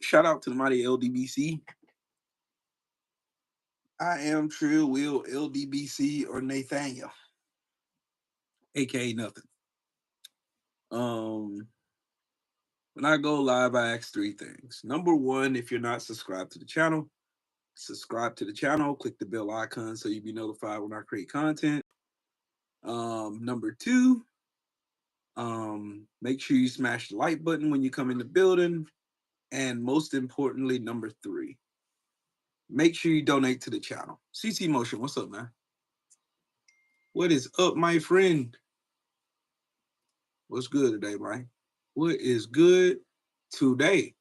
Shout out to the mighty LDBC. I am Trill Will LDBC or Nathaniel, aka nothing. When I go live, I ask three things. Number one, if you're not subscribed to the channel, subscribe to the channel, click the bell icon so you'll be notified when I create content. Number two, make sure you smash the like button when you come in the building. And most importantly, number three, make sure you donate to the channel. CC Motion, what's up, man? What is up, my friend? What's good today, Mike? What is good today?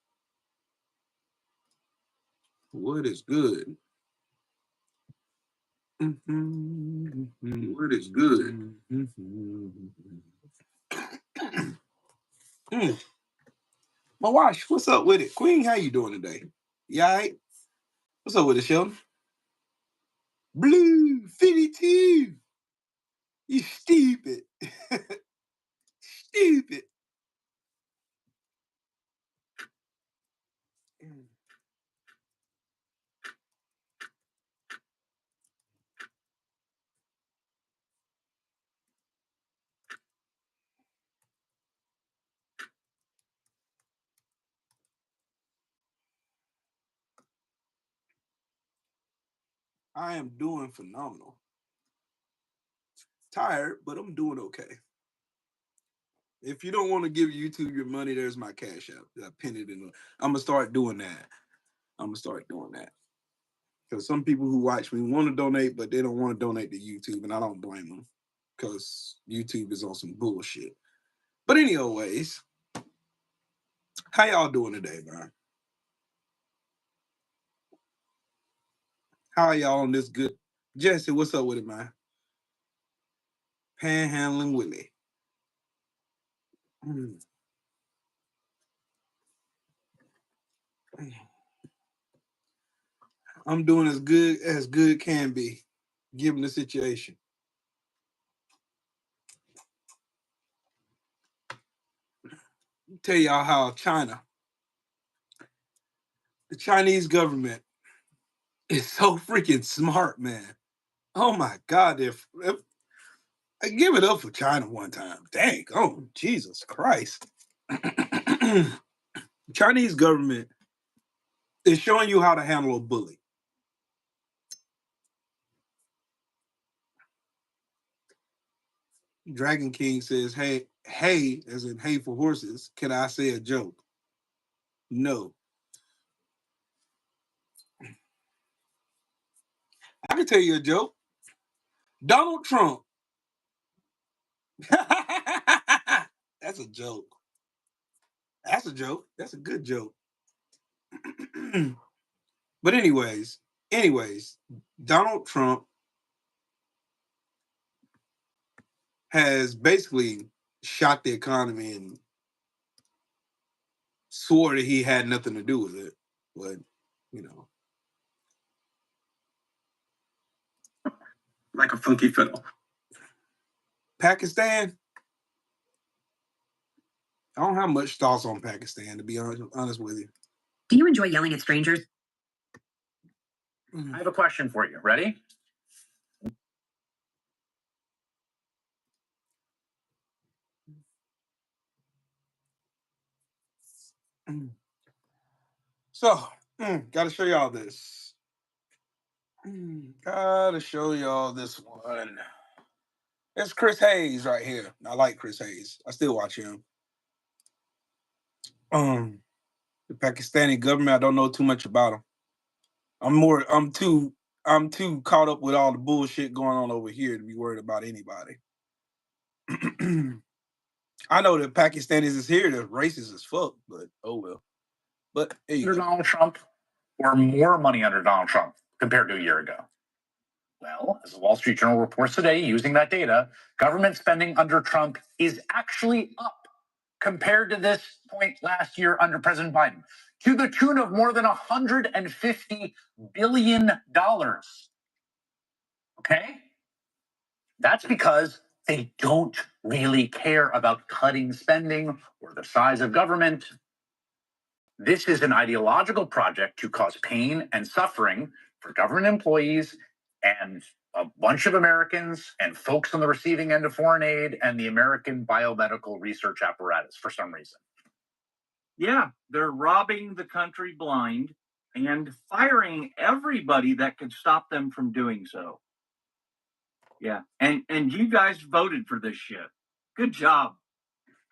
What is good? What is good? My wife, what's up with it? Queen, how you doing today? You all right? What's up with it, Sheldon? Blue 52. You stupid. Stupid. I am doing phenomenal. Tired, but I'm doing okay. If you don't want to give YouTube your money, there's my cash app. I pin it in. I'm gonna start doing that. Because some people who watch me want to donate, but they don't want to donate to YouTube, and I don't blame them because YouTube is on some bullshit. But anyways, how y'all doing today, man? How are y'all on this good? Jesse, what's up with it, man? Panhandling Willie. I'm doing as good can be, given the situation. Tell y'all how the Chinese government is so freaking smart, man. Oh my God, if I give it up for China one time. Dang, oh Jesus Christ. Chinese government is showing you how to handle a bully. Dragon King says, hey, as in hey for horses, can I say a joke? No. I can tell you a joke. Donald Trump. That's a joke. That's a joke. That's a good joke. But anyways, Donald Trump has basically shot the economy and swore that he had nothing to do with it. But, you know. Like a funky fiddle. Pakistan? I don't have much thoughts on Pakistan, to be honest with you. Do you enjoy yelling at strangers? I have a question for you. Ready? So, gotta show y'all this. Gotta show y'all this one. It's Chris Hayes right here. I like Chris Hayes. I still watch him. The Pakistani government, I don't know too much about them. I'm too caught up with all the bullshit going on over here to be worried about anybody. I know that Pakistanis is here, they're racist as fuck, but oh well. But under Donald Trump, or more money under Donald Trump compared to a year ago? Well, as the Wall Street Journal reports today, using that data, government spending under Trump is actually up compared to this point last year under President Biden, to the tune of more than $150 billion. Okay? That's because they don't really care about cutting spending or the size of government. This is an ideological project to cause pain and suffering for government employees and a bunch of Americans and folks on the receiving end of foreign aid and the American biomedical research apparatus for some reason. Yeah, they're robbing the country blind and firing everybody that could stop them from doing so. Yeah, and you guys voted for this shit. Good job.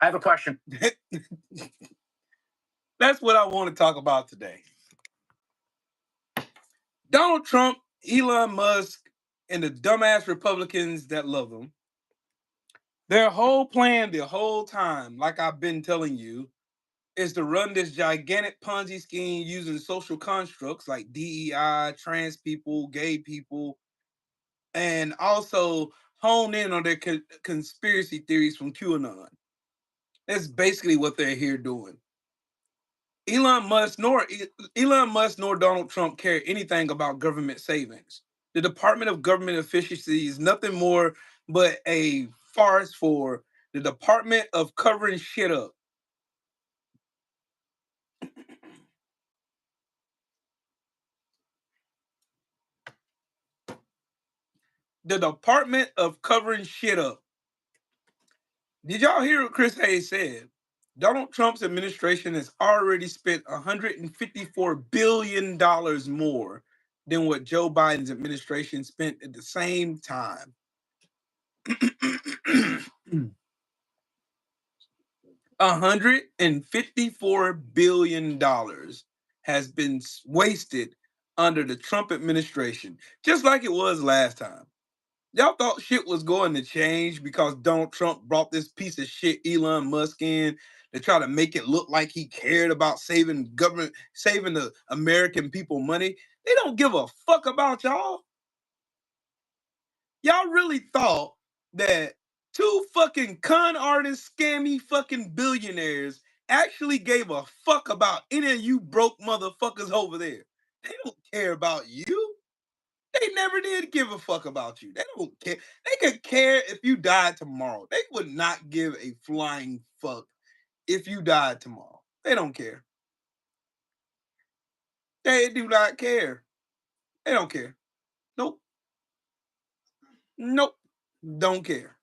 I have a question. That's what I want to talk about today. Donald Trump, Elon Musk, and the dumbass Republicans that love them, their whole plan the whole time, like I've been telling you, is to run this gigantic Ponzi scheme using social constructs like DEI, trans people, gay people, and also hone in on their conspiracy theories from QAnon. That's basically what they're here doing. Elon Musk nor Donald Trump care anything about government savings. The Department of Government Efficiency is nothing more but a farce for the Department of covering shit up. The Department of covering shit up. Did y'all hear what Chris Hayes said? Donald Trump's administration has already spent $154 billion more than what Joe Biden's administration spent at the same time. $154 billion has been wasted under the Trump administration, just like it was last time. Y'all thought shit was going to change because Donald Trump brought this piece of shit Elon Musk in to try to make it look like he cared about saving the American people money. They don't give a fuck about y'all. Y'all really thought that two fucking con artists, scammy fucking billionaires actually gave a fuck about any of you broke motherfuckers over there. They don't care about you. They never did give a fuck about you. They don't care. They could care if you died tomorrow. They would not give a flying fuck if you died tomorrow. They don't care. They do not care. They don't care. Nope. Nope. Don't care.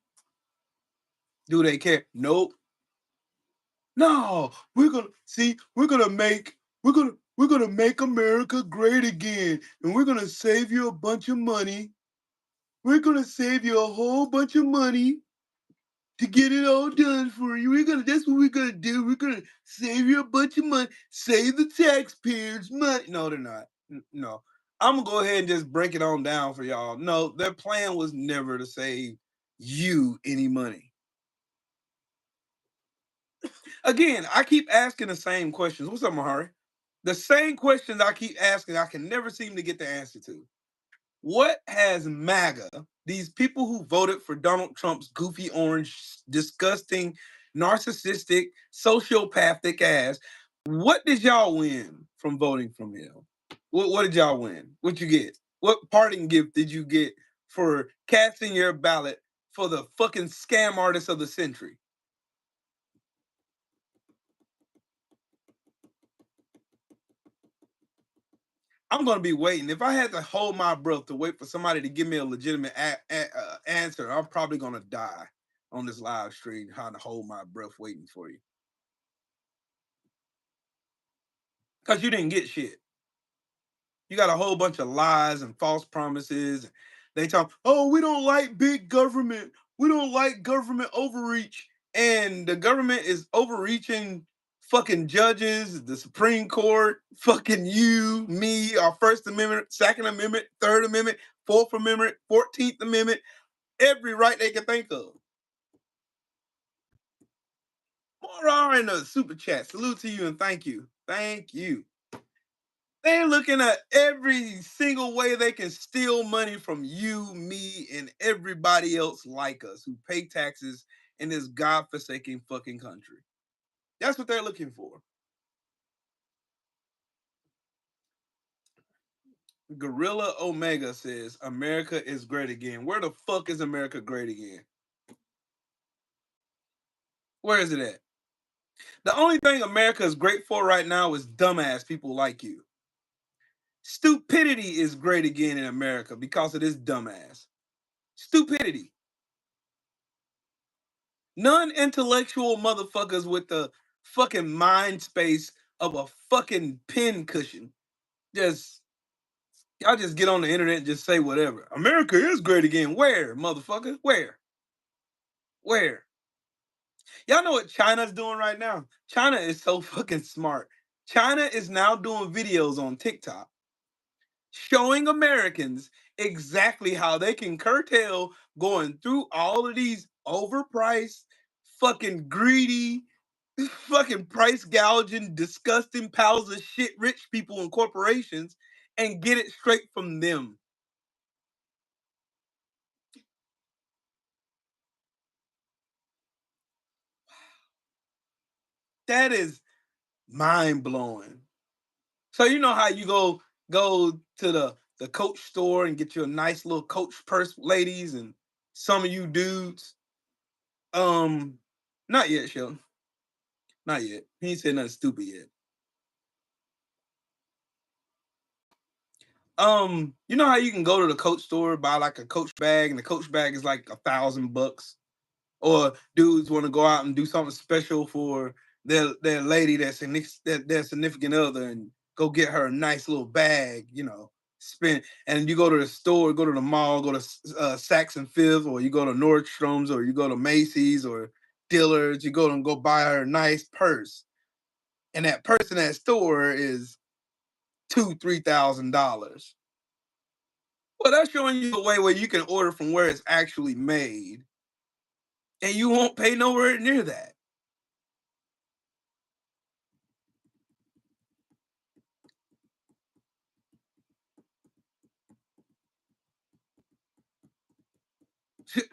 Do they care? Nope. No, we're gonna make America great again, and we're gonna save you a bunch of money. We're gonna save you a whole bunch of money to get it all done for you. That's what we're gonna do. We're gonna save you a bunch of money, save the taxpayers money. No, they're not. No. I'm gonna go ahead and just break it on down for y'all. No, their plan was never to save you any money. Again, I keep asking the same questions. What's up, Mahari? The same questions I keep asking, I can never seem to get the answer to. What has MAGA, these people who voted for Donald Trump's goofy orange, disgusting, narcissistic, sociopathic ass, what did y'all win from voting from him? What did y'all win? What you get? What parting gift did you get for casting your ballot for the fucking scam artist of the century? I'm going to be waiting. If I had to hold my breath to wait for somebody to give me a legitimate answer, I'm probably going to die on this live stream trying to hold my breath waiting for you. Because you didn't get shit. You got a whole bunch of lies and false promises. They talk, oh, we don't like big government. We don't like government overreach. And the government is overreaching fucking judges, the Supreme Court, fucking you, me, our First Amendment, Second Amendment, Third Amendment, Fourth Amendment, 14th Amendment, every right they can think of. More are in the super chat. Salute to you and thank you. Thank you. They're looking at every single way they can steal money from you, me, and everybody else like us who pay taxes in this godforsaken fucking country. That's what they're looking for. Gorilla Omega says, America is great again. Where the fuck is America great again? Where is it at? The only thing America is great for right now is dumbass people like you. Stupidity is great again in America because of this dumbass. Stupidity. Non-intellectual motherfuckers with the fucking mind space of a fucking pin cushion. Y'all just get on the internet and just say whatever. America is great again. Where, motherfucker? Where? Where? Y'all know what China's doing right now? China is so fucking smart. China is now doing videos on TikTok showing Americans exactly how they can curtail going through all of these overpriced, fucking greedy, fucking price gouging, disgusting piles of shit rich people and corporations and get it straight from them. That is mind blowing. So you know how you go to the Coach store and get you a nice little Coach purse, ladies, and some of you dudes. Not yet, Sheldon. Not yet. He ain't said nothing stupid yet. You know how you can go to the Coach store, buy like a Coach bag, and the Coach bag is like $1,000, or dudes want to go out and do something special for their lady that's their significant other, and go get her a nice little bag, spend. And you go to the store, go to the mall, go to Saks and Fifth, or you go to Nordstrom's, or you go to Macy's or Dillard's. You go buy her a nice purse, and that purse in that store is $2,000-$3,000. Well, that's showing you a way where you can order from where it's actually made, and you won't pay nowhere near that.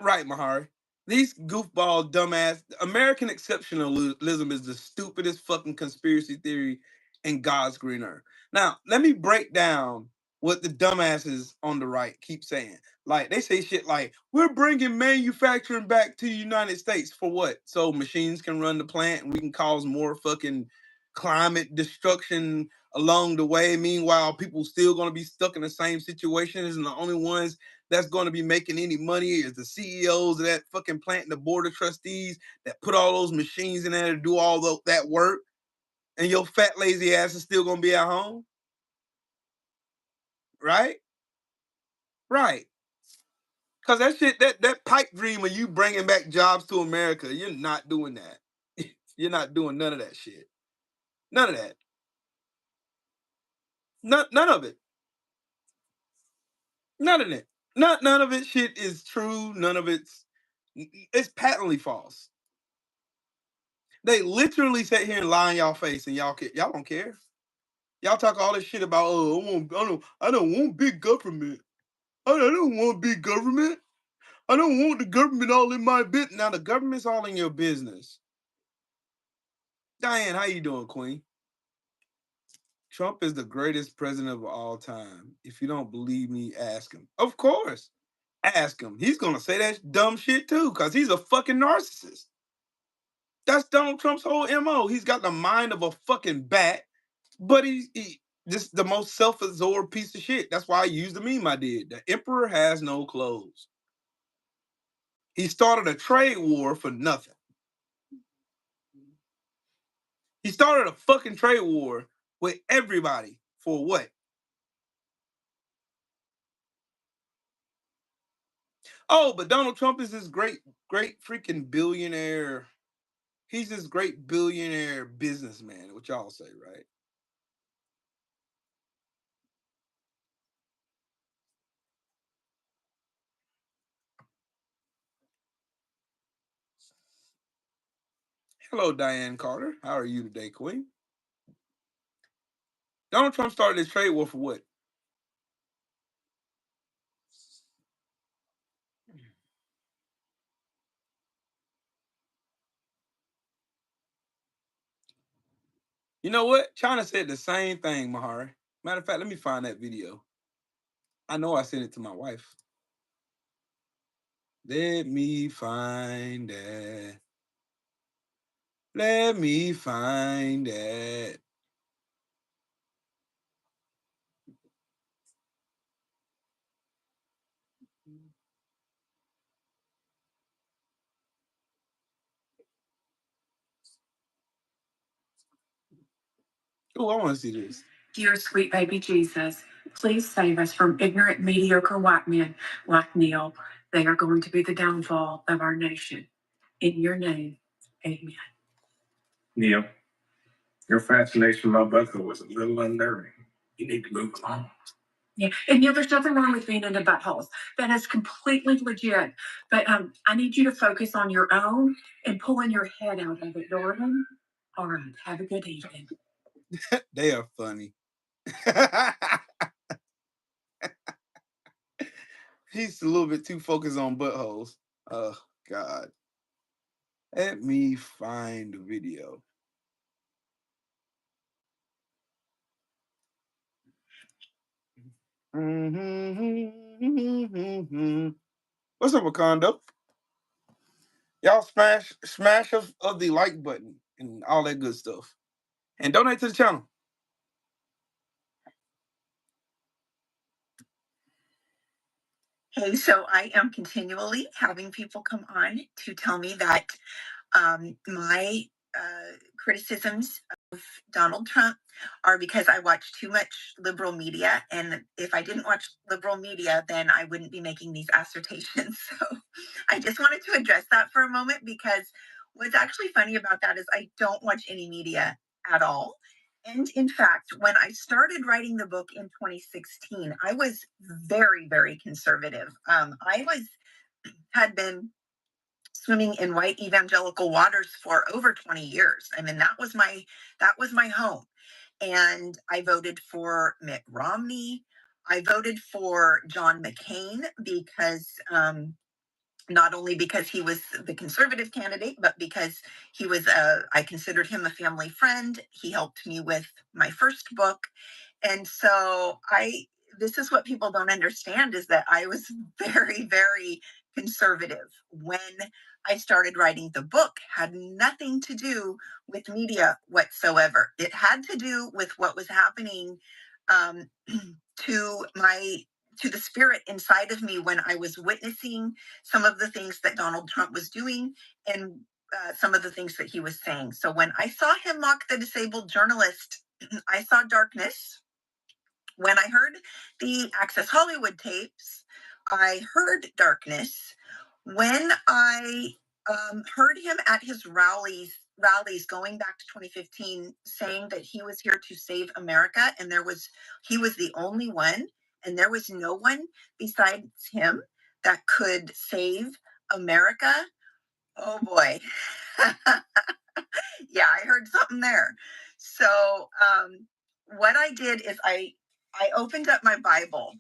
Right, Mahari. These goofball, dumbass American exceptionalism is the stupidest fucking conspiracy theory in God's green earth. Now, let me break down what the dumbasses on the right keep saying. Like, they say shit like, we're bringing manufacturing back to the United States for what? So machines can run the plant and we can cause more fucking climate destruction along the way. Meanwhile, people still going to be stuck in the same situations, and the only ones that's going to be making any money is the CEOs of that fucking plant and the board of trustees that put all those machines in there to do all that work. And your fat, lazy ass is still going to be at home. Right? Right. Because that shit, that pipe dream of you bringing back jobs to America, you're not doing that. You're not doing none of that shit. None of that. None of it. None of it. None of it shit is true. None of it's patently false. They literally sit here and lie in y'all face, and y'all don't care. Y'all talk all this shit about, I don't want big government. I don't want big government. I don't want the government all in my business. Now the government's all in your business. Diane, how you doing, Queen? Trump is the greatest president of all time. If you don't believe me, ask him. Of course. Ask him. He's gonna say that dumb shit too, because he's a fucking narcissist. That's Donald Trump's whole MO. He's got the mind of a fucking bat, but he's just the most self-absorbed piece of shit. That's why I used the meme I did. The emperor has no clothes. He started a trade war for nothing. He started a fucking trade war with everybody for what? Oh, but Donald Trump is this great freaking billionaire. He's this great billionaire businessman, what y'all say, right? Hello, Diane Carter. How are you today, Queen? Donald Trump started this trade war for what? You know what? China said the same thing, Mahari. Matter of fact, let me find that video. I know I sent it to my wife. Let me find that. Let me find that. Oh, I want to see this. Dear sweet baby Jesus, please save us from ignorant, mediocre white men like Neil. They are going to be the downfall of our nation. In your name, amen. Neil, your fascination with my brother was a little unnerving. You need to move along. Yeah, and Neil, there's nothing wrong with being into buttholes. That is completely legit. But I need you to focus on your own and pulling your head out of it, darling. All right, have a good evening. They are funny. He's a little bit too focused on buttholes. Oh, God. Let me find the video. What's up, Wakanda? Y'all smash of the like button and all that good stuff. And donate to the channel. Hey, so I am continually having people come on to tell me that my criticisms of Donald Trump are because I watch too much liberal media. And if I didn't watch liberal media, then I wouldn't be making these assertions. So I just wanted to address that for a moment, because what's actually funny about that is I don't watch any media at all. And in fact, when I started writing the book in 2016, I was very, very conservative. Had been swimming in white evangelical waters for over 20 years. I mean, that was my home. And I voted for Mitt Romney. I voted for John McCain because not only because he was the conservative candidate, but because he was I considered him a family friend. He helped me with my first book. And so this is what people don't understand, is that I was very, very conservative when I started writing the book. Had nothing to do with media whatsoever. It had to do with what was happening um, to the spirit inside of me when I was witnessing some of the things that Donald Trump was doing, and some of the things that he was saying. So when I saw him mock the disabled journalist, I saw darkness. When I heard the Access Hollywood tapes, I heard darkness. When I heard him at his rallies going back to 2015, saying that he was here to save America, and he was the only one, and there was no one besides him that could save America. Oh boy. Yeah, I heard something there. So what I did is I opened up my Bible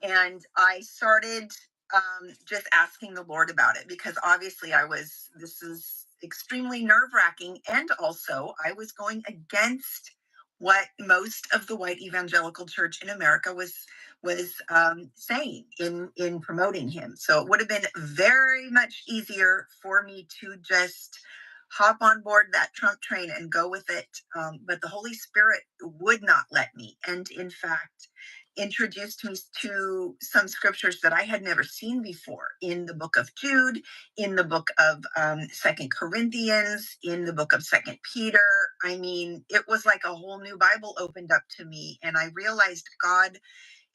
and I started just asking the Lord about it, because obviously this is extremely nerve-wracking, and also I was going against what most of the white evangelical church in America was saying in promoting him. So it would have been very much easier for me to just hop on board that Trump train and go with it. But the Holy Spirit would not let me. And in fact, introduced me to some scriptures that I had never seen before in the book of Jude, in the book of 2 Corinthians, in the book of 2 Peter. I mean, it was like a whole new Bible opened up to me. And I realized God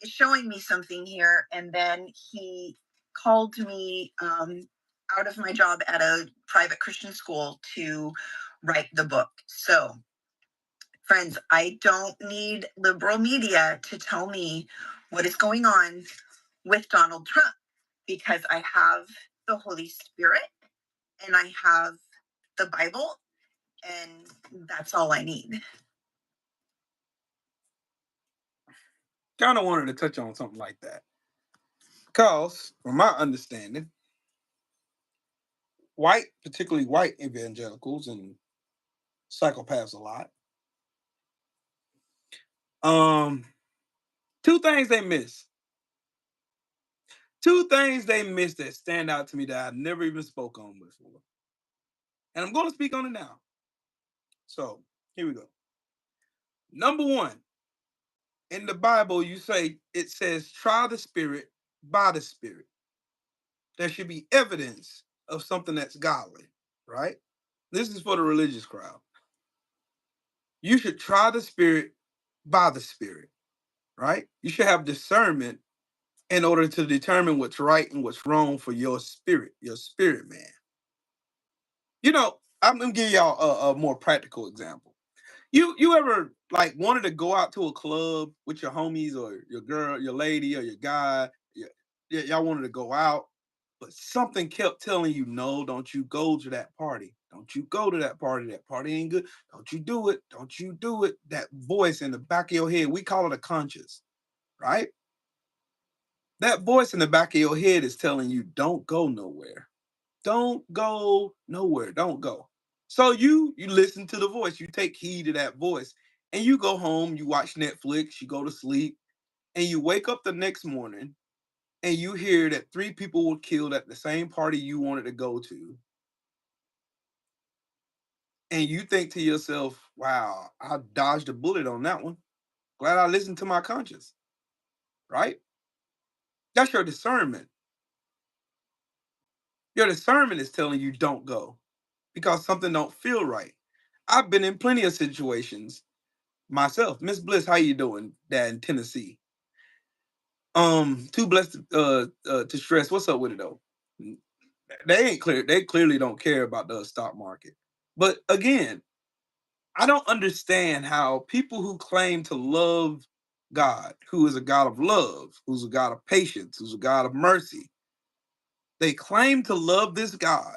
is showing me something here. And then he called me out of my job at a private Christian school to write the book. So, friends, I don't need liberal media to tell me what is going on with Donald Trump, because I have the Holy Spirit and I have the Bible, and that's all I need. Kind of wanted to touch on something like that. Because, from my understanding, particularly white evangelicals and psychopaths a lot, two things they miss. Two things they miss that stand out to me that I've never even spoke on before. And I'm going to speak on it now. So here we go. Number one, in the Bible, it says, try the spirit by the spirit. There should be evidence of something that's godly, right? This is for the religious crowd. You should try the spirit by the spirit, right? You should have discernment in order to determine what's right and what's wrong for your spirit man. You know, I'm gonna give y'all a more practical example. You ever like wanted to go out to a club with your homies or your girl, your lady, or your guy? Y'all wanted to go out, but something kept telling you, no, don't you go to that party. Don't you go to that party. That party ain't good. Don't you do it. Don't you do it. That voice in the back of your head, we call it a conscience, right? That voice in the back of your head is telling you, don't go nowhere. Don't go nowhere. Don't go. So you listen to the voice, you take heed to that voice, and you go home, you watch Netflix, you go to sleep, and you wake up the next morning and you hear that 3 people were killed at the same party you wanted to go to. And you think to yourself, wow, I dodged a bullet on that one. Glad I listened to my conscience, right? That's your discernment. Your discernment is telling you don't go because something don't feel right. I've been in plenty of situations myself. Miss Bliss, how you doing? Dad in Tennessee. Too blessed to stress. What's up with it though? They ain't clear. They clearly don't care about the stock market. But again, I don't understand how people who claim to love God, who is a God of love, who's a God of patience, who's a God of mercy, they claim to love this God.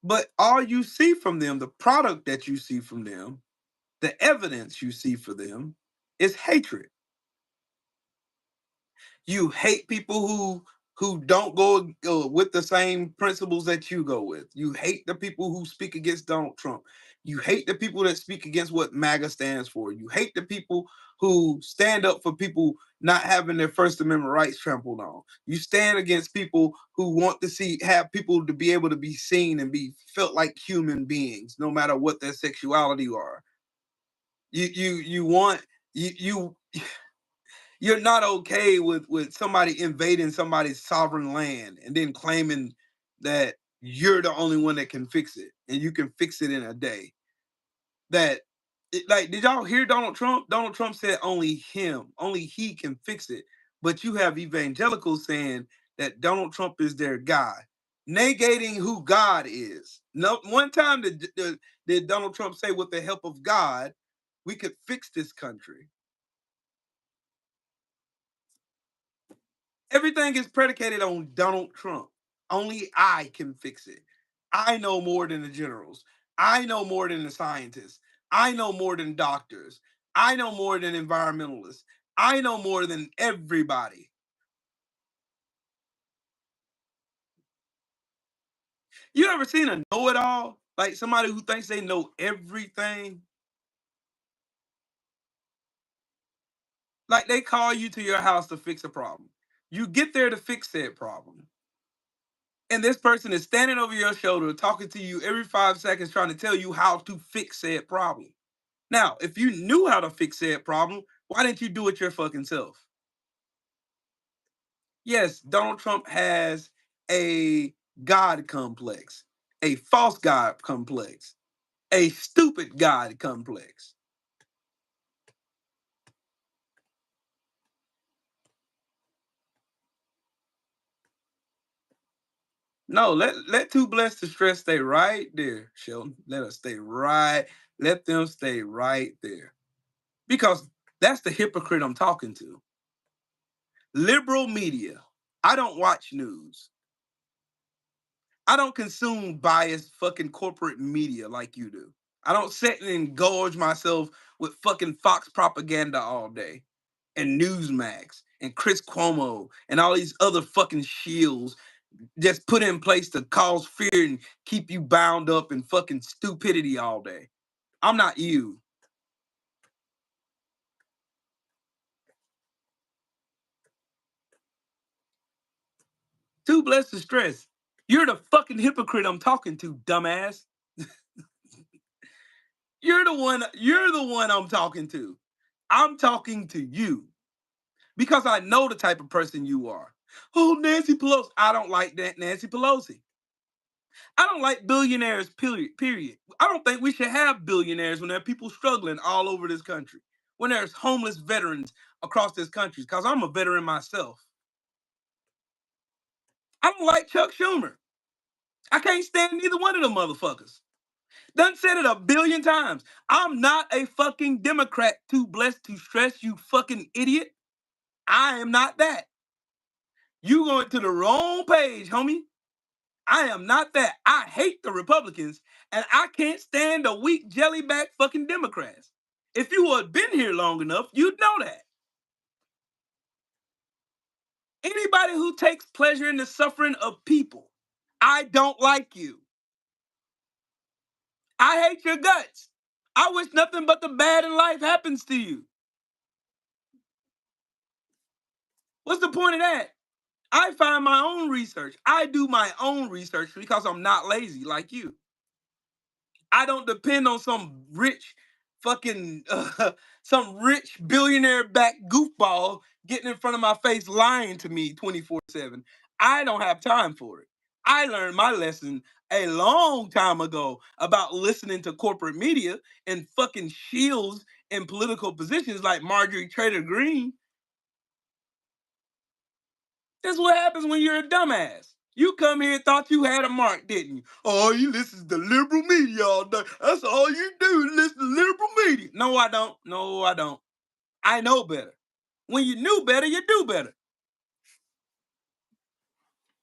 But all you see from them, the product that you see from them, the evidence you see for them is hatred. You hate people who don't go with the same principles that you go with. You hate the people who speak against Donald Trump. You hate the people that speak against what MAGA stands for. You hate the people who stand up for people not having their First Amendment rights trampled on. You stand against people who want to have people to be able to be seen and be felt like human beings, no matter what their sexuality are. You want you you're not okay with somebody invading somebody's sovereign land and then claiming that you're the only one that can fix it and you can fix it in a day. Like, did y'all hear Donald Trump? Donald Trump said only he can fix it. But you have evangelicals saying that Donald Trump is their guy, negating who God is. No, one time did Donald Trump say, with the help of God, we could fix this country. Everything is predicated on Donald Trump. Only I can fix it. I know more than the generals. I know more than the scientists. I know more than doctors. I know more than environmentalists. I know more than everybody. You ever seen a know-it-all? Like somebody who thinks they know everything? Like they call you to your house to fix a problem. You get there to fix that problem. And this person is standing over your shoulder talking to you every 5 seconds trying to tell you how to fix that problem. Now, if you knew how to fix that problem, why didn't you do it your fucking self? Yes, Donald Trump has a God complex, a false God complex, a stupid God complex. No, let too blessed to stress stay right there, Sheldon. Let us stay right. Let them stay right there. Because that's the hypocrite I'm talking to. Liberal media. I don't watch news. I don't consume biased fucking corporate media like you do. I don't sit and engorge myself with fucking Fox propaganda all day and Newsmax and Chris Cuomo and all these other fucking shields just put in place to cause fear and keep you bound up in fucking stupidity all day. I'm not you. Too blessed to stress. You're the fucking hypocrite I'm talking to, dumbass. You're the one I'm talking to. I'm talking to you because I know the type of person you are. Oh, Nancy Pelosi. I don't like that Nancy Pelosi. I don't like billionaires, period. I don't think we should have billionaires when there are people struggling all over this country, when there's homeless veterans across this country, because I'm a veteran myself. I don't like Chuck Schumer. I can't stand neither one of them motherfuckers. Done said it a billion times. I'm not a fucking Democrat too blessed to stress, you fucking idiot. I am not that. You going to the wrong page, homie. I am not that. I hate the Republicans, and I can't stand the weak jellyback fucking Democrats. If you had been here long enough, you'd know that. Anybody who takes pleasure in the suffering of people, I don't like you. I hate your guts. I wish nothing but the bad in life happens to you. What's the point of that? I find my own research. I do my own research because I'm not lazy like you. I don't depend on some rich fucking some rich billionaire back goofball getting in front of my face lying to me 24/7. I don't have time for it. I learned my lesson a long time ago about listening to corporate media and fucking shields in political positions like Marjorie Taylor Greene. That's what happens when you're a dumbass. You come here and thought you had a mark, didn't you? Oh, you listen to liberal media all day. That's all you do, listen to liberal media. No, I don't. No, I don't. I know better. When you knew better, you do better.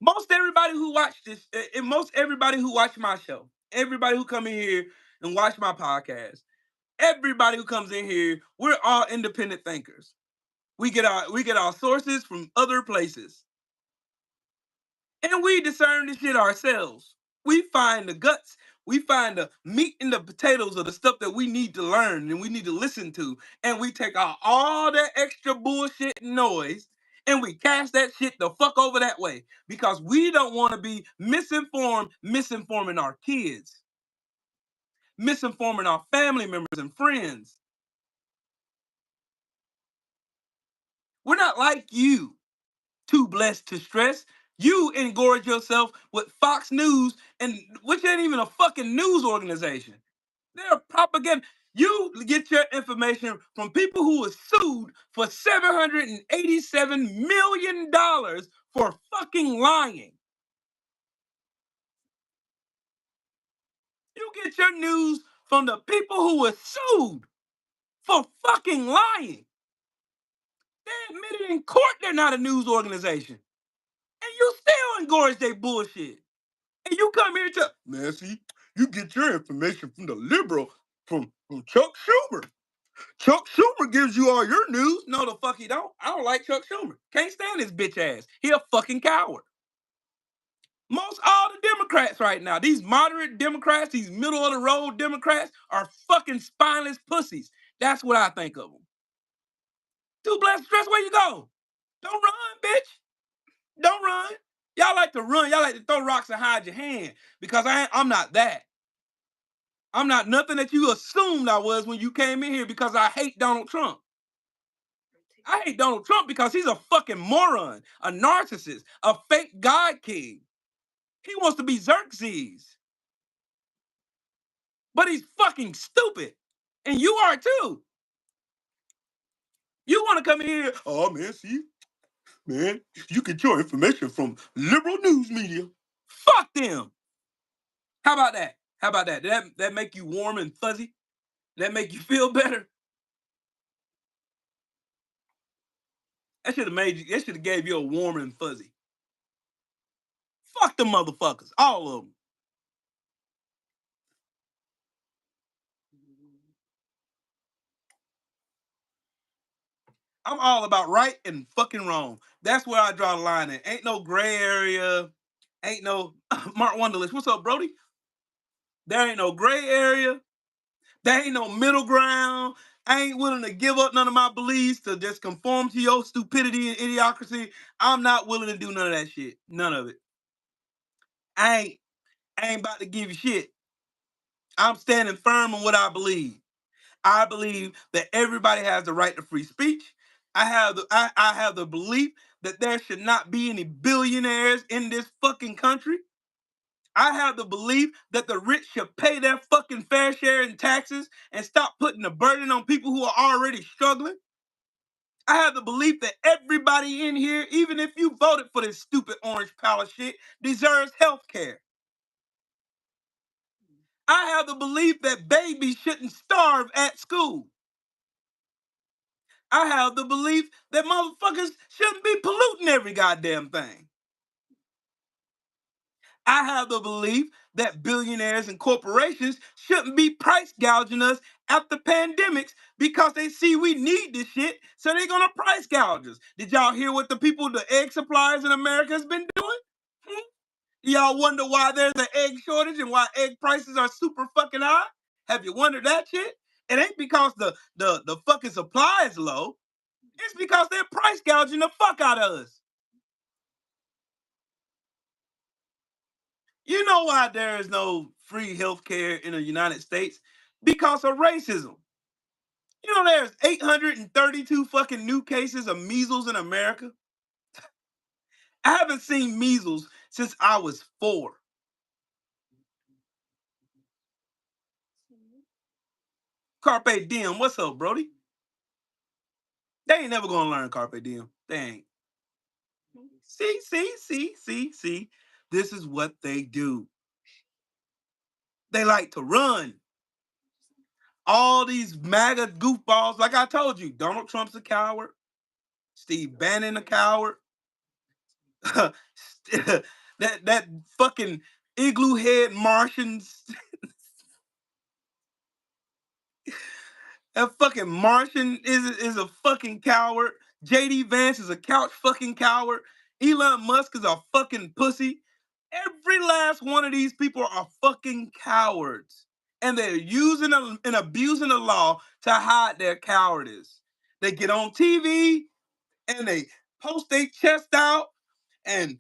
Most everybody who watched this, and most everybody who watched my show, everybody who come in here and watch my podcast, everybody who comes in here, we're all independent thinkers. We get our sources from other places. And we discern this shit ourselves. We find the guts. We find the meat and the potatoes of the stuff that we need to learn and we need to listen to. And we take out all that extra bullshit and noise and we cast that shit the fuck over that way because we don't want to be misinforming our kids, misinforming our family members and friends. We're not like you, too blessed to stress. You engorge yourself with Fox News, and which ain't even a fucking news organization. They're propaganda. You get your information from people who were sued for $787 million for fucking lying. You get your news from the people who were sued for fucking lying. They admitted in court they're not a news organization. And you still engorge their bullshit. And you come here to, man, see, you get your information from the liberal, from Chuck Schumer. Chuck Schumer gives you all your news. No, the fuck he don't. I don't like Chuck Schumer. Can't stand his bitch ass. He a fucking coward. Most all the Democrats right now, these moderate Democrats, these middle of the road Democrats, are fucking spineless pussies. That's what I think of them. Too blessed stress, where you go? Don't run, bitch. Don't run. Y'all like to run. Y'all like to throw rocks and hide your hand because I'm not that. I'm not nothing that you assumed I was when you came in here because I hate Donald Trump. I hate Donald Trump because he's a fucking moron, a narcissist, a fake God king. He wants to be Xerxes. But he's fucking stupid. And you are too. You want to come in here, oh man, see, man, you get your information from liberal news media. Fuck them. How about that? How about that? That make you warm and fuzzy? That make you feel better? That should have gave you a warm and fuzzy. Fuck the motherfuckers, all of them. I'm all about right and fucking wrong. That's where I draw the line at. Ain't no gray area. Ain't no Mark Wunderlich. What's up, Brody? There ain't no gray area. There ain't no middle ground. I ain't willing to give up none of my beliefs to just conform to your stupidity and idiocracy. I'm not willing to do none of that shit. None of it. I ain't about to give you shit. I'm standing firm on what I believe. I believe that everybody has the right to free speech. I have the belief that there should not be any billionaires in this fucking country. I have the belief that the rich should pay their fucking fair share in taxes and stop putting the burden on people who are already struggling. I have the belief that everybody in here, even if you voted for this stupid orange pile of shit, deserves health care. I have the belief that babies shouldn't starve at school. I have the belief that motherfuckers shouldn't be polluting every goddamn thing. I have the belief that billionaires and corporations shouldn't be price gouging us after pandemics because they see we need this shit, so they're gonna price gouge us. Did y'all hear what the egg suppliers in America has been doing? Y'all wonder why there's an egg shortage and why egg prices are super fucking high? Have you wondered that shit? It ain't because the fucking supply is low. It's because they're price gouging the fuck out of us. You know why there is no free health care in the United States? Because of racism. You know there's 832 fucking new cases of measles in America? I haven't seen measles since I was 4. Carpe diem, what's up, Brody? They ain't never gonna learn Carpe diem. They ain't. See. This is what they do. They like to run. All these MAGA goofballs, like I told you, Donald Trump's a coward. Steve Bannon a coward. that fucking igloo head Martians. That fucking Martian is a fucking coward. JD Vance is a couch fucking coward. Elon Musk is a fucking pussy. Every last one of these people are fucking cowards. And they're using and abusing the law to hide their cowardice. They get on TV and they post their chest out and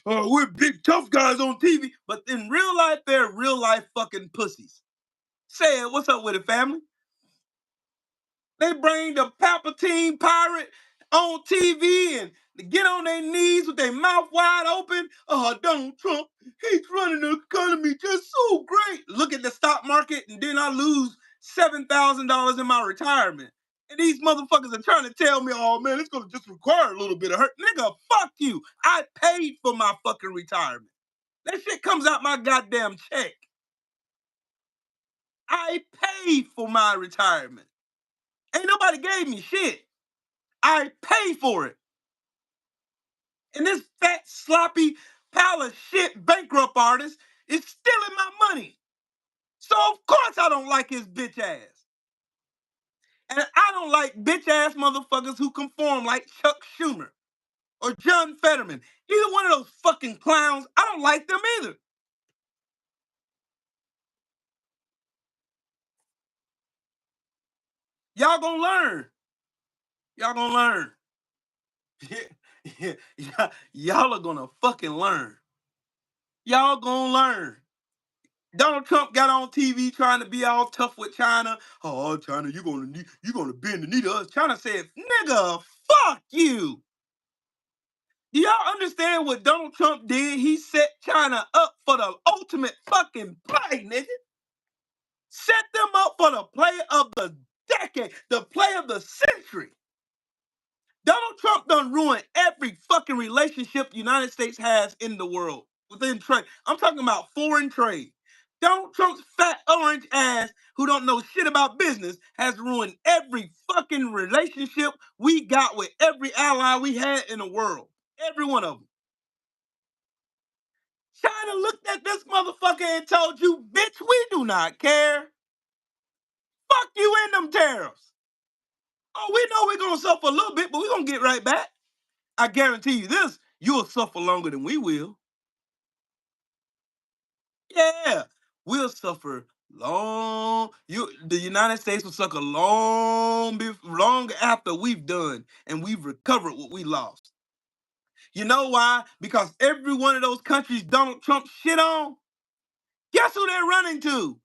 we're big tough guys on TV. But in real life, they're real life fucking pussies. Say it, what's up with it, family? They bring the Palpatine pirate on TV and get on their knees with their mouth wide open. Oh, Donald Trump, he's running the economy just so great. Look at the stock market and then I lose $7,000 in my retirement. And these motherfuckers are trying to tell me, oh man, it's gonna just require a little bit of hurt. Nigga, fuck you. I paid for my fucking retirement. That shit comes out my goddamn check. I paid for my retirement. Ain't nobody gave me shit. I pay for it. And this fat, sloppy pile of shit bankrupt artist is stealing my money. So of course I don't like his bitch ass. And I don't like bitch ass motherfuckers who conform like Chuck Schumer or John Fetterman. Either one of those fucking clowns, I don't like them either. Y'all gonna learn. Y'all gonna learn. Y'all are gonna fucking learn. Y'all gonna learn. Donald Trump got on TV trying to be all tough with China. Oh, China, you're gonna bend the knee to us. China said, nigga, fuck you. Do y'all understand what Donald Trump did? He set China up for the ultimate fucking play, nigga. Set them up for the play of the decade, the play of the century. Donald Trump done ruined every fucking relationship the United States has in the world within trade. I'm talking about foreign trade. Donald Trump's fat orange ass, who don't know shit about business, has ruined every fucking relationship we got with every ally we had in the world. Every one of them. China looked at this motherfucker and told you, bitch, we do not care. Fuck you and them tariffs. Oh, we know we're going to suffer a little bit, but we're going to get right back. I guarantee you this, you'll suffer longer than we will. Yeah, we'll suffer long. The United States will suffer long after we've done and we've recovered what we lost. You know why? Because every one of those countries Donald Trump shit on, guess who they're running to?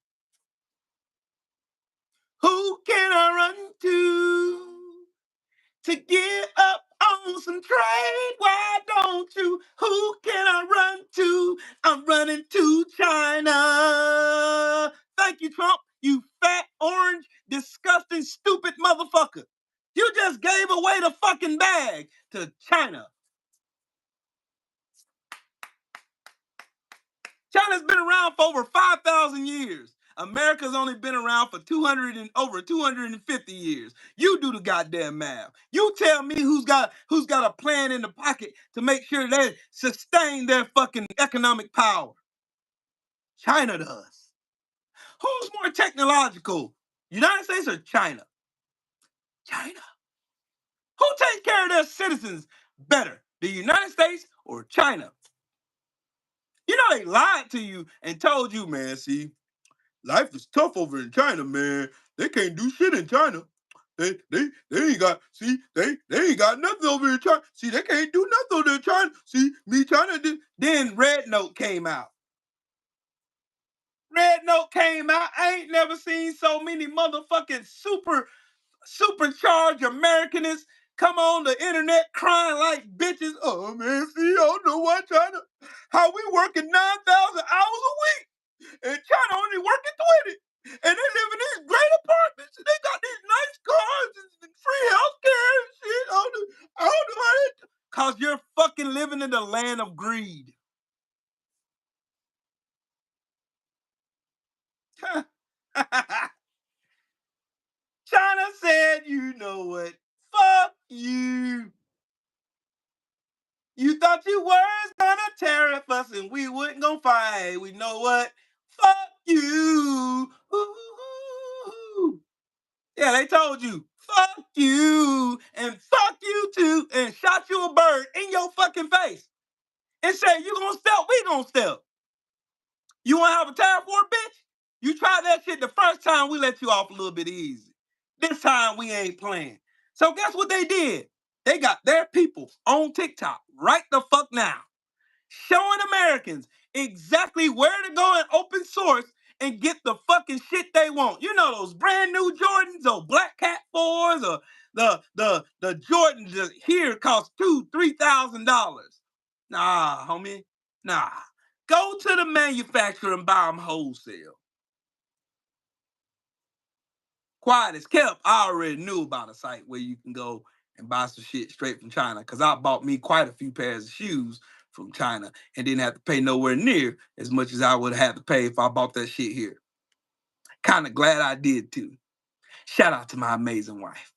Who can I run to get up on some trade? Why don't you? Who can I run to? I'm running to China. Thank you, Trump, you fat, orange, disgusting, stupid motherfucker. You just gave away the fucking bag to China. China's been around for over 5,000 years. America's only been around for over 250 years. You do the goddamn math. You tell me who's got a plan in the pocket to make sure they sustain their fucking economic power. China does. Who's more technological, United States or China? China. Who takes care of their citizens better, the United States or China? You know they lied to you and told you, man, see, life is tough over in China, man. They can't do shit in China. They ain't got, see, they ain't got nothing over in China. See, they can't do nothing over in China. See, me, China did. Then Red Note came out. Red Note came out. I ain't never seen so many motherfucking supercharged Americanists come on the internet crying like bitches. Oh man, see, I don't know why China, how we working 9,000 hours a week. And China only working 20. And they live in these great apartments. And they got these nice cars and free healthcare and shit. I don't know how they. Cause you're fucking living in the land of greed. China said, you know what? Fuck you. You thought you were gonna tariff us and we wouldn't gonna fight. We know what? Fuck you. Ooh. Yeah, they told you, fuck you, and fuck you too, and shot you a bird in your fucking face. And said, you gonna step, we gonna step. You wanna have a tariff war, bitch? You tried that shit the first time, we let you off a little bit easy. This time, we ain't playing. So guess what they did? They got their people on TikTok right the fuck now, showing Americans exactly where to go and open source and get the fucking shit they want. You know those brand new Jordans, those Black Cat 4s, or the Jordans here cost $2,000-$3,000. Nah, homie. Nah. Go to the manufacturer and buy them wholesale. Quiet as kept, I already knew about a site where you can go and buy some shit straight from China, because I bought me quite a few pairs of shoes from China and didn't have to pay nowhere near as much as I would have had to pay if I bought that shit here. Kind of glad I did too. Shout out to my amazing wife.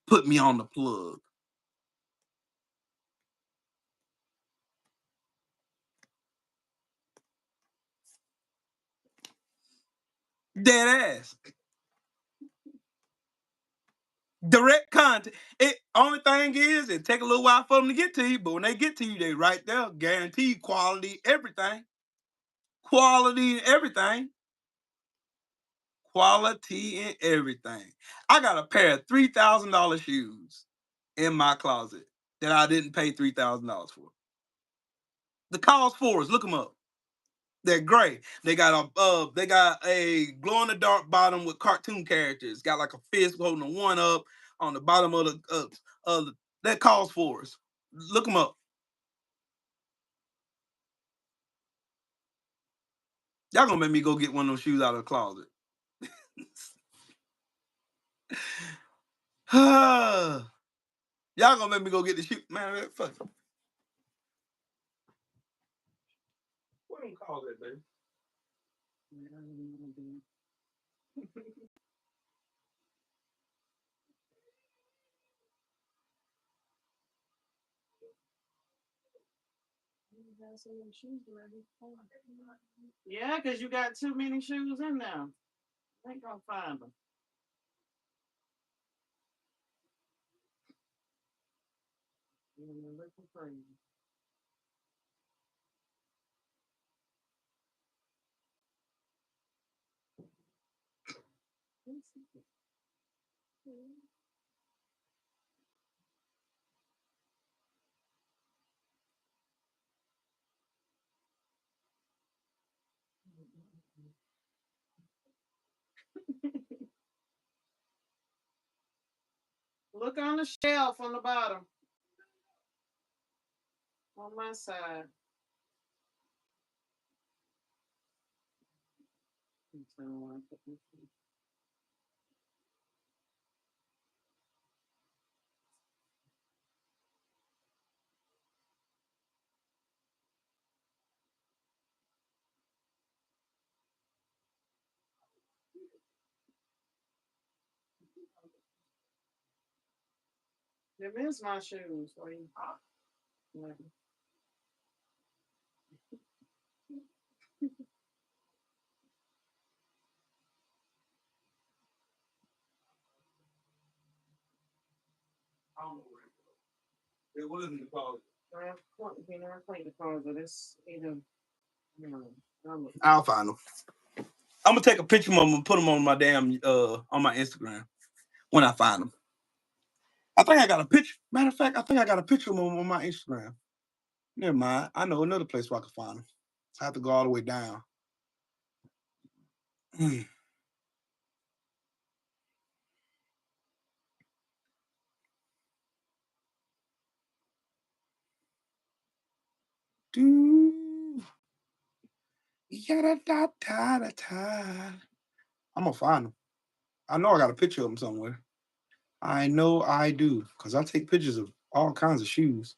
Put me on the plug. Dead ass. Direct content. It only thing is, it take a little while for them to get to you, but when they get to you, they right there, guarantee quality, everything. Quality and everything. Quality and everything. I got a pair of $3,000 shoes in my closet that I didn't pay $3,000 for. The Cause 4s, look them up. They're gray. They got a glow in the dark bottom with cartoon characters. Got like a fist holding a one up on the bottom of the that Cause 4s. Look them up. Y'all gonna make me go get one of those shoes out of the closet. Y'all gonna make me go get the shoe, man. Fuck. What do you call that, baby? Yeah, because you got too many shoes in there. I ain't gonna find them. Looking for you. Look on the shelf on the bottom. On my side. Them is my shoes. What is it called? You never clean the closet. It's either. I'll find them. I'm gonna take a picture of them and put them on my damn on my Instagram when I find them. I think I got a picture. Matter of fact, I think I got a picture of them on my Instagram. Never mind. I know another place where I can find them. So I have to go all the way down. I'm gonna find them. I know I got a picture of them somewhere. I know I do, because I take pictures of all kinds of shoes.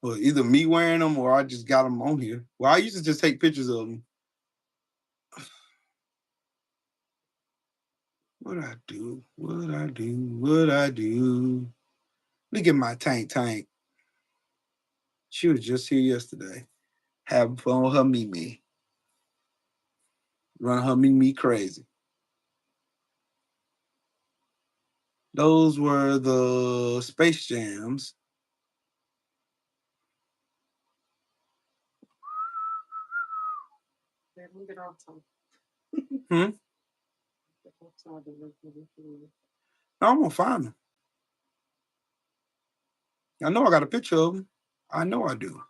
Well, either me wearing them or I just got them on here. Well, I used to just take pictures of them. What I do? Look at my tank. She was just here yesterday, having fun with her Mimi. Running her Mimi crazy. Those were the Space Jams. Hmm? I'm gonna find them. I know I got a picture of them. I know I do.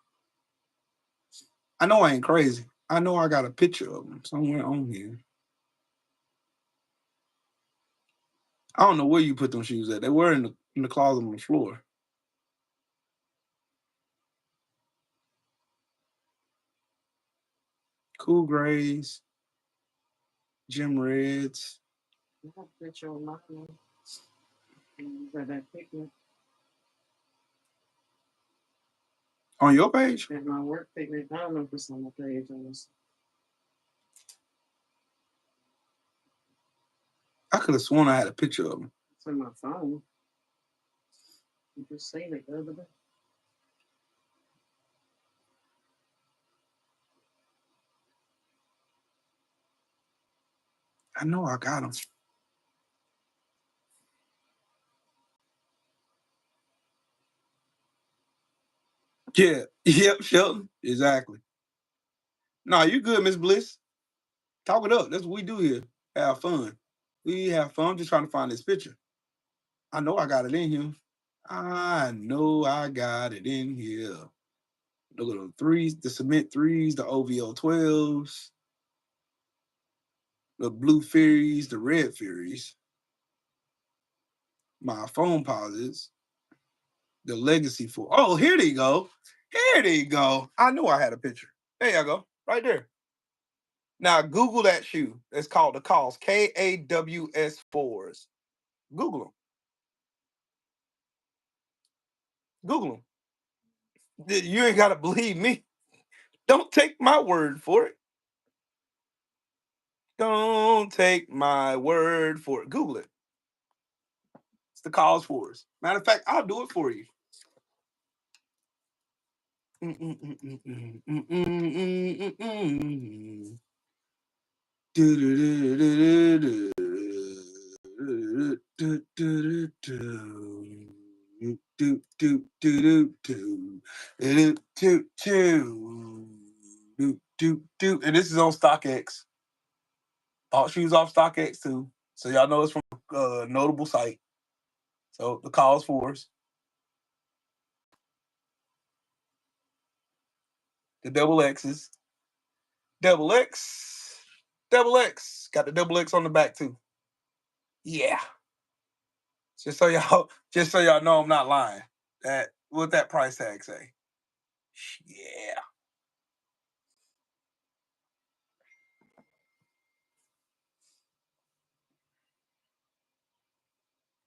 I know I ain't crazy. I know I got a picture of them somewhere on here. I don't know where you put them shoes at. They were in the closet on the floor. Cool grays, gym reds. I have a picture of my that picnic. On your page? At my work picnic. I don't know if it's on my page. I could have sworn I had a picture of them. It's on my phone. You just seen it the other day. I know I got them. Yeah. Yep, Shelton. Exactly. No, you good, Miss Bliss. Talk it up. That's what we do here. Have fun. We have fun. I'm just trying to find this picture. I know I got it in here. I know I got it in here. Look at them threes, the cement threes, the OVO 12s, the blue Furies, the red Furies, my phone pauses, the legacy for. Oh, here they go. Here they go. I knew I had a picture. There you go. Right there. Now Google that shoe. It's called the Kaws. KAWS 4s. Google them. Google them. You ain't gotta believe me. Don't take my word for it. Don't take my word for it. Google it. It's the Kaws 4s. Matter of fact, I'll do it for you. And this is on StockX. Bought shoes off StockX too. So y'all know it's from a notable site. So the Kaws 4s. The double X's. Double X. Double X. Got the double X on the back too. Yeah. Just so y'all know I'm not lying. What that price tag say? Yeah.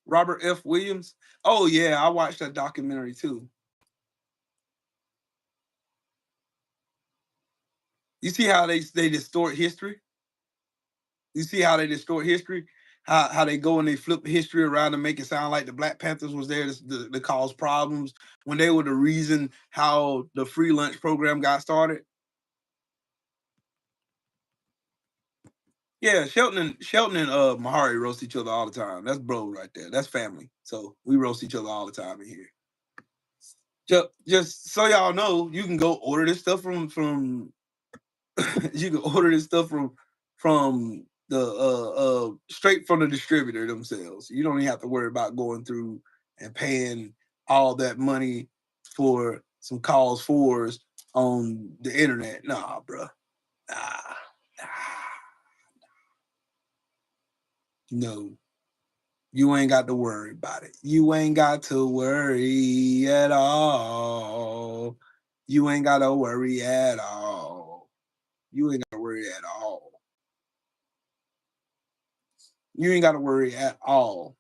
Robert F. Williams. Oh yeah, I watched that documentary too. You see how they distort history? You see how they distort history? How they go and they flip history around and make it sound like the Black Panthers was there to cause problems when they were the reason how the free lunch program got started. Yeah, Shelton and Mahari roast each other all the time. That's bro right there. That's family. So we roast each other all the time in here. Just so y'all know, you can go order this stuff from you can order this stuff from the straight from the distributor themselves. You don't even have to worry about going through and paying all that money for some calls fours on the internet. Nah, bro. Nah. No. You ain't got to worry about it. You ain't got to worry at all. You ain't got to worry at all. You ain't got to worry at all. You ain't got to worry at all.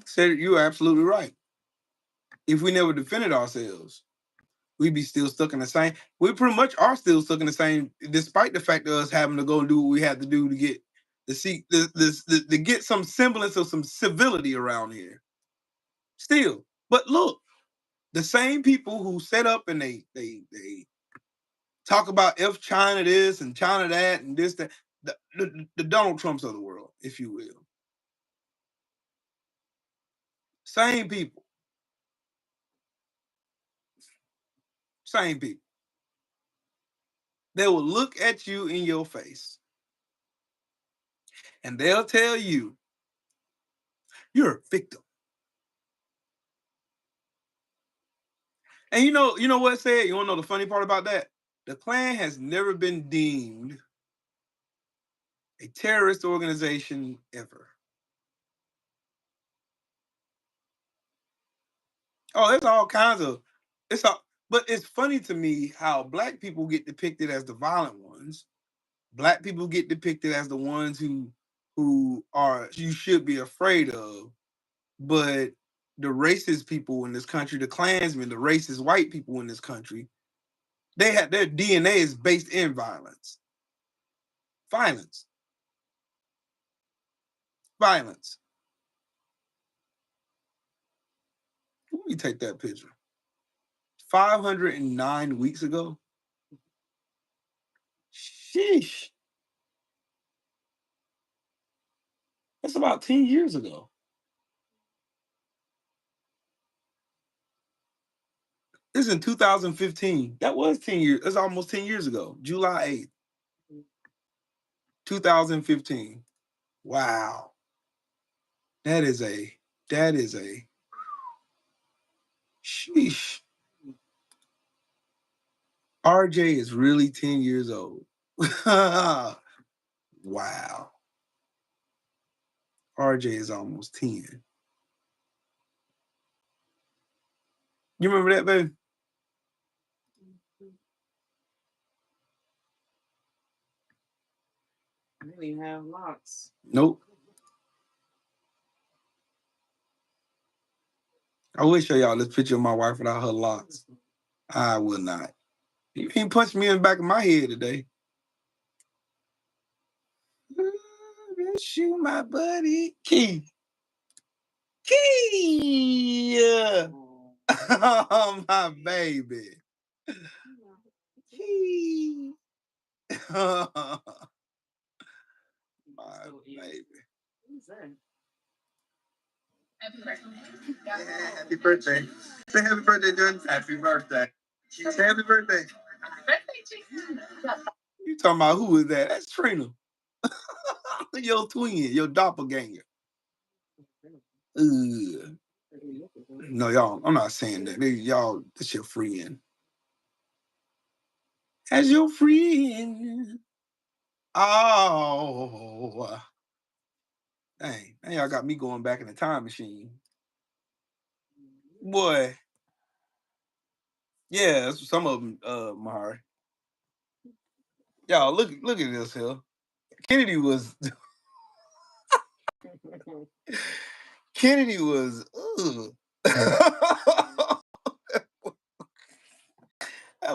Said you're absolutely right. If we never defended ourselves, we'd be still stuck in the same. We pretty much are still stuck in the same, despite the fact of us having to go and do what we had to do to get to get some semblance of some civility around here. Still, but look, the same people who set up and they talk about if China this and China that and this that the Donald Trumps of the world, if you will. Same people. Same people. They will look at you in your face and they'll tell you you're a victim. And you know what it said? You want to know the funny part about that? The Klan has never been deemed a terrorist organization ever. Oh, there's all kinds of but it's funny to me how black people get depicted as the violent ones. Black people get depicted as the ones who are you should be afraid of, but the racist people in this country, the Klansmen, the racist white people in this country, their DNA is based in violence. Violence. Violence. Let me take that picture. 509 weeks ago. Sheesh. That's about 10 years ago. This is in 2015. That was 10 years. That's almost 10 years ago. July 8th, 2015. Wow. That is a sheesh. RJ is really 10 years old. Wow. RJ is almost 10. You remember that, baby? I didn't even have locks. Nope. I will show y'all this picture of my wife without her locks. I will not. You ain't punched me in the back of my head today. Miss you, my buddy. Key. Oh, my baby. Key. My baby. Happy birthday. Say happy birthday, Jordan. Happy birthday. Say happy birthday. You talking about who is that? That's Trina. Your twin, your doppelganger. No, y'all, I'm not saying that. Y'all, that's your friend. As your friend. Oh. Dang, now y'all got me going back in the time machine. Boy. Yeah, some of them, Mahari. Y'all, look at this here. Kennedy was that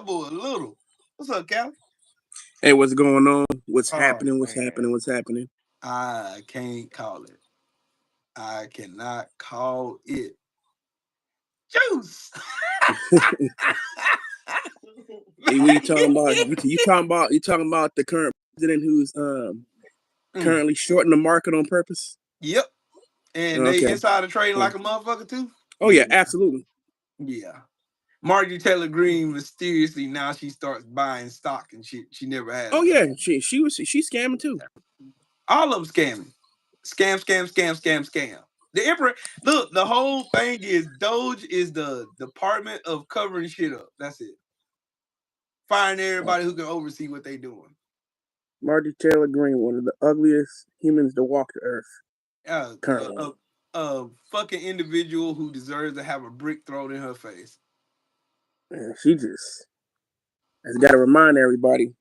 boy little. What's up, Cal? Hey, what's going on? What's happening? What's happening? I can't call it. I cannot call it. Juice. Hey, what you talking about? You talking about the current president who's currently shorting the market on purpose? Yep. And they insider trading like a motherfucker too? Oh yeah, absolutely. Yeah. Marjorie Taylor Greene mysteriously now she starts buying stock and shit. She never had. Oh yeah, she's scamming too. All of them scamming. Scam. The emperor, look, the whole thing is Doge is the department of covering shit up. That's it. Firing everybody who can oversee what they doing. Marjorie Taylor Greene, one of the ugliest humans to walk the earth. Currently. A fucking individual who deserves to have a brick thrown in her face. Man, she just has got to remind everybody,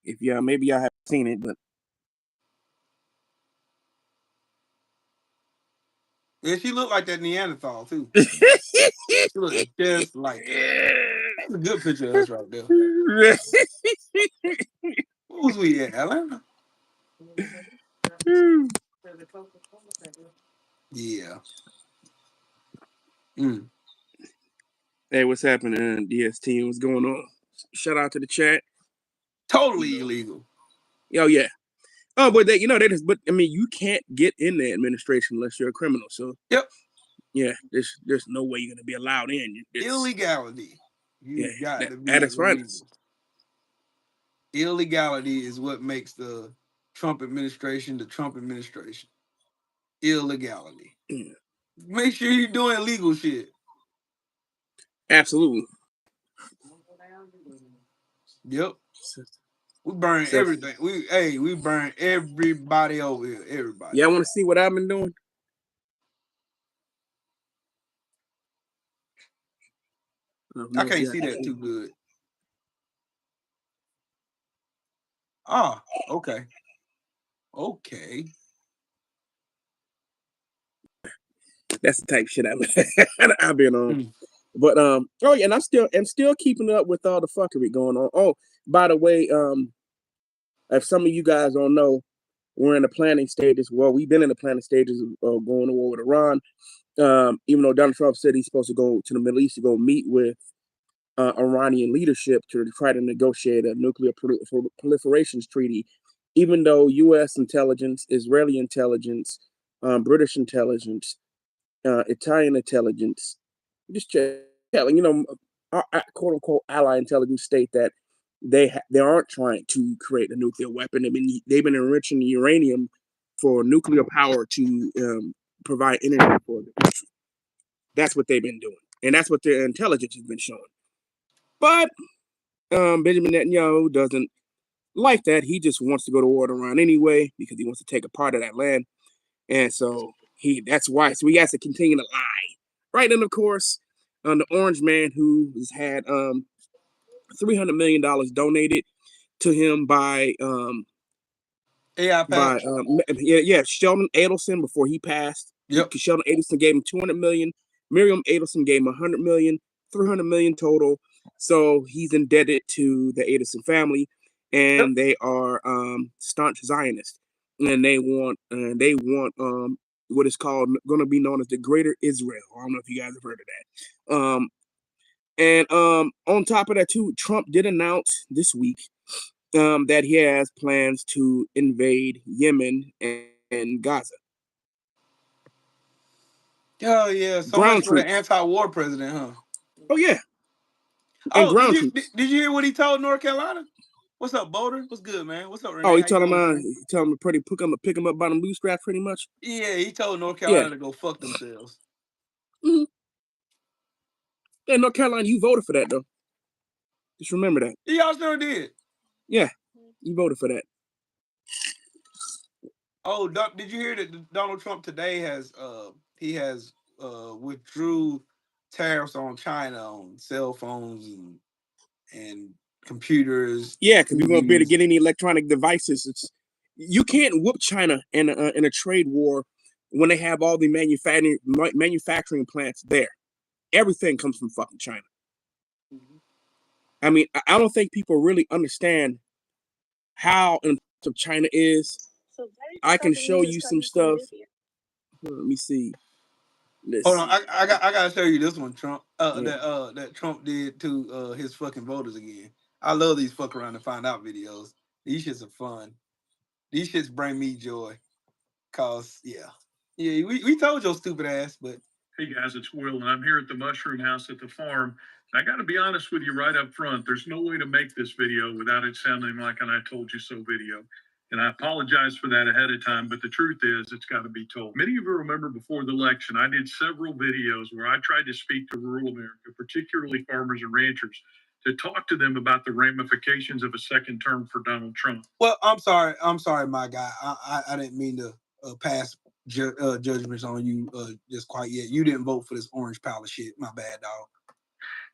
if maybe y'all haven't seen it, but yeah, she looked like that Neanderthal too. She looked just like that. That's a good picture of us right there. What was we at, Atlanta? Yeah. Hey, what's happening, DST? What's going on? Shout out to the chat. Totally illegal. Oh yeah. Oh, but but I mean, you can't get in the administration unless you're a criminal. So yep. Yeah, there's no way you're gonna be allowed in. Illegality. You got to be at its finest. Illegality is what makes the Trump administration the Trump administration. Illegality. Yeah. Make sure you're doing legal shit. Absolutely. Yep. We burn everything. We burn everybody over here. Everybody. Yeah, I want to see what I've been doing. I can't see that too good. Ah, okay. Okay. That's the type of shit I've been on. But oh yeah, and I'm still keeping up with all the fuckery going on. Oh, by the way, if some of you guys don't know, we're in the planning stages. Well, we've been in the planning stages of going to war with Iran. Even though Donald Trump said he's supposed to go to the Middle East to go meet with Iranian leadership to try to negotiate a nuclear proliferations treaty, even though U.S. intelligence, Israeli intelligence, British intelligence, Italian intelligence, just telling, our quote unquote ally intelligence state that they aren't trying to create a nuclear weapon. I mean, they've been enriching the uranium for nuclear power to provide energy for the country. That's what they've been doing, and that's what their intelligence has been showing. But Benjamin Netanyahu doesn't like that. He just wants to go to war with Iran anyway because he wants to take a part of that land, and so that's why. So he has to continue to lie, right? And of course, the orange man who has had $300 million donated to him by Sheldon Adelson before he passed. Yep. Sheldon Adelson gave him $200 million. Miriam Adelson gave him $100 million, $300 million total. So he's indebted to the Adelson family, and they are staunch Zionists, and they want what is called going to be known as the Greater Israel. I don't know if you guys have heard of that. And on top of that too, Trump did announce this week that he has plans to invade Yemen and Gaza. Oh yeah, so Ground much for the troops. anti-war president, huh? Oh yeah, and Oh, ground troops. did you hear what he told North Carolina? What's up, Boulder? What's good, man? What's up, Oh, Renee? he How you told him, doing? he told him to pick him up by the bootstraps, pretty much. Yeah, he told North Yeah. Carolina to go fuck themselves. Mm-hmm. Yeah, North Carolina, you voted for that though. Just remember that. Y'all sure did. Yeah, you voted for that. Oh, did you hear that Donald Trump today has withdrew tariffs on China on cell phones and computers? Yeah, because we won't be able to TVs. get any electronic devices. You can't whoop China in a trade war when they have all the manufacturing plants there. Everything comes from fucking China. I mean, I don't think people really understand how important China is. I can show you some stuff. Let me see. Hold on, I gotta show you this one, Trump. Yeah. That Trump did to his fucking voters again. I love these fuck around and find out videos. These shits are fun. These shits bring me joy. Cause yeah, we told your stupid ass, but hey guys, it's Will, and I'm here at the Mushroom House at the farm. I got to be honest with you right up front. There's no way to make this video without it sounding like an I told you so video. And I apologize for that ahead of time, but the truth is it's got to be told. Many of you remember before the election, I did several videos where I tried to speak to rural America, particularly farmers and ranchers, to talk to them about the ramifications of a second term for Donald Trump. Well, I'm sorry, my guy. I didn't mean to pass judgments on you just quite yet. You didn't vote for this orange pile of shit. My bad, dog.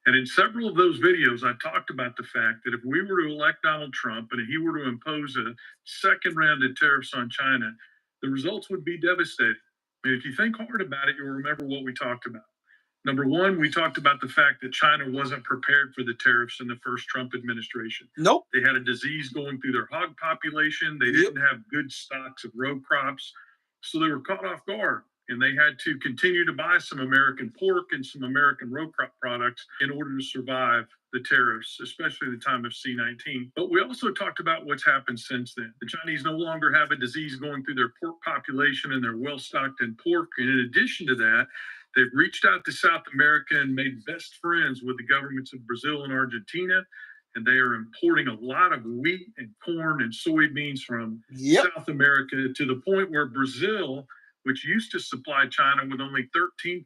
And in several of those videos, I talked about the fact that if we were to elect Donald Trump and he were to impose a second round of tariffs on China, the results would be devastating. I mean, if you think hard about it, you'll remember what we talked about. Number one, we talked about the fact that China wasn't prepared for the tariffs in the first Trump administration. Nope. They had a disease going through their hog population. They didn't have good stocks of row crops. So they were caught off guard. And they had to continue to buy some American pork and some American row crop products in order to survive the tariffs, especially the time of C-19. But we also talked about what's happened since then. The Chinese no longer have a disease going through their pork population, and they're well stocked in pork. And in addition to that, they've reached out to South America and made best friends with the governments of Brazil and Argentina. And they are importing a lot of wheat and corn and soybeans from South America, to the point where Brazil, which used to supply China with only 13%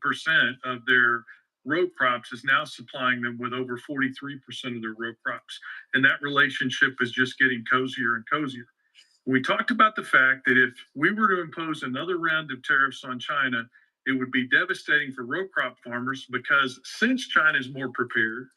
of their row crops, is now supplying them with over 43% of their row crops. And that relationship is just getting cozier and cozier. We talked about the fact that if we were to impose another round of tariffs on China, it would be devastating for row crop farmers, because since China is more prepared,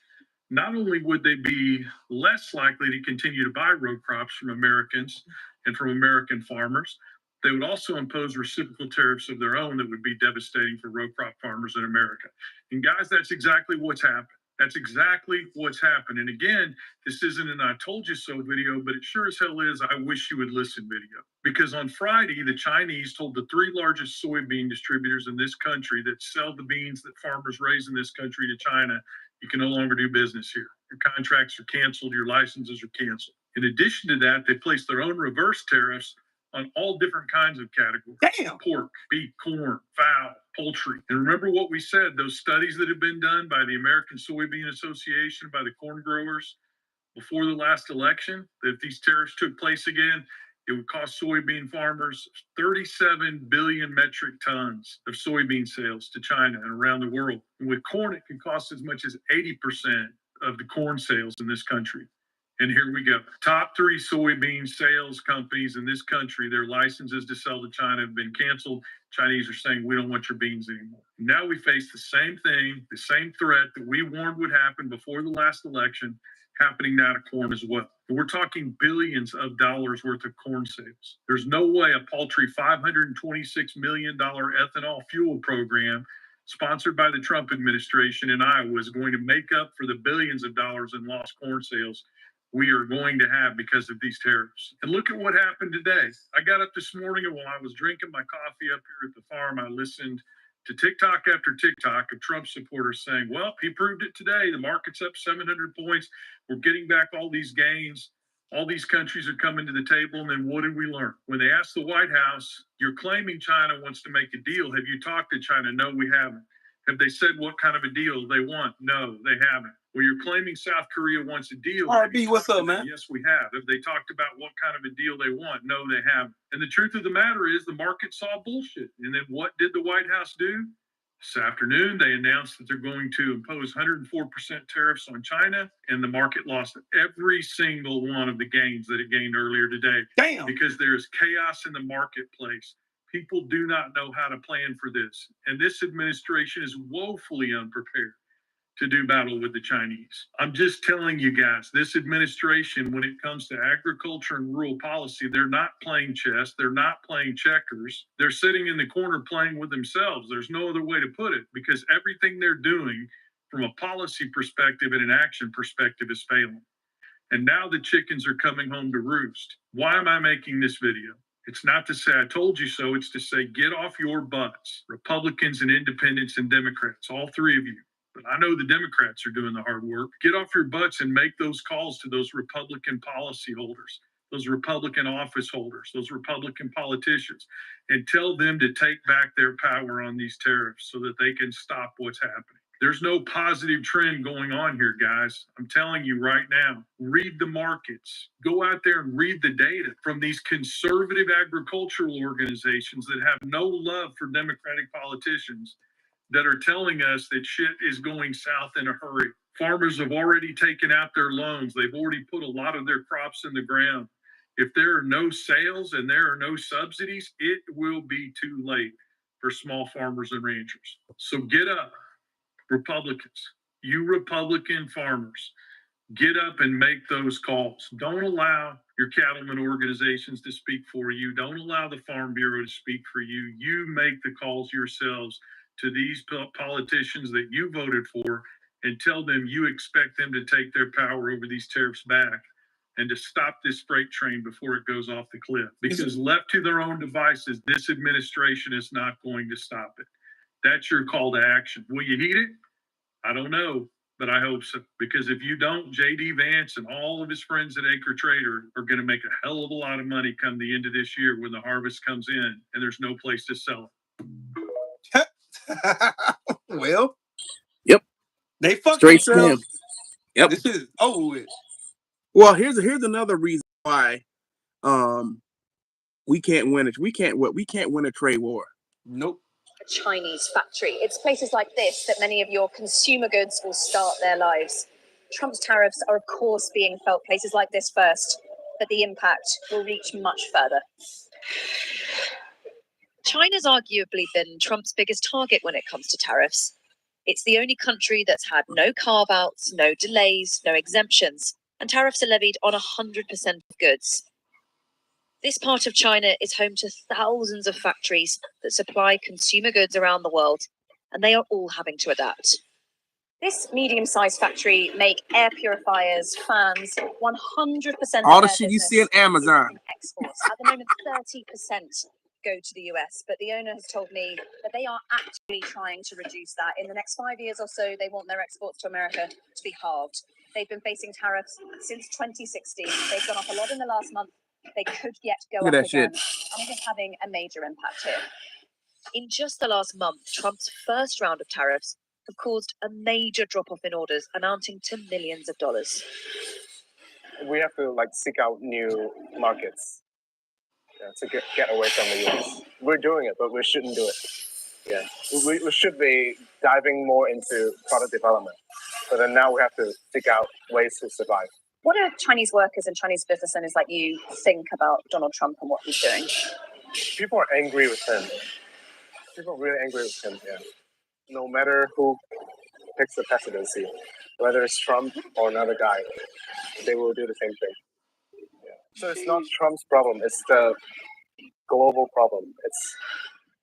not only would they be less likely to continue to buy row crops from Americans and from American farmers, they would also impose reciprocal tariffs of their own that would be devastating for row crop farmers in America. And guys, that's exactly what's happened. That's exactly what's happened. And again, this isn't an I told you so video, but it sure as hell is I wish you would listen video. Because on Friday, the Chinese told the three largest soybean distributors in this country that sell the beans that farmers raise in this country to China, you can no longer do business here. Your contracts are canceled, your licenses are canceled. In addition to that, they placed their own reverse tariffs on all different kinds of categories. Damn. Pork, beef, corn, fowl, poultry. And remember what we said, those studies that have been done by the American Soybean Association, by the corn growers before the last election, that if these tariffs took place again, it would cost soybean farmers 37 billion metric tons of soybean sales to China and around the world. And with corn, it can cost as much as 80% of the corn sales in this country. And here we go. Top three soybean sales companies in this country, their licenses to sell to China have been canceled. Chinese are saying, we don't want your beans anymore. Now we face the same thing, the same threat that we warned would happen before the last election, happening now to corn as well. And we're talking billions of dollars worth of corn sales. There's no way a paltry $526 million ethanol fuel program sponsored by the Trump administration in Iowa is going to make up for the billions of dollars in lost corn sales we are going to have because of these tariffs. And look at what happened today. I got up this morning, and while I was drinking my coffee up here at the farm, I listened to TikTok after TikTok of Trump supporters saying, well, he proved it today. The market's up 700 points. We're getting back all these gains. All these countries are coming to the table, and then what did we learn? When they asked the White House, you're claiming China wants to make a deal. Have you talked to China? No, we haven't. Have they said what kind of a deal they want? No, they haven't. Well, you're claiming South Korea wants a deal. RB, what's up, man? Yes, we have. Have they talked about what kind of a deal they want? No, they haven't. And the truth of the matter is the market saw bullshit. And then what did the White House do? This afternoon, they announced that they're going to impose 104% tariffs on China, and the market lost every single one of the gains that it gained earlier today. Damn. Because there's chaos in the marketplace. People do not know how to plan for this. And this administration is woefully unprepared to do battle with the Chinese. I'm just telling you guys, this administration, when it comes to agriculture and rural policy, they're not playing chess. They're not playing checkers. They're sitting in the corner playing with themselves. There's no other way to put it, because everything they're doing from a policy perspective and an action perspective is failing. And now the chickens are coming home to roost. Why am I making this video? It's not to say I told you so. It's to say, get off your butts, Republicans and independents and Democrats, all three of you. But I know the Democrats are doing the hard work. Get off your butts and make those calls to those Republican policy holders, those Republican office holders, those Republican politicians, and tell them to take back their power on these tariffs so that they can stop what's happening. There's no positive trend going on here, guys. I'm telling you right now, read the markets. Go out there and read the data from these conservative agricultural organizations that have no love for Democratic politicians, that are telling us that shit is going south in a hurry. Farmers have already taken out their loans. They've already put a lot of their crops in the ground. If there are no sales and there are no subsidies, it will be too late for small farmers and ranchers. So get up, Republicans. You Republican farmers, get up and make those calls. Don't allow your cattlemen organizations to speak for you. Don't allow the Farm Bureau to speak for you. You make the calls yourselves to these politicians that you voted for, and tell them you expect them to take their power over these tariffs back and to stop this freight train before it goes off the cliff. Because left to their own devices, this administration is not going to stop it. That's your call to action. Will you heed it? I don't know, but I hope so. Because if you don't, J.D. Vance and all of his friends at Acre Trader are going to make a hell of a lot of money come the end of this year when the harvest comes in and there's no place to sell it. Well, yep, they fucked straight themselves. scam. Yep, this is over with. Well, here's another reason why we can't win it. We can't win a trade war. Nope. A Chinese factory. It's places like this that many of your consumer goods will start their lives. Trump's tariffs are, of course, being felt places like this first, but the impact will reach much further. China's arguably been Trump's biggest target when it comes to tariffs. It's the only country that's had no carve-outs, no delays, no exemptions, and tariffs are levied on 100% of goods. This part of China is home to thousands of factories that supply consumer goods around the world, and they are all having to adapt. This medium-sized factory make air purifiers, fans, 100% all the shit you see in Amazon. Exports. At the moment, 30% go to the US, but the owner has told me that they are actively trying to reduce that. In the next 5 years or so, they want their exports to America to be halved. They've been facing tariffs since 2016. They've gone up a lot in the last month. They could yet go up again. And it is having a major impact here. In just the last month, Trump's first round of tariffs have caused a major drop-off in orders amounting to millions of dollars. We have to seek out new markets. To get away from the US. We're doing it, but we shouldn't do it. Yeah, we should be diving more into product development. But then now we have to figure out ways to survive. What do Chinese workers and Chinese business owners like you think about Donald Trump and what he's doing? People are angry with him. People are really angry with him, yeah. No matter who picks the presidency, whether it's Trump or another guy, they will do the same thing. So it's not Trump's problem, it's the global problem. It's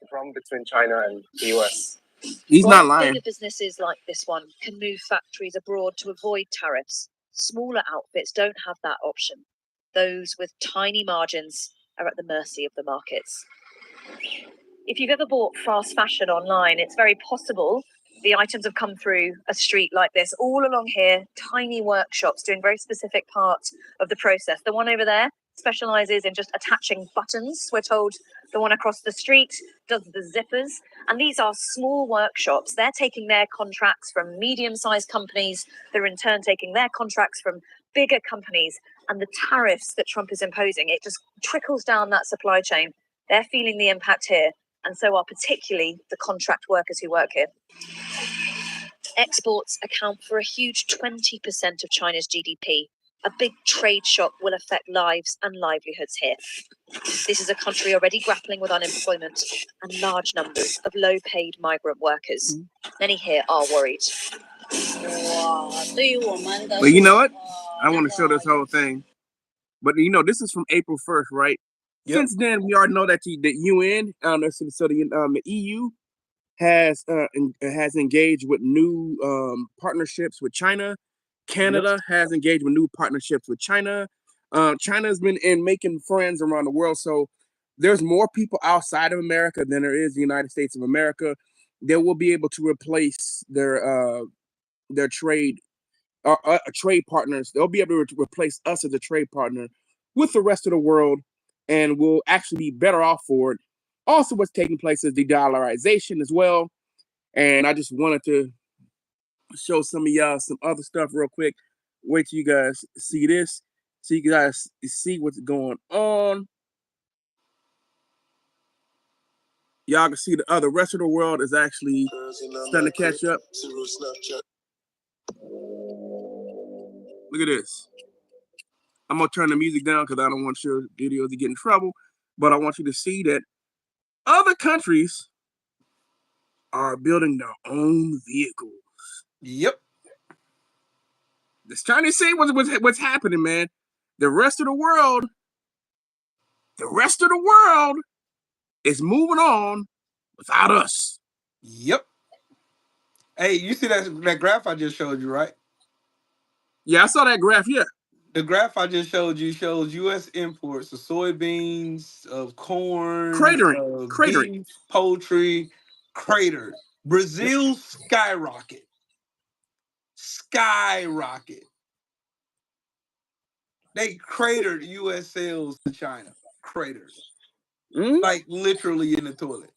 the problem between China and the US. He's not lying. Bigger businesses like this one can move factories abroad to avoid tariffs. Smaller outfits don't have that option. Those with tiny margins are at the mercy of the markets. If you've ever bought fast fashion online, it's very possible the items have come through a street like this, all along here, tiny workshops doing very specific parts of the process. The one over there specializes in just attaching buttons, we're told. The one across the street does the zippers. And these are small workshops. They're taking their contracts from medium-sized companies. They're in turn taking their contracts from bigger companies. And the tariffs that Trump is imposing, it just trickles down that supply chain. They're feeling the impact here. And so are particularly the contract workers who work here. Exports account for a huge 20% of China's GDP. A big trade shock will affect lives and livelihoods here. This is a country already grappling with unemployment and large numbers of low-paid migrant workers. Many here are worried. But you know what? I want to show this whole thing. But you know, this is from April 1st, right? Yep. Since then, we already know that the UN, the EU has engaged with new partnerships with China. Canada has engaged with new partnerships with China. China's been making friends around the world. So there's more people outside of America than there is the United States of America. They will be able to replace their trade partners. They'll be able to replace us as a trade partner with the rest of the world, and we'll actually be better off for it. Also, what's taking place is de-dollarization as well. And I just wanted to show some of y'all some other stuff real quick. Wait till you guys see this, so you guys see what's going on. Y'all can see the rest of the world is actually starting to catch up. Look at this. I'm gonna turn the music down because I don't want your videos to get in trouble, but I want you to see that other countries are building their own vehicles. Yep. Just trying to see what's happening, man. The rest of the world is moving on without us. Yep. Hey, you see that graph I just showed you, right? Yeah, I saw that graph, yeah. The graph I just showed you shows U.S. imports of soybeans, of corn, cratering, beef, poultry, cratered. Brazil skyrocket. They cratered U.S. sales to China. Cratered. Like literally in the toilet.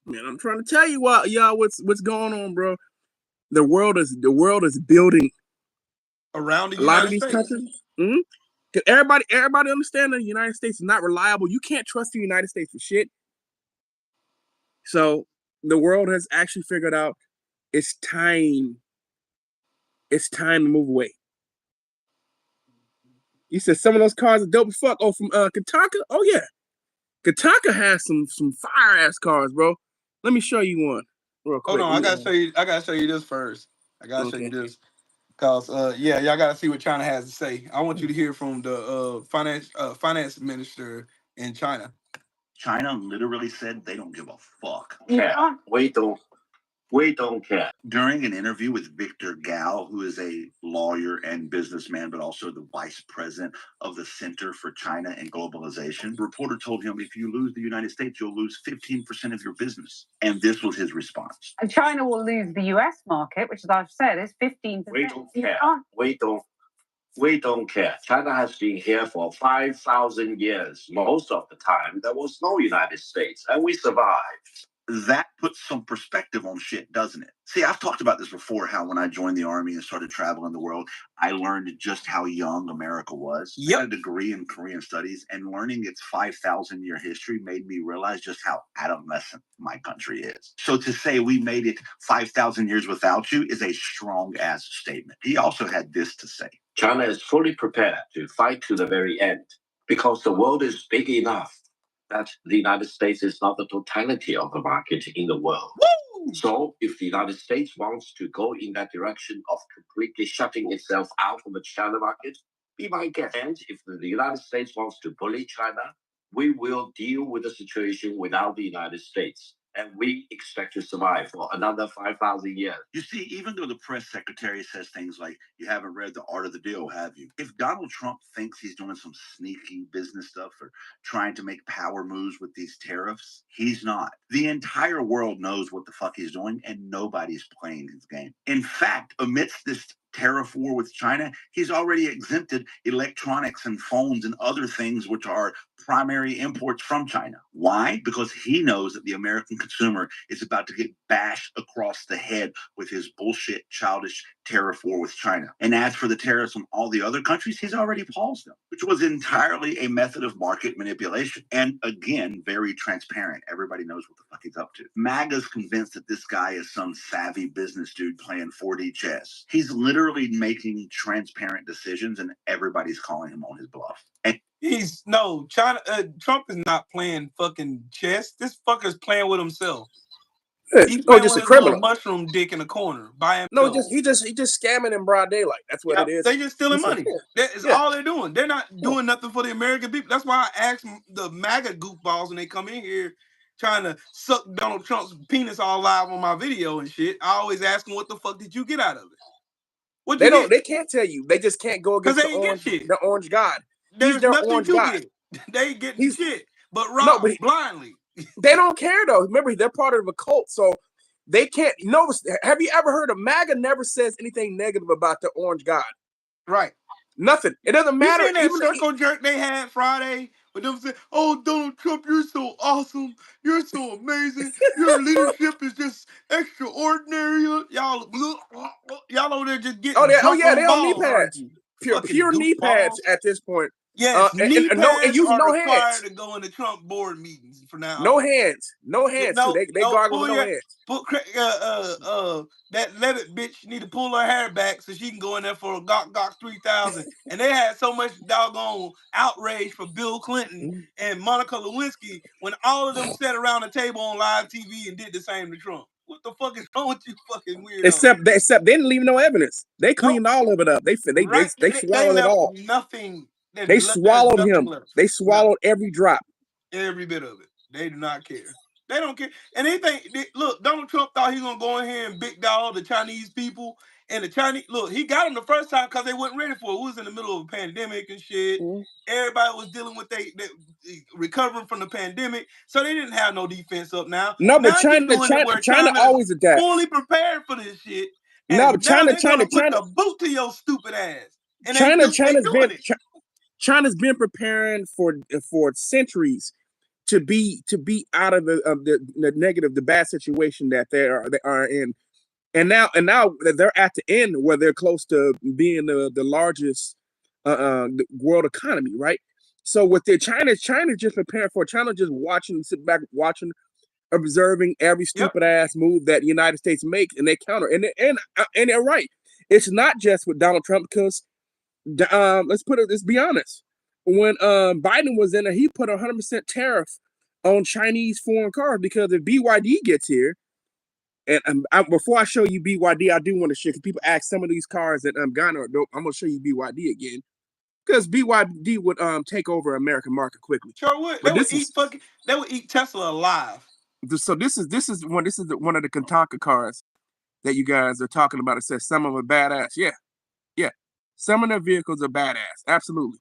Man, I'm trying to tell you y'all what's going on, bro. The world is building around the United States. Countries. Cause everybody understand that the United States is not reliable. You can't trust the United States for shit. So the world has actually figured out it's time to move away. You said some of those cars are dope as fuck. Oh, from Kataka? Oh yeah. Kataka has some fire ass cars, bro. Let me show you one real quick. Hold on, I gotta show you this first. I gotta show you this. Cause y'all gotta see what China has to say. I want you to hear from the finance minister in China. China literally said they don't give a fuck. Yeah, we don't care. During an interview with Victor Gao, who is a lawyer and businessman, but also the vice president of the Center for China and Globalization, the reporter told him, if you lose the United States, you'll lose 15% of your business. And this was his response. And China will lose the US market, which, as I've said, is 15%. We don't care. We don't care. China has been here for 5,000 years. Most of the time, there was no United States, and we survived. That puts some perspective on shit, doesn't it? See, I've talked about this before, how when I joined the Army and started traveling the world, I learned just how young America was. Yep. I got a degree in Korean studies, and learning its 5,000-year history made me realize just how adolescent my country is. So to say we made it 5,000 years without you is a strong-ass statement. He also had this to say. China is fully prepared to fight to the very end because the world is big enough that the United States is not the totality of the market in the world. Woo! So if the United States wants to go in that direction of completely shutting itself out of the China market, be my guest. And if the United States wants to bully China, we will deal with the situation without the United States. and we expect to survive for another 5,000 years. You see, even though the press secretary says things like, you haven't read The Art of the Deal, have you? If Donald Trump thinks he's doing some sneaky business stuff or trying to make power moves with these tariffs, he's not. The entire world knows what the fuck he's doing, and nobody's playing his game. In fact, amidst this tariff war with China, he's already exempted electronics and phones and other things which are primary imports from China. Why? Because he knows that the American consumer is about to get bashed across the head with his bullshit, childish tariff war with China. And as for the tariffs on all the other countries, he's already paused them, which was entirely a method of market manipulation. And again, very transparent. Everybody knows what the fuck he's up to. MAGA's convinced that this guy is some savvy business dude playing 4D chess. He's literally making transparent decisions, and everybody's calling him on his bluff. And Trump is not playing fucking chess. This fucker's playing with himself. Yeah. He's playing just with a his criminal little mushroom dick in the corner by himself. No, he just scamming in broad daylight. That's what it is. They just stealing money. That is all they're doing. They're not doing nothing for the American people. That's why I ask the MAGA goofballs when they come in here trying to suck Donald Trump's penis all live on my video and shit. I always ask them, what the fuck did you get out of it? What they don't. They can't tell you. They just can't go against the orange god. There's their nothing orange to god. Get. They ain't getting shit, but blindly. They don't care though. Remember, they're part of a cult, so they can't. Have you ever heard of MAGA? Never says anything negative about the orange god. Right. Nothing. It doesn't matter. You seen that circle jerk they had Friday with them saying, "Oh, Donald Trump, you're so awesome. You're so amazing. Your leadership is just extraordinary." Y'all over there just getting they drunk on balls, knee pads. Pure knee pads at this point. Yes, knee pads use are no required hands. to go into Trump board meetings for now. No hands. They gargle with no hands. That Levitt bitch need to pull her hair back so she can go in there for a Gok 3000. And they had so much doggone outrage for Bill Clinton and Monica Lewinsky when all of them sat around the table on live TV and did the same to Trump. What the fuck is wrong with you fucking weirdos? Except they didn't leave no evidence. They cleaned all of it up. They swallowed it all. Nothing. They swallowed him. They swallowed every drop. Every bit of it. They do not care. They don't care. And look, Donald Trump thought he was going to go in here and big dog the Chinese people. And the Chinese, look, he got them the first time because they weren't ready for it. We was in the middle of a pandemic and shit. Everybody was dealing with they recovering from the pandemic. So they didn't have no defense up now. No, but now China always adapts. Fully prepared for this shit. No, but China put the boot to your stupid ass. And China's been preparing for centuries to be out of the negative, the bad situation that they are in, and now they're at the end where they're close to being the largest the world economy, right? So with China's just preparing for China, just sit back watching, observing every stupid ass move that the United States makes, and they counter, and they're right. It's not just with Donald Trump because. Let's be honest. When Biden was in there, he put 100% tariff on Chinese foreign cars because if BYD gets here, and before I show you BYD, I do want to share because people ask some of these cars that Ghana are dope. I'm gonna show you BYD again because BYD would take over American market quickly. Sure would. They would eat Tesla alive. So this is one of the Kantanka cars that you guys are talking about. It says some of them are badass. Yeah. Some of their vehicles are badass. Absolutely.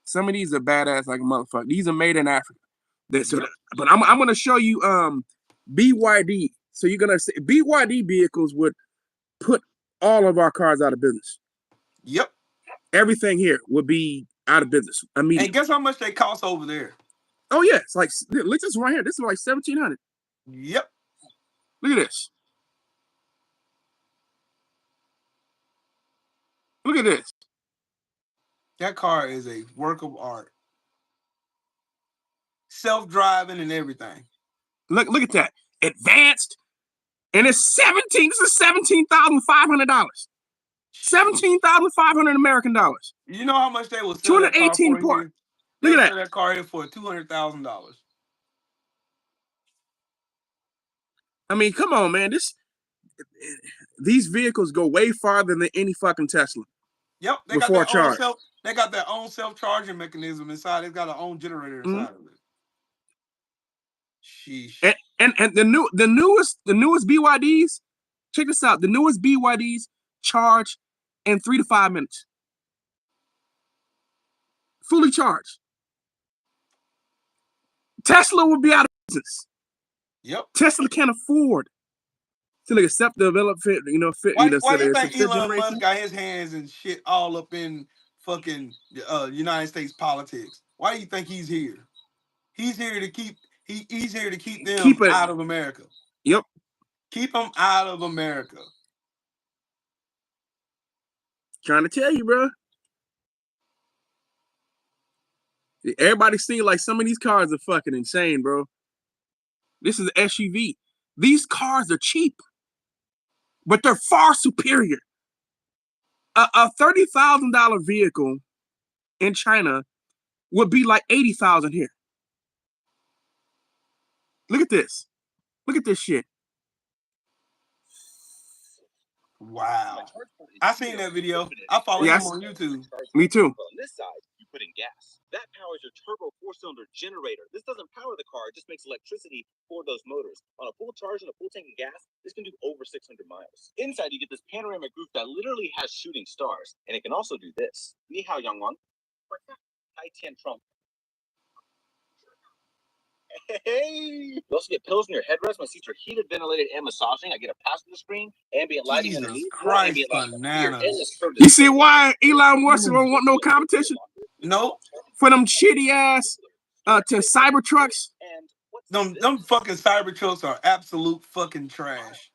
Some of these are badass like a motherfucker. These are made in Africa. But I'm going to show you BYD. So you're going to see BYD vehicles would put all of our cars out of business. Yep. Everything here would be out of business immediately. And guess how much they cost over there? Oh, yeah. It's like, look this right here. This is like $1,700. Yep. Look at this. Look at this. That car is a work of art. Self-driving and everything. Look at that. Advanced. And it's $17,500. $17,500 American dollars. You know how much they will sell 218 parts. Look at that car here for $200,000. I mean, come on, man. These vehicles go way farther than any fucking Tesla. Yep, they got their own self-charging mechanism inside. It's got their own generator inside of it. Sheesh. And the newest BYDs, check this out. The newest BYDs charge in 3 to 5 minutes. Fully charged. Tesla will be out of business. Yep. Tesla can't afford to accept the development, Why do you think Elon Musk got his hands and shit all up in fucking United States politics? Why do you think he's here? He's here to keep them out of America. Yep. Keep them out of America. Trying to tell you, bro. Everybody seems like some of these cars are fucking insane, bro. This is an SUV. These cars are cheap, but they're far superior. A $30,000 vehicle in China would be like $80,000 here. Look at this. Look at this shit. Wow. I seen that video. I follow him on YouTube. Me too. On this side, you put in gas. That powers your turbo 4-cylinder generator. This doesn't power the car, it just makes electricity for those motors. On a full charge and a full tank of gas, this can do over 600 miles. Inside, you get this panoramic roof that literally has shooting stars. And it can also do this. Ni hao, Youngwon. Hai Tian Trump. Hey! You also get pillows in your headrest. My seats are heated, ventilated, and massaging. I get a passenger screen, ambient lighting underneath. Christ, you see why Elon Musk don't want no competition? No. For them shitty ass to Cybertrucks. Them fucking Cybertrucks are absolute fucking trash.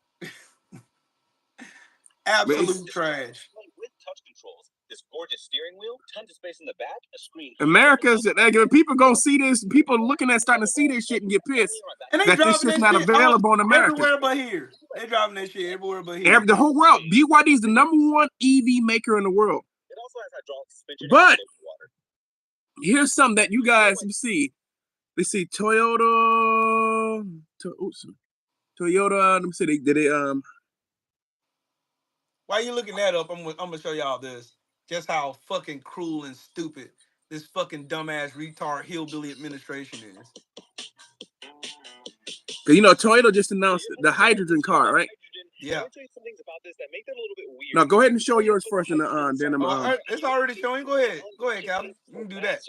Absolute trash. With touch controls. This gorgeous steering wheel, tons of space in the back, a screen. America's people gonna see this. People starting to see this shit and get pissed. And they that driving this shit's that not shit available in America. Everywhere but here. They driving that shit everywhere but here. The whole world. BYD is the #1 EV maker in the world. It also has hydraulic suspension. But here's something that you guys see. Let's see, Toyota. Let me see. While you looking that up, I'm gonna show y'all this. Just how fucking cruel and stupid this fucking dumbass retard hillbilly administration is. Toyota just announced the hydrogen car, right? Yeah. Let me tell you some things about this that make that a little bit weird. Now go ahead and show yours first, and then it's already showing. Go ahead, Calvin. You can do that.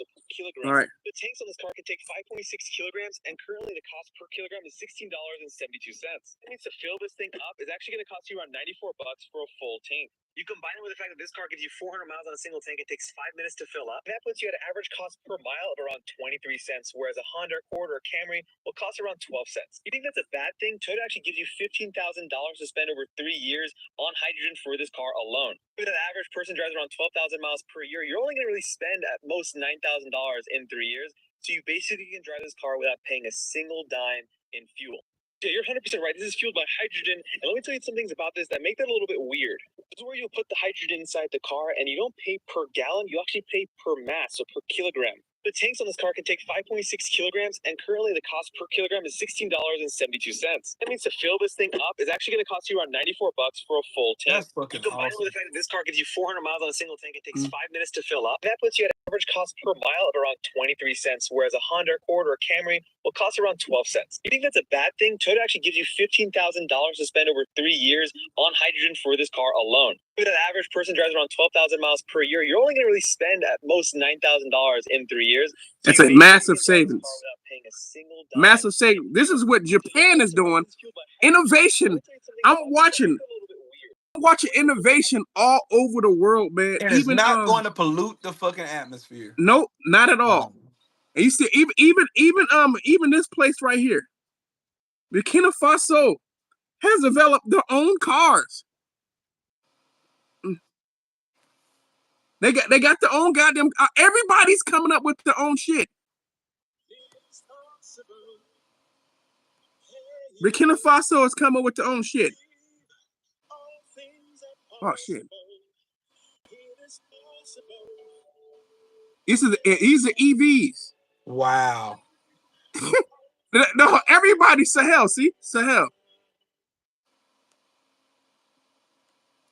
All right. The tanks on this car can take 5.6 kilograms, and currently the cost per kilogram is $16.72. That means to fill this thing up is actually going to cost you around $94 for a full tank. You combine it with the fact that this car gives you 400 miles on a single tank, it takes 5 minutes to fill up. That puts you at an average cost per mile of around 23 cents, whereas a Honda Accord or Camry will cost around 12 cents. You think that's a bad thing? Toyota actually gives you $15,000 to spend over 3 years on hydrogen for this car alone. If an average person drives around 12,000 miles per year, you're only going to really spend at most $9,000 in 3 years. So you basically can drive this car without paying a single dime in fuel. Yeah, you're 100% right. This is fueled by hydrogen. And let me tell you some things about this that make that a little bit weird. This is where you'll put the hydrogen inside the car, and you don't pay per gallon. You actually pay per mass, so per kilogram. The tanks on this car can take 5.6 kilograms, and currently the cost per kilogram is $16.72. That means to fill this thing up is actually going to cost you around $94 for a full tank. That's fucking you combine it with the fact that this car gives you 400 miles on a single tank, it takes 5 minutes to fill up. That puts you at an average cost per mile of around 23 cents, whereas a Honda Accord or a Camry will cost around 12 cents. You think that's a bad thing? Toyota actually gives you $15,000 to spend over 3 years on hydrogen for this car alone. If an average person drives around 12,000 miles per year, you're only going to really spend at most $9,000 in 3 years. So that's a massive savings. Massive savings. This is what Japan is doing. Innovation. I'm watching innovation all over the world, man. And it's not going to pollute the fucking atmosphere. Nope, not at all. And you see, even this place right here, Burkina Faso has developed their own cars. They got their own goddamn. Everybody's coming up with their own shit. Burkina Faso is coming with their own shit. Oh shit! These are EVs. Wow. No, everybody Sahel. See Sahel.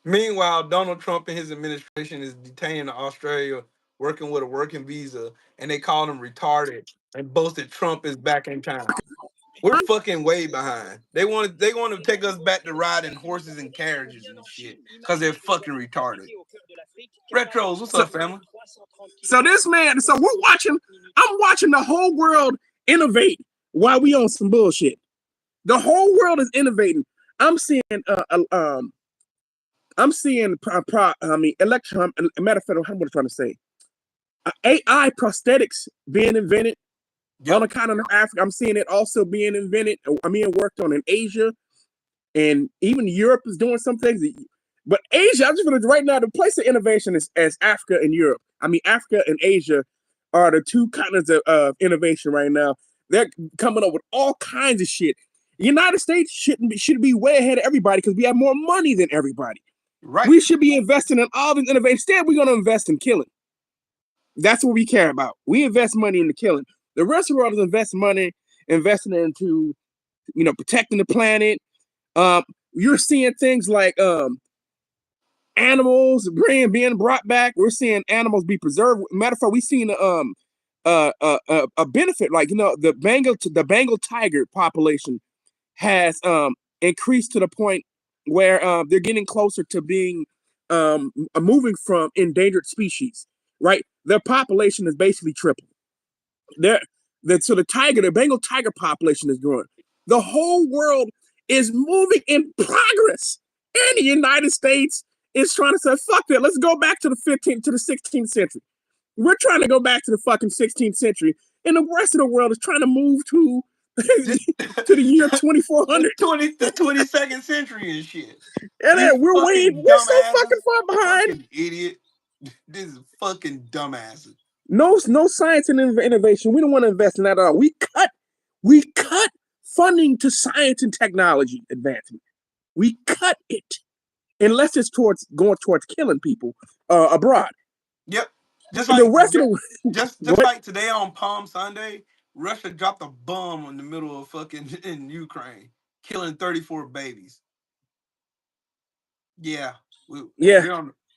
Meanwhile, Donald Trump and his administration is detained in Australia, working with a working visa, and they call him retarded and boasted Trump is back in town. We're fucking way behind. They want to take us back to riding horses and carriages and shit because they're fucking retarded. Retros, what's up, family? So this man, so we're watching. I'm watching the whole world innovate while we on some bullshit. The whole world is innovating. I'm seeing electron. Matter of fact, what am I trying to say? AI prosthetics being invented on the continent of Africa. I'm seeing it also being invented. Worked on in Asia, and even Europe is doing some things. But Asia, I'm just gonna right now. The place of innovation is as Africa and Europe. Africa and Asia are the two continents of innovation right now. They're coming up with all kinds of shit. The United States should be way ahead of everybody because we have more money than everybody. Right. We should be investing in all this innovation. Instead, we're gonna invest in killing. That's what we care about. We invest money into killing. The rest of the world is investing into, protecting the planet. You're seeing things like animals being brought back. We're seeing animals be preserved. Matter of fact, we've seen a benefit. Like, the Bengal tiger population has increased to the point where they're getting closer to being moving from endangered species. Right, their population is basically tripled. So the Bengal tiger population is growing. The whole world is moving in progress, and the United States is trying to say, "Fuck that! Let's go back to the 16th century." We're trying to go back to the fucking 16th century, and the rest of the world is trying to move to the year 2400, the 22nd century and shit. And then we're so fucking far behind. Fucking idiot. This is fucking dumbasses. No science and innovation. We don't want to invest in that at all. We cut funding to science and technology advancement. We cut it, unless it's going towards killing people abroad. Yep. Just like today on Palm Sunday, Russia dropped a bomb in the middle of fucking in Ukraine, killing 34 babies. Yeah.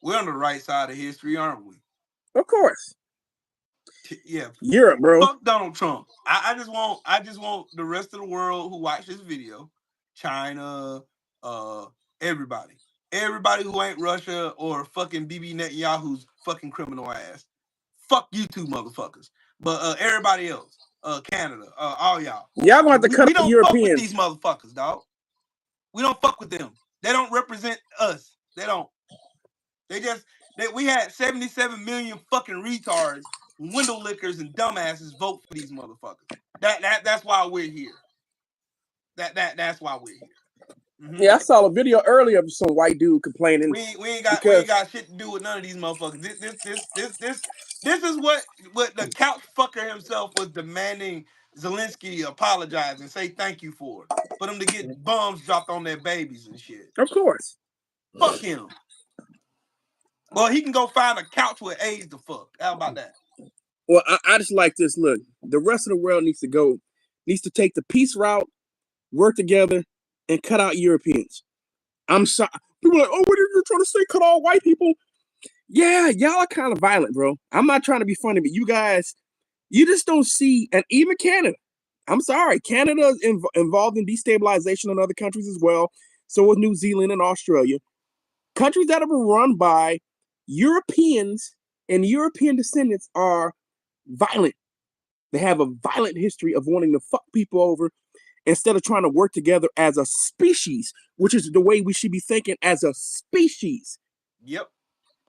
We're on the right side of history, aren't we? Of course. Yeah. Europe, bro. Fuck Donald Trump. I just want the rest of the world who watch this video, China, everybody who ain't Russia or fucking Bibi Netanyahu's fucking criminal ass. Fuck you two motherfuckers. But everybody else, Canada, all y'all. Y'all gonna have to cut the Europeans. Fuck with these motherfuckers, dog. We don't fuck with them. They don't represent us. They don't. We had 77 million fucking retards, window lickers, and dumbasses vote for these motherfuckers. That's why we're here. That's why we're here. Mm-hmm. Yeah, I saw a video earlier of some white dude complaining. We ain't got shit to do with none of these motherfuckers. This is what the couch fucker himself was demanding Zelensky apologize and say thank you for them to get bombs dropped on their babies and shit. Of course. Fuck him. Well, he can go find a couch with AIDS to fuck. How about that? Well, I just like this. Look, the rest of the world needs to take the peace route, work together, and cut out Europeans. I'm sorry. People are like, oh, what are you trying to say? Cut all white people? Yeah, y'all are kind of violent, bro. I'm not trying to be funny, but you guys, you just don't see, and even Canada. I'm sorry. Canada is involved in destabilization in other countries as well. So is New Zealand and Australia. Countries that are run by Europeans and European descendants are violent. They have a violent history of wanting to fuck people over instead of trying to work together as a species, which is the way we should be thinking as a species. Yep.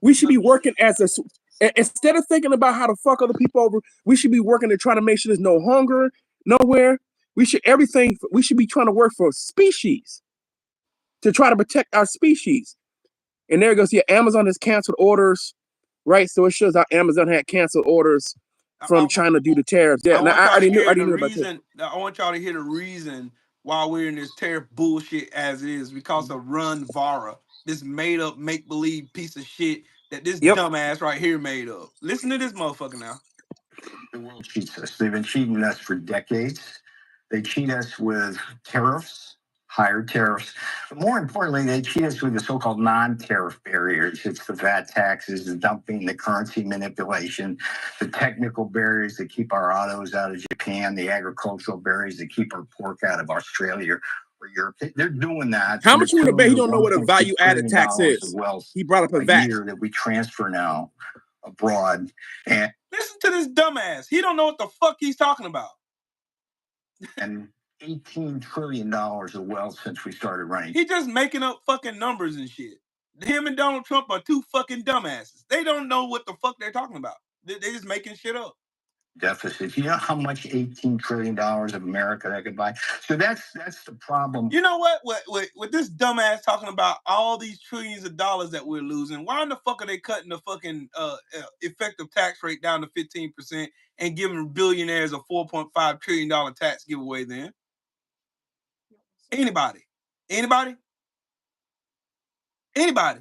We should be working instead of thinking about how to fuck other people over, we should be working to try to make sure there's no hunger, nowhere. We should be trying to work for species to try to protect our species. And there it goes. Yeah, Amazon has canceled orders, right? So it shows how Amazon had canceled orders from China due to tariffs. Yeah, I already knew about that. I want y'all to hear the reason why we're in this tariff bullshit as it is, because of Run Vara, this made up make-believe piece of shit that this dumbass right here made up. Listen to this motherfucker now. The world cheats us. They've been cheating us for decades. They cheat us with tariffs, higher tariffs. But more importantly, they cheat us with the so-called non-tariff barriers. It's the VAT taxes, the dumping, the currency manipulation, the technical barriers that keep our autos out of Japan, the agricultural barriers that keep our pork out of Australia or Europe. They're doing that. How much you want to bet he don't know what a value-added tax is? He brought up a VAT year that we transfer now abroad. And listen to this dumbass. He don't know what the fuck he's talking about. And $18 trillion of wealth since we started running. He just making up fucking numbers and shit. Him and Donald Trump are two fucking dumbasses. They don't know what the fuck they're talking about. They're just making shit up. Deficit. You know how much $18 trillion of America that could buy? So that's the problem. You know what? With this dumbass talking about all these trillions of dollars that we're losing, why in the fuck are they cutting the fucking effective tax rate down to 15% and giving billionaires a $4.5 trillion tax giveaway then? Anybody? Anybody? Anybody?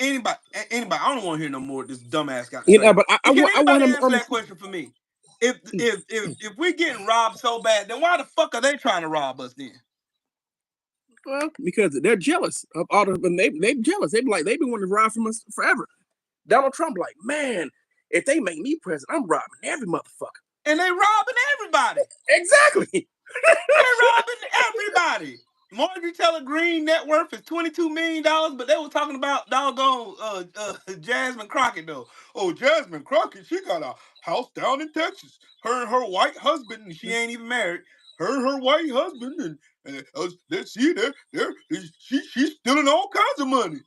Anybody? I don't want to hear no more. This dumbass got. Yeah, but I want him to answer that question for me. If we're getting robbed so bad, then why the fuck are they trying to rob us then? Well, because they're jealous of all the. They jealous. They've been wanting to rob from us forever. Donald Trump, like, man, if they make me president, I'm robbing every motherfucker. And they robbing everybody. Exactly. They're robbing everybody. Marjorie Taylor Greene net worth is $22 million, but they were talking about doggone Jasmine Crockett though. Oh, Jasmine Crockett, she got a house down in Texas. Her and her white husband, and she ain't even married. Her and her white husband, and she's stealing all kinds of money.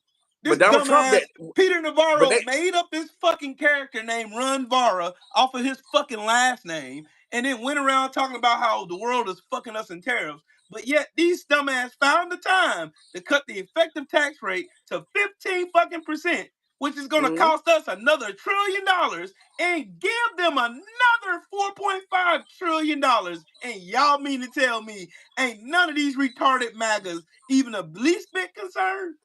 This dumbass Peter Navarro made up this fucking character named Run Vara off of his fucking last name, and then went around talking about how the world is fucking us in tariffs. But yet these dumbass found the time to cut the effective tax rate to 15%, which is going to cost us another $1 trillion, and give them another $4.5 trillion. And y'all mean to tell me ain't none of these retarded MAGAs even a least bit concerned?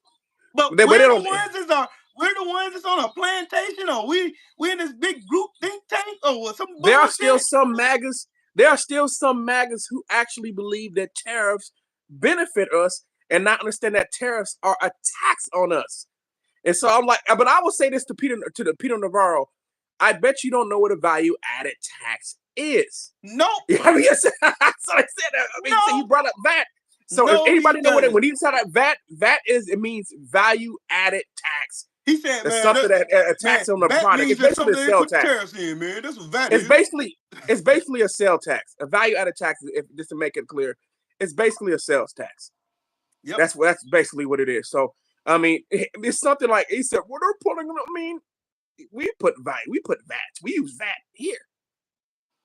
But we're the ones that's on a plantation, or we in this big group think tank, or some bullshit. There are still some MAGAs. There are still some MAGAs who actually believe that tariffs benefit us and not understand that tariffs are a tax on us. And so I'm like, but I will say this to Peter Navarro. I bet you don't know what a value-added tax is. No. I mean, so I said that. I mean, no. So you brought up VAT. So if anybody know what it, when he said that VAT is, it means value-added tax. He said, it's something that a tax on the product. It's basically a sales tax. Man. That's what VAT is. It's basically a sales tax. A value-added tax, just to make it clear, it's basically a sales tax. Yep. That's basically what it is. So I mean, it's something like he said, well, they're putting. I mean, we put VAT. We use VAT here.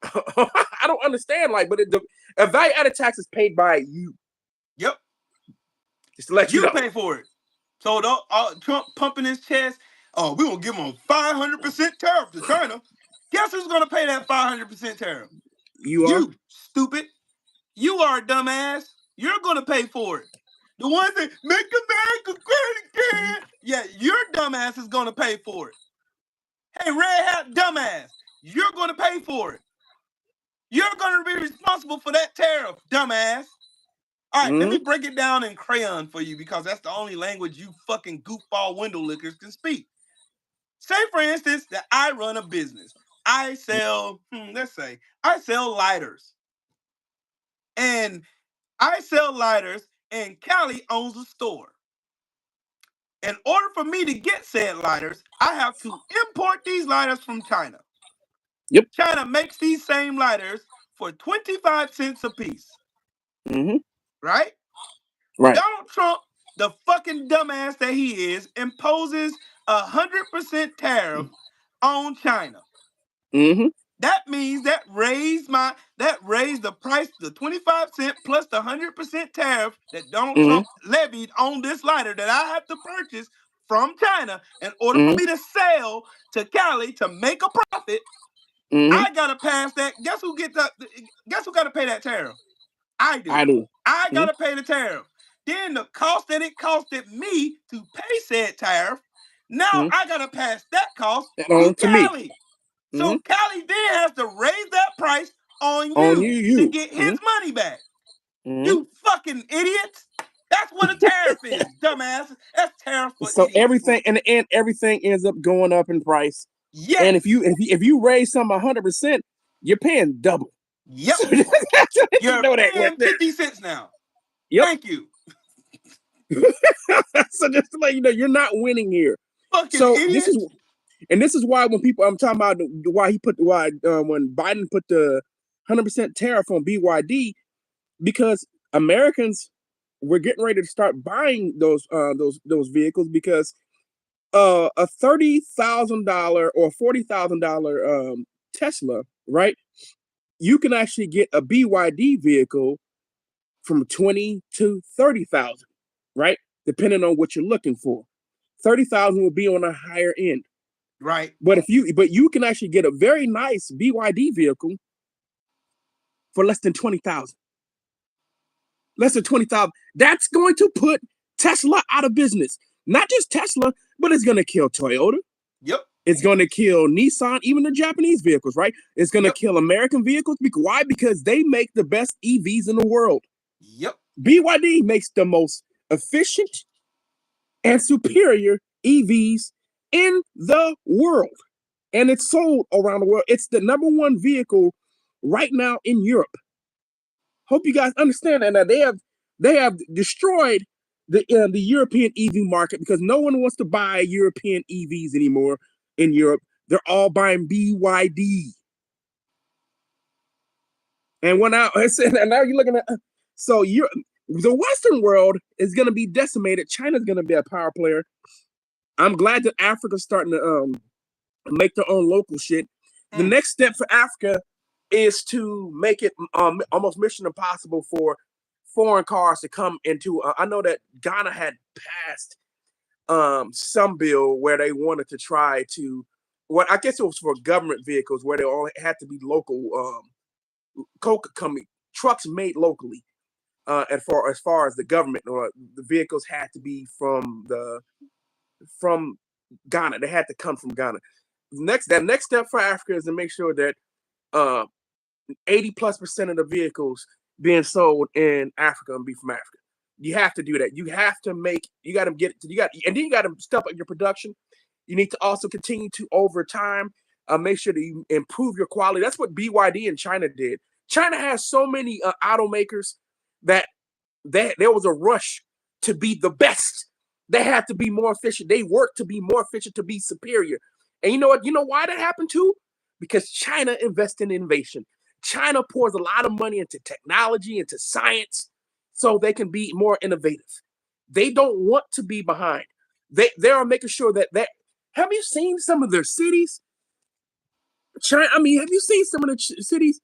I don't understand, like, but a value-added tax is paid by you. Yep. Just to let you know. pay for it. So Trump pumping his chest. Oh, we're gonna give him a 500% tariff to China. Guess who's gonna pay that 500% tariff? You stupid. You are a dumbass. You're gonna pay for it. The ones that make America great again. Yeah, your dumbass is gonna pay for it. Hey, red hat dumbass, you're gonna pay for it. You're gonna be responsible for that tariff, dumbass. All right, let me break it down in crayon for you, because that's the only language you fucking goofball window lickers can speak. Say, for instance, that I run a business. I sell, I sell lighters. And I sell lighters, and Callie owns a store. In order for me to get said lighters, I have to import these lighters from China. Yep. China makes these same lighters for 25 cents a piece. Right? Donald Trump, the fucking dumbass that he is, imposes 100% tariff on China. That means that raised the price to 25 cents plus the 100% tariff that Donald Trump levied on this lighter that I have to purchase from China in order for me to sell to Cali to make a profit. I gotta pass that. Guess who gotta pay that tariff? I do. I gotta pay the tariff. Then the cost that it costed me to pay said tariff, now I gotta pass that cost to Cali. So Cali then has to raise that price on you to get his money back. You fucking idiots. That's what a tariff is, dumbass. That's tariff for So idiots. everything in the end, everything ends up going up in price. Yes. And if you raise some 100%, you're paying double. Yep. So You're know that paying 50 cents now. Yep. Thank you. So just to let you know, you're not winning here. Fucking So idiot. this is why when people, I'm talking about when Biden put the 100% tariff on BYD, because Americans were getting ready to start buying those vehicles, because a $30,000 or $40,000 Tesla, right? You can actually get a BYD vehicle from 20 to 30,000, right? Depending on what you're looking for. 30,000 will be on a higher end. Right. But you can actually get a very nice BYD vehicle for less than 20,000. Less than 20,000. That's going to put Tesla out of business. Not just Tesla, but it's going to kill Toyota. Yep. It's going to kill Nissan, even the Japanese vehicles, right? It's going to kill American vehicles. Why? Because they make the best EVs in the world. Yep. BYD makes the most efficient and superior EVs in the world. And it's sold around the world. It's the #1 vehicle right now in Europe. Hope you guys understand that. Now they have destroyed the European EV market, because no one wants to buy European EVs anymore in Europe. They're all buying BYD. And now you're looking at, so the Western world is going to be decimated. China's going to be a power player. I'm glad that Africa's starting to make their own local shit. The next step for Africa is to make it almost mission impossible for foreign cars to come into. I know that Ghana had passed some bill where they wanted to try to, I guess it was for government vehicles, where they all had to be local coca company trucks made locally. As far as the government, or the vehicles had to be from Ghana. They had to come from Ghana. That next step for Africa is to make sure that 80+% of the vehicles being sold in Africa and be from Africa. You have to do that. You have to and then you got to step up your production. You need to also continue to, over time, make sure that you improve your quality. That's what BYD in China did. China has so many automakers that there was a rush to be the best. They had to be more efficient. They worked to be more efficient, to be superior. And you know what? You know why that happened too? Because China invests in innovation. China pours a lot of money into technology, into science, so they can be more innovative. They don't want to be behind. They are making sure that. Have you seen some of their cities? China. I mean, have you seen some of the cities?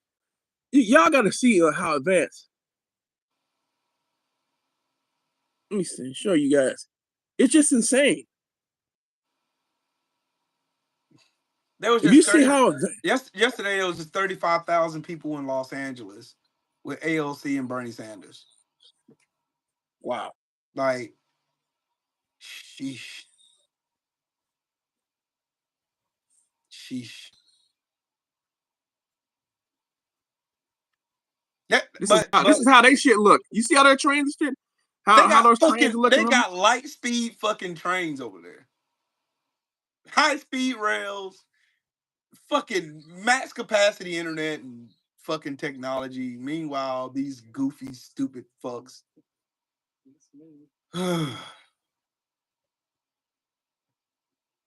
Y'all got to see how advanced. Let me see. Show you guys. It's just insane. There was if you see how yesterday, there was just 35,000 people in Los Angeles with AOC and Bernie Sanders. Wow. Like, sheesh. Yeah, this is how they shit look. You see how their trains and shit? How those trains look? They got light speed fucking trains over there. High speed rails, fucking max capacity internet and fucking technology. Meanwhile, these goofy, stupid fucks.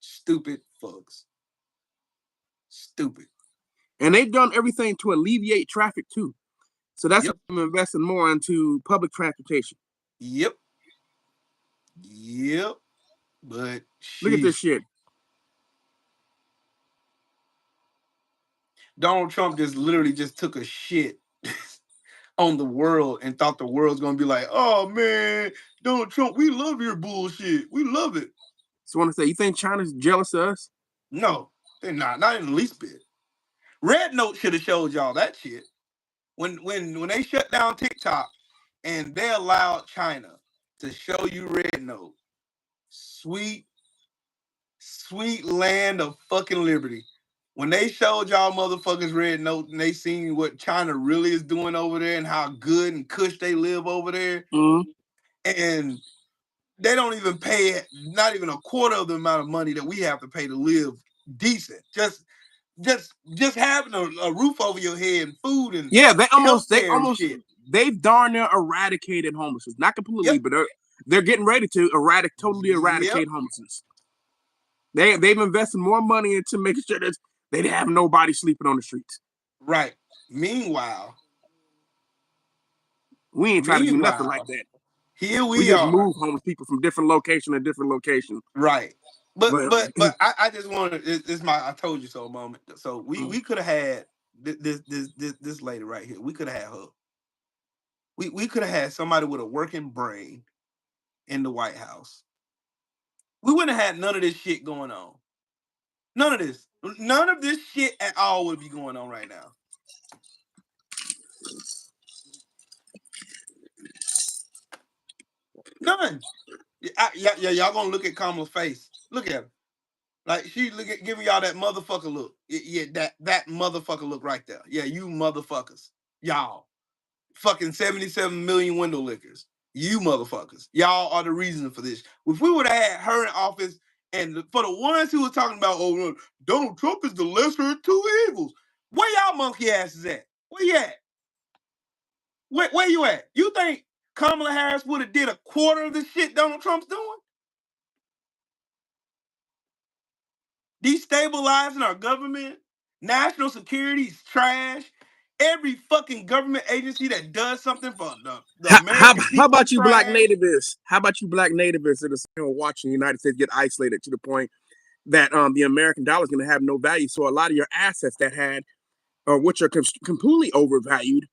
Stupid fucks. Stupid. And they've done everything to alleviate traffic too. So that's why I'm investing more into public transportation. Yep. But look at this shit. Donald Trump just literally just took a shit on the world and thought the world's gonna be like, oh man, Donald Trump, we love your bullshit. We love it. So I want to say, you think China's jealous of us? No, they're not in the least bit. Red Note should have showed y'all that shit. When they shut down TikTok and they allowed China to show you Red Note, sweet land of fucking liberty. When they showed y'all motherfuckers Red Note and they seen what China really is doing over there and how good and cush they live over there, and they don't even pay not even a quarter of the amount of money that we have to pay to live decent. Just having a roof over your head and food and they've darn near eradicated homelessness. Not completely, but they're getting ready to totally eradicate homelessness. They've invested more money into making sure that they have nobody sleeping on the streets. Right. Meanwhile, we ain't trying to do nothing like that. Here we just move homeless people from different location to different location. Right. But I just wanted this my I told you so moment. So we could have had this lady right here. We could have had her. We could have had somebody with a working brain in the White House. We wouldn't have had none of this shit going on. None of this. None of this shit at all would be going on right now. None. Y'all gonna look at Kamala's face. Look at her. Like she giving y'all that motherfucker look. Yeah, that motherfucker look right there. Yeah, you motherfuckers. Y'all. Fucking 77 million window lickers. You motherfuckers. Y'all are the reason for this. If we would have had her in office, and for the ones who were talking about, oh, Donald Trump is the lesser of two evils. Where y'all monkey asses at? Where you at? Where you at? You think Kamala Harris would have did a quarter of the shit Donald Trump's doing? Destabilizing our government, national security is trash. Every fucking government agency that does something for the American people. How about you black nativists? How about you black nativists that are watching the United States get isolated to the point that the American dollar is going to have no value? So a lot of your assets that had, or which are completely overvalued,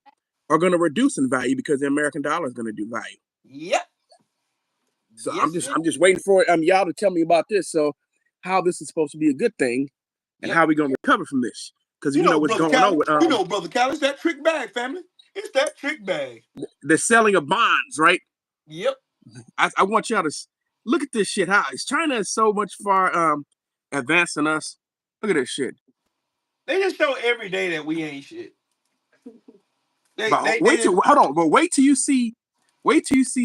are going to reduce in value because the American dollar is going to do value. Yep. So yes, I'm just waiting for y'all to tell me about this. So how this is supposed to be a good thing, and how we going to recover from this? Because you know what's going on with Brother Cal, it's that trick bag, family. It's that trick bag. The selling of bonds, right? Yep. I want y'all to look at this shit. How China is so much far advanced than us. Look at this shit. They just show every day that we ain't shit. Hold on, but wait till you see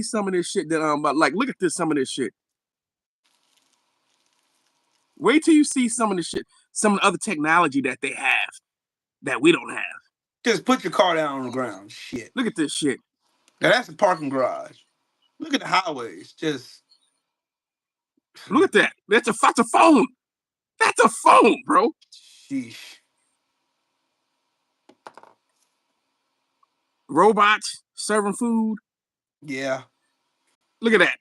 some of this shit that but like look at this, some of this shit. Wait till you see some of the shit, some of the other technology that they have that we don't have. Just put your car down on the ground. Shit. Look at this shit. Now that's a parking garage. Look at the highways. Just look at that. That's a phone. That's a phone, bro. Sheesh. Robots serving food. Yeah. Look at that.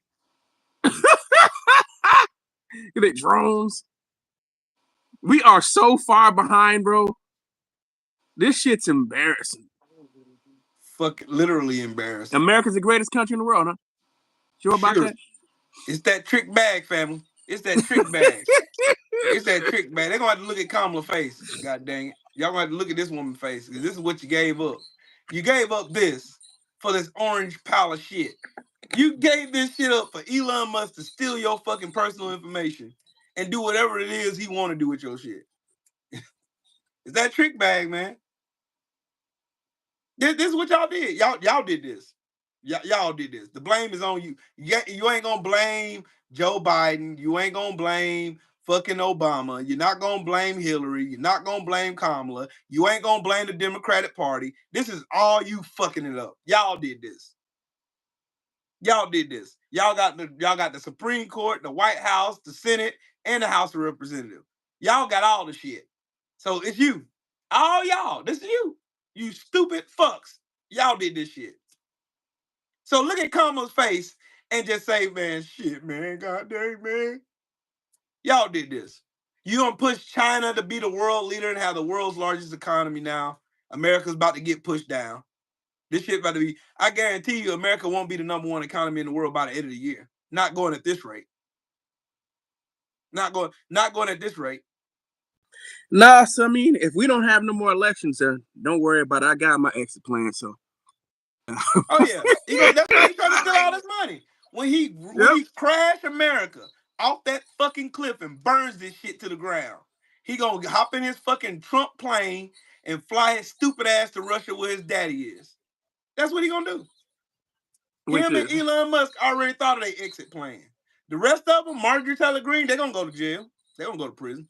Look at drones. We are so far behind, bro. This shit's embarrassing. Fuck, literally embarrassing. America's the greatest country in the world, huh? Sure about that? It's that trick bag, family. It's that trick bag. It's that trick bag. They're gonna have to look at Kamala's face. God dang it. Y'all gonna have to look at this woman's face, because this is what you gave up. You gave up this for this orange pile of shit. You gave this shit up for Elon Musk to steal your fucking personal information and do whatever it is he want to do with your shit. It's that trick bag, man. This is what y'all did. Y'all did this. Y'all did this. The blame is on you. You ain't gonna blame Joe Biden. You ain't gonna blame fucking Obama. You're not gonna blame Hillary. You're not gonna blame Kamala. You ain't gonna blame the Democratic Party. This is all you fucking it up. Y'all did this. Y'all did this. Y'all got the Supreme Court, the White House, the Senate, and the House of Representatives. Y'all got all the shit. So it's you. All y'all. This is you. You stupid fucks. Y'all did this shit. So look at Kamala's face and just say, man, shit, man, god dang, man. Y'all did this. You gonna push China to be the world leader and have the world's largest economy now. America's about to get pushed down. This shit about to be, I guarantee you, America won't be the #1 economy in the world by the end of the year. Not going at this rate. Not going at this rate. Nah, so I mean, if we don't have no more elections, don't worry about it. I got my exit plan, so. Oh yeah, that's why he's trying to steal all this money. When he crashed America off that fucking cliff and burns this shit to the ground, he gonna hop in his fucking Trump plane and fly his stupid ass to Russia where his daddy is. That's what he gonna do. Him and Elon Musk already thought of their exit plan. The rest of them, Marjorie Taylor Greene, they're gonna go to jail. They're gonna go to prison.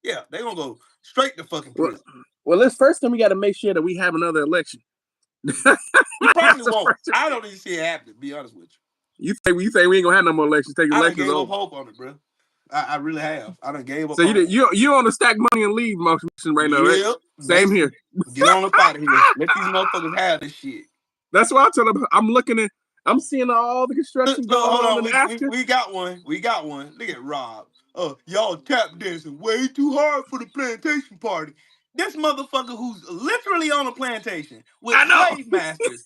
Yeah, they're gonna go straight to fucking prison. Well, let's first time we got to make sure that we have another election. We probably won't. I don't even see it happening, to be honest with you. You think we ain't gonna have no more elections? Take elections I over. gave up hope on it, bro. I really have. I done gave up. So you on the stack money and leave motion right now, right? Same here. Get on up out of here. Let these motherfuckers have this shit. That's why I tell them. I'm seeing all the construction going on in Africa. We got one. Look at Rob. Y'all tap dancing way too hard for the plantation party. This motherfucker who's literally on a plantation with slave masters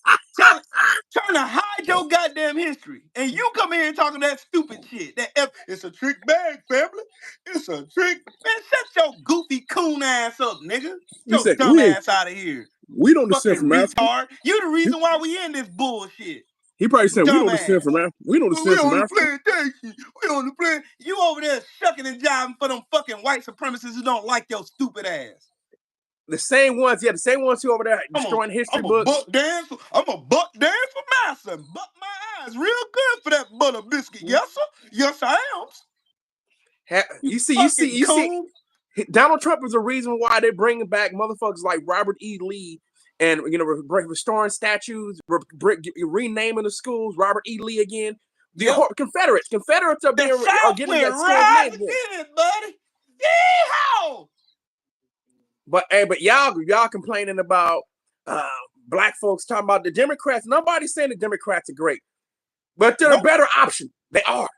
trying to hide your goddamn history. And you come here and talking that stupid shit. It's a trick bag, family. It's a trick. Man, shut your goofy coon ass up, nigga. Get your dumb ass out of here. We don't descend from Africa. You the reason why we in this bullshit. He probably said, we don't descend from Africa. We don't descend from Africa. We on the plantation. You over there shucking and jiving for them fucking white supremacists who don't like your stupid ass. The same ones who over there destroying history books. I'm a buck dance for massa and buck my eyes real good for that butter biscuit. Yes, sir. Yes, I am. You see, Donald Trump is the reason why they're bringing back motherfuckers like Robert E. Lee and, restoring statues, renaming the schools, Robert E. Lee again. The Confederates are getting that same name again, buddy. Yeehaw! But y'all complaining about black folks talking about the Democrats. Nobody's saying the Democrats are great, but they're a better option. They are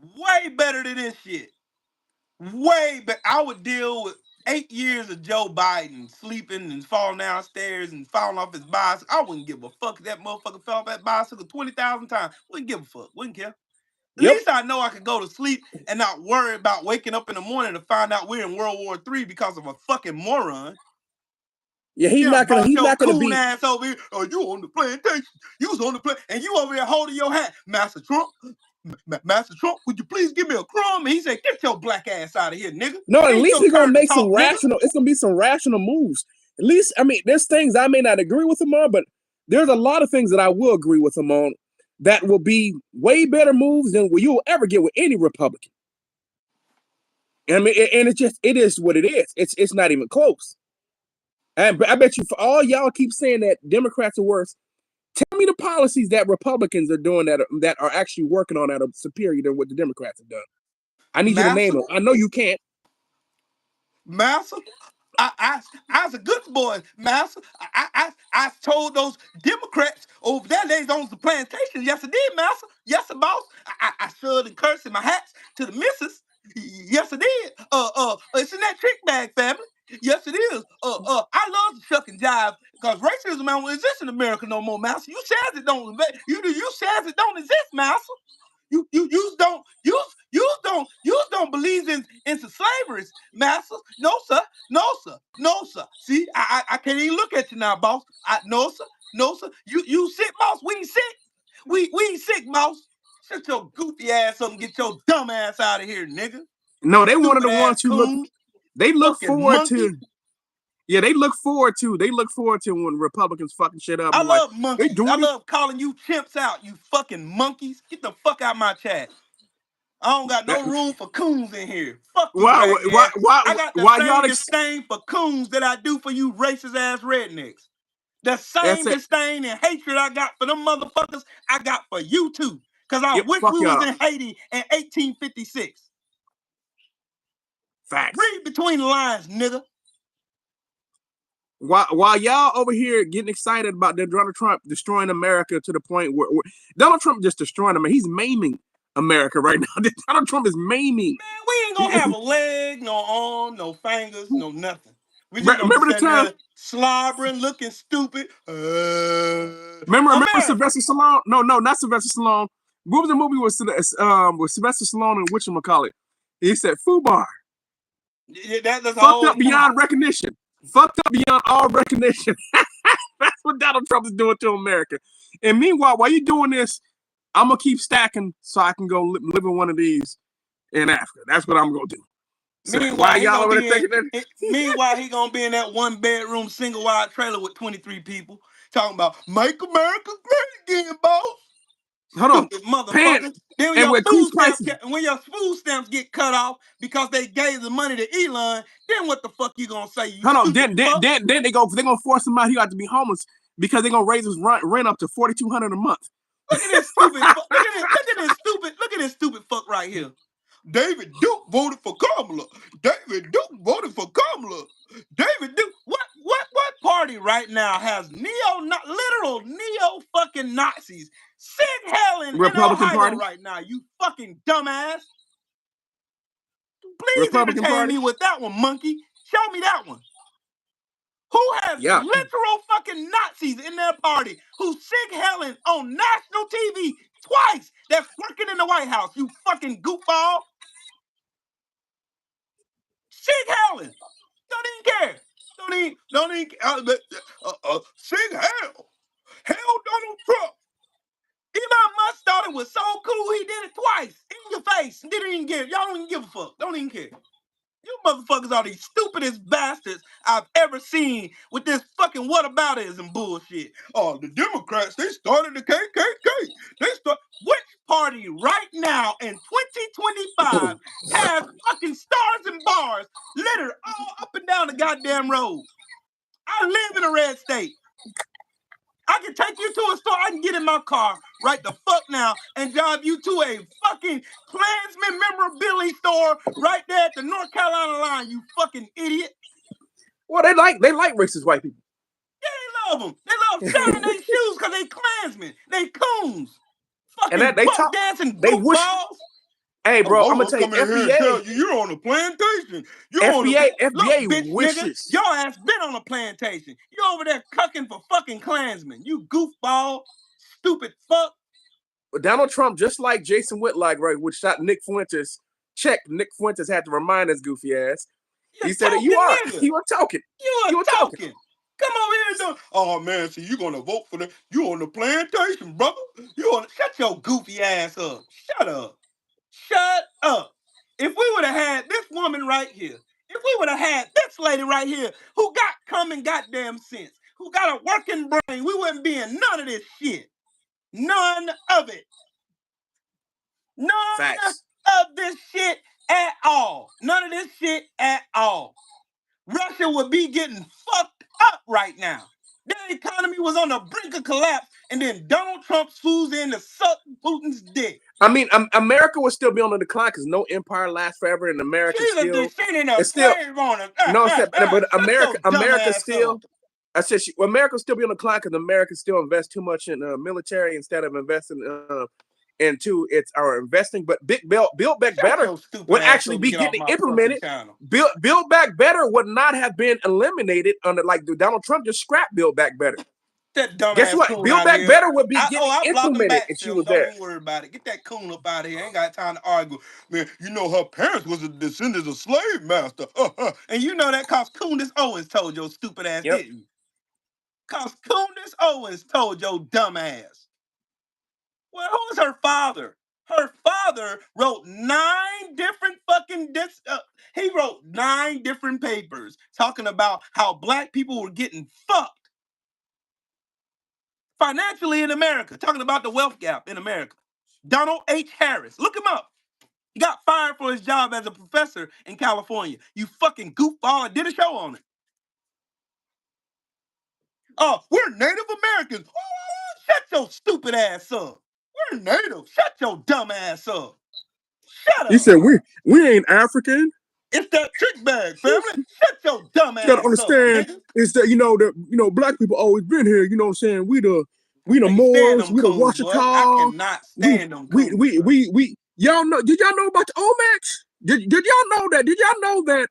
way better than this shit. Way better. I would deal with 8 years of Joe Biden sleeping and falling downstairs and falling off his bicycle. I wouldn't give a fuck if that motherfucker fell off that bicycle 20,000 times. Wouldn't give a fuck. Wouldn't care. At least I know I could go to sleep and not worry about waking up in the morning to find out we're in World War III because of a fucking moron. Yeah, he's not gonna be ass over here. Oh, you on the plantation? You was on the plantation, and you over here holding your hat, Master Trump. Master Trump, would you please give me a crumb? And he said, "Get your black ass out of here, nigga." No, at least he's gonna make some rational. It's gonna be some rational moves. At least, there's things I may not agree with him on, but there's a lot of things that I will agree with him on. That will be way better moves than you will ever get with any Republican. And it is what it is. It's not even close. And I bet you, for all y'all keep saying that Democrats are worse, tell me the policies that Republicans are doing that are actually working on that are superior than what the Democrats have done. I need you to name them. I know you can't. Massa, I was a good boy, Massa. I told those Democrats over there they own the plantation. Yes, I did, Massa. Yes, boss. I shoved and cursed in my hats to the missus. Yes, I did. It's in that trick bag, family. Yes, it is. I love to shuck and jive because racism don't exist in America no more, Massa. You says it don't. You says it don't exist, Massa. You don't believe in slavery, Massa. No, sir. See, I can't even look at you now, boss. No, sir. You sick, boss? We ain't sick. We ain't sick, boss. Shut your goofy ass up and get your dumb ass out of here, nigga. No, they one of the ones who look. They look forward to. Yeah, they look forward to when Republicans fucking shit up. I love monkeys. I love calling you chimps out, you fucking monkeys. Get the fuck out my chat. I don't got no room for coons in here. Fuck you, I got the same disdain for coons that I do for you racist ass rednecks. The same disdain and hatred I got for them motherfuckers, I got for you too. Because I wish we was in Haiti in 1856. Facts. Read between the lines, nigga. While y'all over here getting excited about Donald Trump destroying America to the point where Donald Trump just destroying them, and he's maiming America right now. Donald Trump is maiming. Man, we ain't gonna have a leg, no arm, no fingers, no nothing. We just remember the time slobbering, looking stupid. Remember Sylvester Stallone? No, not Sylvester Stallone. What was the movie with Sylvester Stallone and whatchamacallit? He said FUBAR. That's fucked up beyond recognition. Fucked up beyond all recognition. That's what Donald Trump is doing to America. And meanwhile, while you're doing this, I'm going to keep stacking so I can go live in one of these in Africa. That's what I'm going to do. So meanwhile, he going to be in that 1-bedroom single wide trailer with 23 people talking about make America great again, boss. Hold on. Stupid motherfucker. Then and with increased prices, when your food stamps get cut off because they gave the money to Elon, then what the fuck you gonna say? You hold on. stupid Then fuck? they're gonna force him out. He got to be homeless because they're gonna raise his rent up to $4,200 a month. Look at this stupid fuck. Look at this stupid fuck right here. David Duke voted for Kamala. David Duke voted for Kamala. David Duke. What party right now has literal neo fucking Nazis? Sig Helen Republican in Ohio Party right now. You fucking dumbass. Please Republican entertain Party me with that one, monkey. Show me that one. Who has literal fucking Nazis in their party? Who Sig Helen on national TV twice? That's working in the White House. You fucking goofball. Sig Helen. Don't even care. Don't even Sig Hell. Hell Donald Trump. Elon Musk thought it was so cool he did it twice in your face. Didn't even give. Y'all don't even give a fuck. Don't even care. You motherfuckers are the stupidest bastards I've ever seen with this fucking whataboutism bullshit. Oh, the Democrats, they started the KKK. Which party right now in 2025 has fucking stars and bars littered all up and down the goddamn road? I live in a red state. I can take you to a store. I can get in my car right the fuck now and drive you to a fucking Klansman memorabilia store right there at the North Carolina line, you fucking idiot. Well, they like racist white people. Yeah, they love them. They love selling their shoes because they Klansmen. They coons. Fucking and they buck dancing they wish. goofballs. Hey, bro, I'm gonna tell you, FBA, you're on a plantation. FBA wishes. Nigga, your ass been on a plantation. You over there cucking for fucking Klansmen. You goofball, stupid fuck. Donald Trump, just like Jason Whitlock, right, which shot Nick Fuentes. Nick Fuentes had to remind his goofy ass. He said that you are talking. You are talking. Come over here and do. Oh man, see, you gonna vote for you on the plantation, brother. Shut your goofy ass up. Shut up. Shut up. If we would have had this woman right here, if we would have had this lady right here who got common goddamn sense, who got a working brain, we wouldn't be in none of this shit. None of it. None of this shit at all. None of this shit at all. Russia would be getting fucked up right now. Their economy was on the brink of collapse, and then Donald Trump swoops in to suck Putin's dick. I mean, America will still be on the decline because no empire lasts forever, and America America still. I said America will still be on the decline because America still invests too much in military instead of investing into our investing. But Build Back Better would actually be getting implemented. Build Back Better would not have been eliminated under like Donald Trump just scrapped Build Back Better. Guess what? Build Back Better would be getting implemented if she was there. Don't worry about it. Get that coon up out of here. I ain't got time to argue. Man, you know her parents was a descendant of slave master. And you know that cause Candace Owens told your stupid ass, didn't you? Cause Candace Owens told your dumb ass. Well, who's her father? Her father wrote 9 different fucking he wrote 9 different papers talking about how black people were getting fucked financially in America, talking about the wealth gap in America. Donald H. Harris, look him up. He got fired for his job as a professor in California. You fucking goofball. I did a show on it. Oh, we're Native Americans. Oh, shut your stupid ass up. We're Native. Shut your dumb ass up. Shut up. He said we ain't African. It's that trick bag, family. Shut your dumb ass up. You gotta understand is that black people always been here. You know what I'm saying? We the Moors, we the Washita. I cannot stand them. We y'all know? Did y'all know about the Olmecs? Did y'all know that? Did y'all know that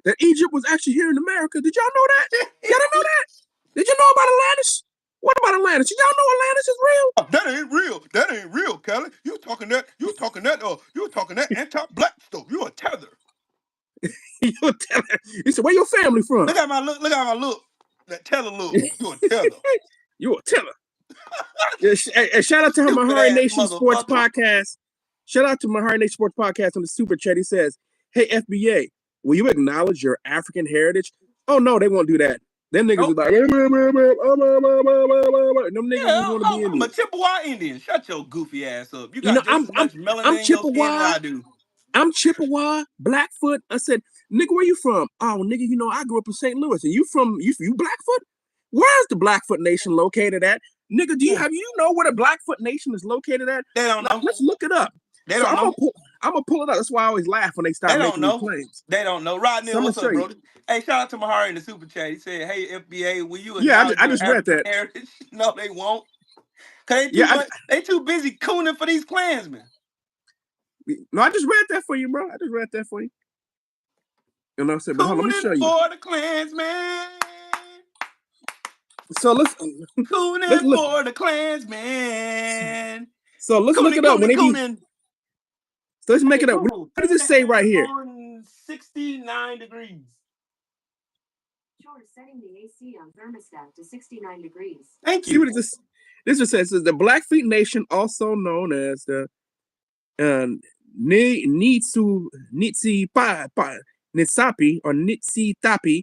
that Egypt was actually here in America? Did y'all know that? Y'all don't know that? Did you know about Atlantis? What about Atlantis? Did y'all know Atlantis is real? Oh, that ain't real. That ain't real, Kelly. You talking that anti-black stuff. You a tether. You a tether. He said, where your family from? Look at my look. That tether look. You a tether. You a tether. And shout out to her Mahari Nation Sports Podcast. Shout out to Mahari Nation Sports Podcast on the Super Chat. He says, hey, FBA, will you acknowledge your African heritage? Oh, no, they won't do that. Them niggas Nope. is like, them niggas just want to be I'm a Indians. Chippewa Indian. Shut your goofy ass up. You You got know, just as much melanin in your skin as I do. I'm Chippewa, Blackfoot. I said, nigga, where you from? Oh, nigga, you know, I grew up in St. Louis. And you Blackfoot? Where's the Blackfoot Nation located at? Nigga, have you know where the Blackfoot Nation is located at? They don't know. Let's look it up. They don't know. I'm gonna pull it up. That's why I always laugh when they start making these claims. They don't know. Rodney, what's up, bro? Hey, shout out to Mahari in the super chat. He said, "Hey, FBA, will you acknowledge I just read that. heritage?" No, they won't. Cause they too busy cooning for these Klansmen. No, I just read that for you, bro. I just read that for you. You know what I'm saying? But hold on, let me show you. For the Klansmen. So let's cooning for the Klansmen. So let's look it up. So let's make it up. What does it say right here? 69 degrees. Sure, setting the AC on thermostat to 69 degrees. Thank you. See what this just says? The Blackfeet Nation, also known as the Nitsapi or Nitsitapi,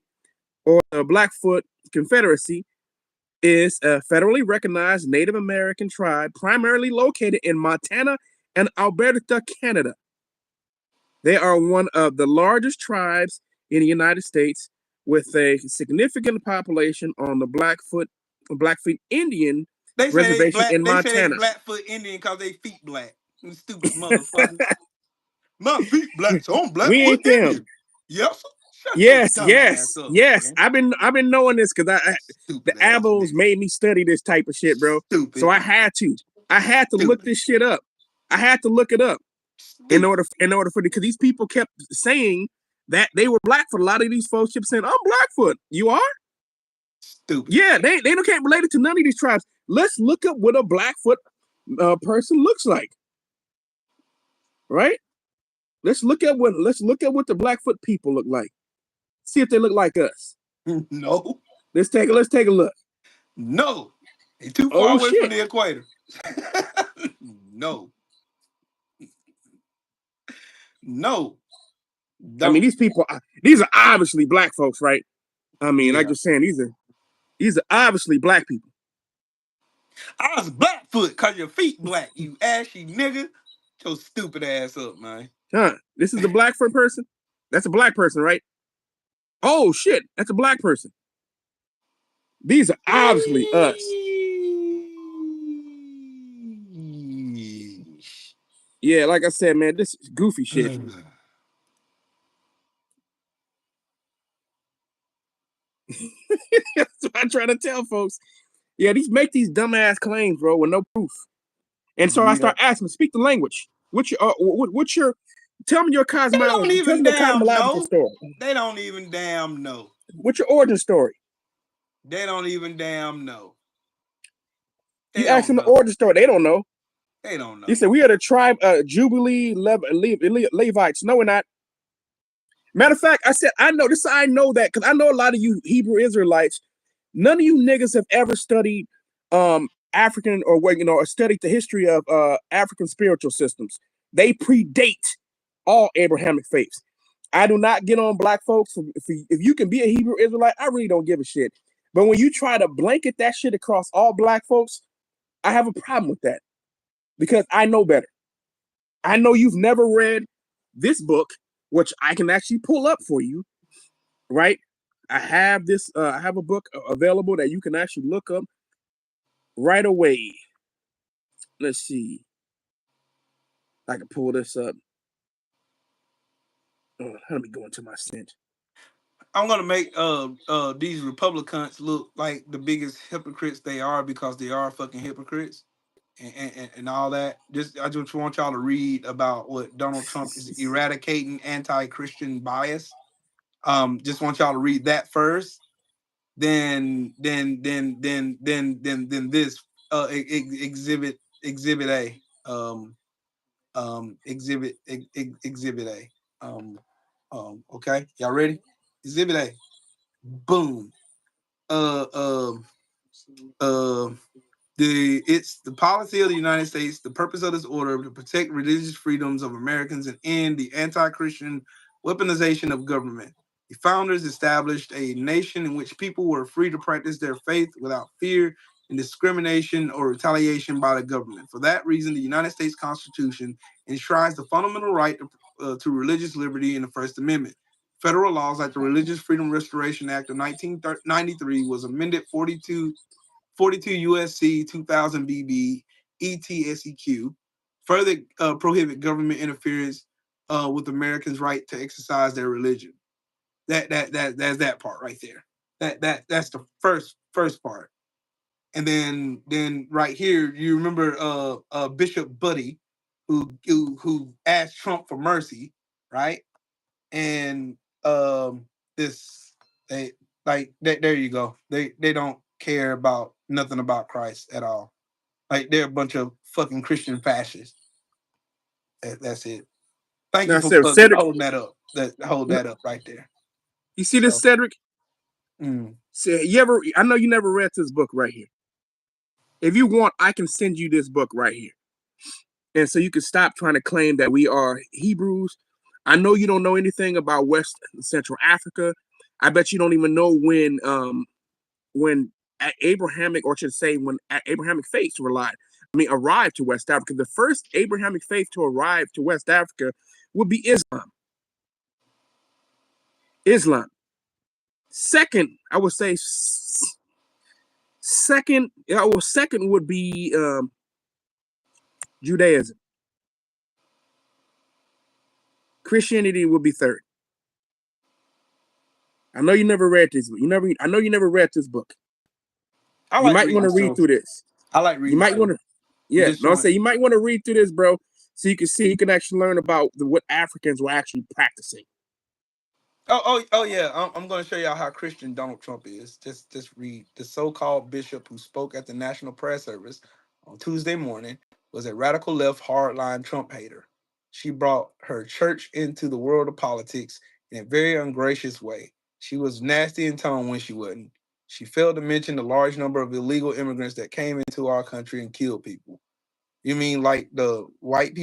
or the Blackfoot Confederacy, is a federally recognized Native American tribe primarily located in Montana and Alberta, Canada. They are one of the largest tribes in the United States, with a significant population on the Blackfeet Indian reservation in Montana. They say they Blackfoot Indian because they feet black. You stupid motherfucker. My feet black, so I'm Blackfoot We ain't Indian. them. Yes. Yes. I've been knowing this because the Abels made me study this type of shit, bro. Stupid. So I had to look this shit up. I had to look it up in order for because these people kept saying that they were Blackfoot. A lot of these folks kept saying, "I'm Blackfoot." You are? Stupid. Yeah, they can't relate it to none of these tribes. Let's look up what a Blackfoot person looks like. Right? Let's look at what the Blackfoot people look like. See if they look like us. No. Let's take a look. No. They're too far away from the equator. No. I mean, these are obviously black folks, right? I mean, I'm just saying these are obviously black people. I was Blackfoot because your feet black, you ashy nigga. Your stupid ass up, man. Huh? This is the Blackfoot person? That's a black person, right? Oh shit, that's a black person. These are obviously us. Yeah, like I said, man, this is goofy shit. That's what I try to tell folks. Yeah, make these dumbass claims, bro, with no proof. And so I start asking, speak the language. What's your tell me your cosmological story. They don't even damn know. What's your origin story? They don't even damn know. You ask them the origin story, they don't know. They don't know. He said, we are the tribe Jubilee Levites. No, we're not. Matter of fact, I said, I know that because I know a lot of you Hebrew Israelites. None of you niggas have ever studied African or studied the history of African spiritual systems. They predate all Abrahamic faiths. I do not get on black folks. If you can be a Hebrew Israelite, I really don't give a shit. But when you try to blanket that shit across all black folks, I have a problem with that because I know better. I know you've never read this book, which I can actually pull up for you, right? I have this. I have a book available that you can actually look up right away. Let's see. I can pull this up. Oh, let me go into my sent. I'm gonna make these Republicans look like the biggest hypocrites they are because they are fucking hypocrites and all that. I just want y'all to read about what Donald Trump is eradicating anti-Christian bias. Just want y'all to read that first. Then this exhibit A. Exhibit A. Okay, y'all ready? Exhibit A. Boom. It's the policy of the United States, the purpose of this order to protect religious freedoms of Americans and end the anti-Christian weaponization of government. The founders established a nation in which people were free to practice their faith without fear and discrimination or retaliation by the government. For that reason, the United States Constitution enshrines the fundamental right to religious liberty in the First Amendment. Federal laws like the Religious Freedom Restoration Act of 1993 was amended 42 USC 2000 BB ETSEQ, further prohibit government interference with Americans' right to exercise their religion. That's that part right there. That's the first part. And then right here, you remember Bishop Buddy, who asked Trump for mercy, right? And this they there you go. They don't care about nothing about Christ at all. Like they're a bunch of fucking Christian fascists. That's it. Thank you for Cedric, holding that up. Hold that up right there. You see this, Cedric? So, I know you never read this book right here. If you want, I can send you this book right here. And so you can stop trying to claim that we are Hebrews. I know you don't know anything about West and Central Africa. I bet you don't even know when Abrahamic, or should say when Abrahamic faiths arrived to West Africa. The first Abrahamic faith to arrive to West Africa would be Islam. Second, I would say second would be Judaism. Christianity would be third. I know you never read this. I know you never read this book. You might want to read through this. I like reading. You might want to. Yeah, no, say you might want to read through this, bro, so you can actually learn about what Africans were actually practicing. Oh yeah. I'm going to show y'all how Christian Donald Trump is. Just read. The so-called bishop who spoke at the National Prayer Service on Tuesday morning was a radical left hardline Trump hater. She brought her church into the world of politics in a very ungracious way. She was nasty in tone when she wasn't. She failed to mention the large number of illegal immigrants that came into our country and killed people. You mean like the white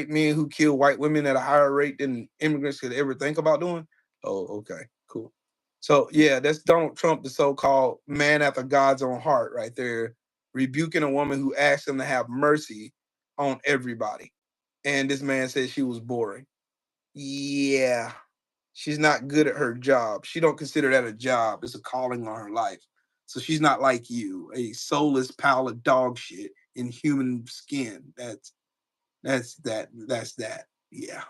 men who kill white women at a higher rate than immigrants could ever think about doing? Oh, okay, cool. So yeah, that's Donald Trump, the so-called man after God's own heart right there, rebuking a woman who asked him to have mercy on everybody. And this man said she was boring. Yeah, she's not good at her job. She don't consider that a job. It's a calling on her life. So she's not like you, a soulless pile of dog shit in human skin. That's that. Yeah.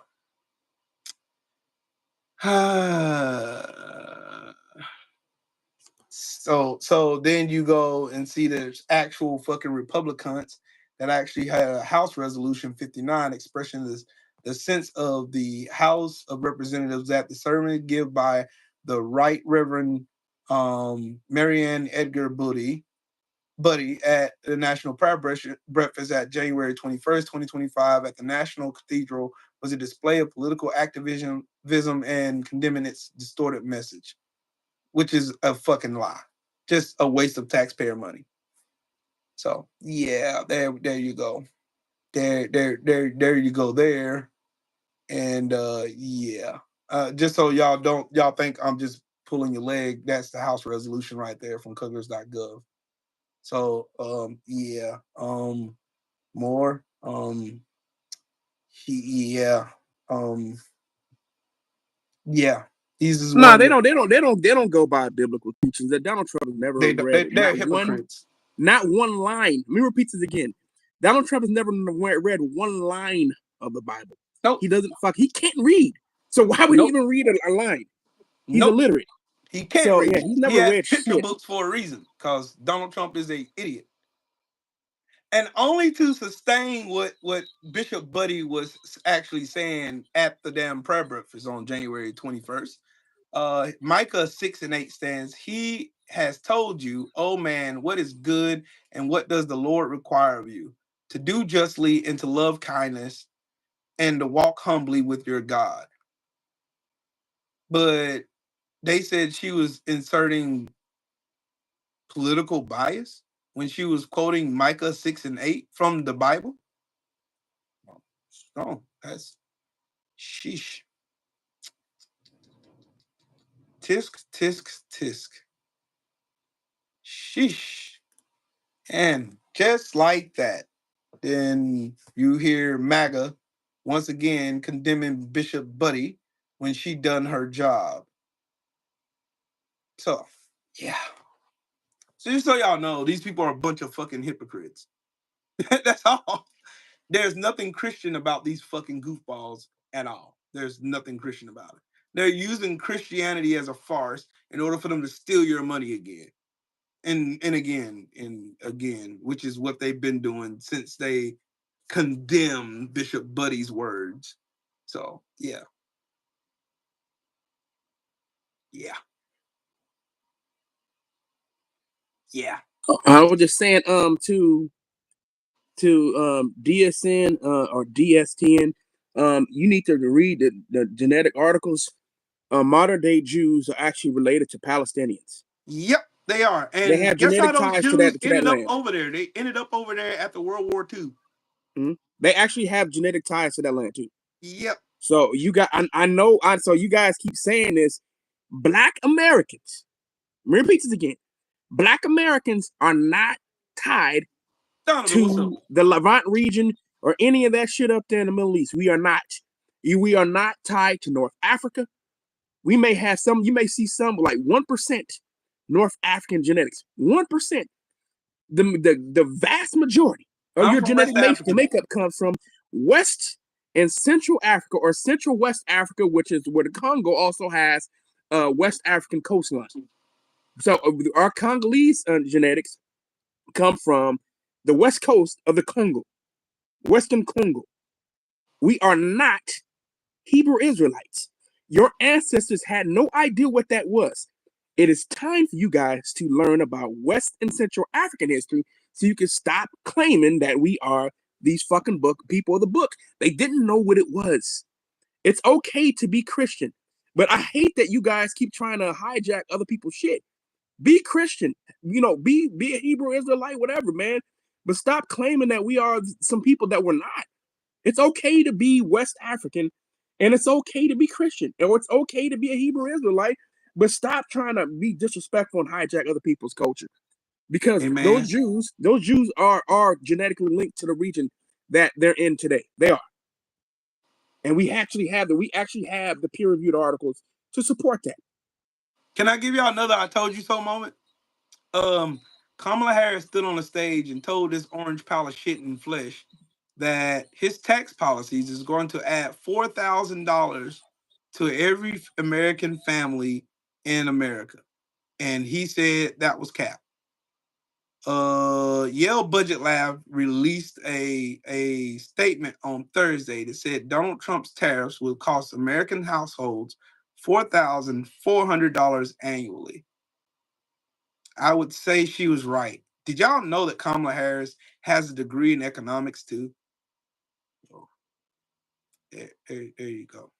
So then you go and see there's actual fucking Republicans that actually had a House Resolution 59 expressing the sense of the House of Representatives that the sermon give by the Right Reverend Marianne Edgar Buddy at the National Prayer Breakfast at January 21st, 2025 at the National Cathedral was a display of political activism and condemning its distorted message, which is a fucking lie. Just a waste of taxpayer money. So yeah, there you go. There you go there. And yeah. Just so y'all think I'm just pulling your leg, that's the House resolution right there from Cougars.gov. So yeah. More. Yeah. Yeah. These they don't go by biblical teachings. That Donald Trump has never read they're hypocrites. Not one line. Let me repeat this again. Donald Trump has never read one line of the Bible. Nope. He can't read. So why would he even read a line? He's illiterate. He can't read. Yeah, he's never read picture shit. books for a reason, because Donald Trump is an idiot. And only to sustain what Bishop Buddy was actually saying at the damn prayer breakfast on January 21st, Micah 6:8 stands, he has told you, oh man, what is good and what does the Lord require of you? To do justly and to love kindness and to walk humbly with your God. But they said she was inserting political bias when she was quoting Micah 6:8 from the Bible. Strong. That's sheesh. tisk, tisk, tisk. Sheesh. And just like that, then you hear MAGA once again condemning Bishop Buddy when she done her job. So, yeah. So just so y'all know, these people are a bunch of fucking hypocrites. That's all. There's nothing Christian about these fucking goofballs at all. There's nothing Christian about it. They're using Christianity as a farce in order for them to steal your money again. And again, which is what they've been doing since they condemned Bishop Buddy's words. So, yeah. Yeah. Yeah. I was just saying, to DSN or DSTN, you need to read the genetic articles. Modern day Jews are actually related to Palestinians. Yep, they are. And they have guess how genetic those ties Jews to ended that up land. over there? They ended up over there after World War II. Mm-hmm. They actually have genetic ties to that land too. Yep. So you got, I know. So you guys keep saying this. Black Americans, repeat this again. Black Americans are not tied to the Levant region or any of that shit up there in the Middle East. We are not. We are not tied to North Africa. We may have some. You may see some like 1% North African genetics. 1%. The vast majority of your genetic makeup comes from West and Central Africa or Central West Africa, which is where the Congo also has West African coastline. So our Congolese genetics come from the west coast of the Congo, Western Congo. We are not Hebrew Israelites. Your ancestors had no idea what that was. It is time for you guys to learn about West and Central African history so you can stop claiming that we are these fucking people of the book. They didn't know what it was. It's okay to be Christian, but I hate that you guys keep trying to hijack other people's shit. Be Christian, be a Hebrew Israelite, whatever, man. But stop claiming that we are some people that we're not. It's okay to be West African, and it's okay to be Christian, or it's okay to be a Hebrew Israelite. But stop trying to be disrespectful and hijack other people's culture, because those Jews are genetically linked to the region that they're in today. They are, and we actually have the peer-reviewed articles to support that. Can I give y'all another I told you so moment? Kamala Harris stood on the stage and told this orange pile of shit in flesh that his tax policies is going to add $4,000 to every American family in America. And he said that was cap. Yale Budget Lab released a statement on Thursday that said Donald Trump's tariffs will cost American households $4,400 annually. I would say she was right. Did y'all know that Kamala Harris has a degree in economics too? There you go.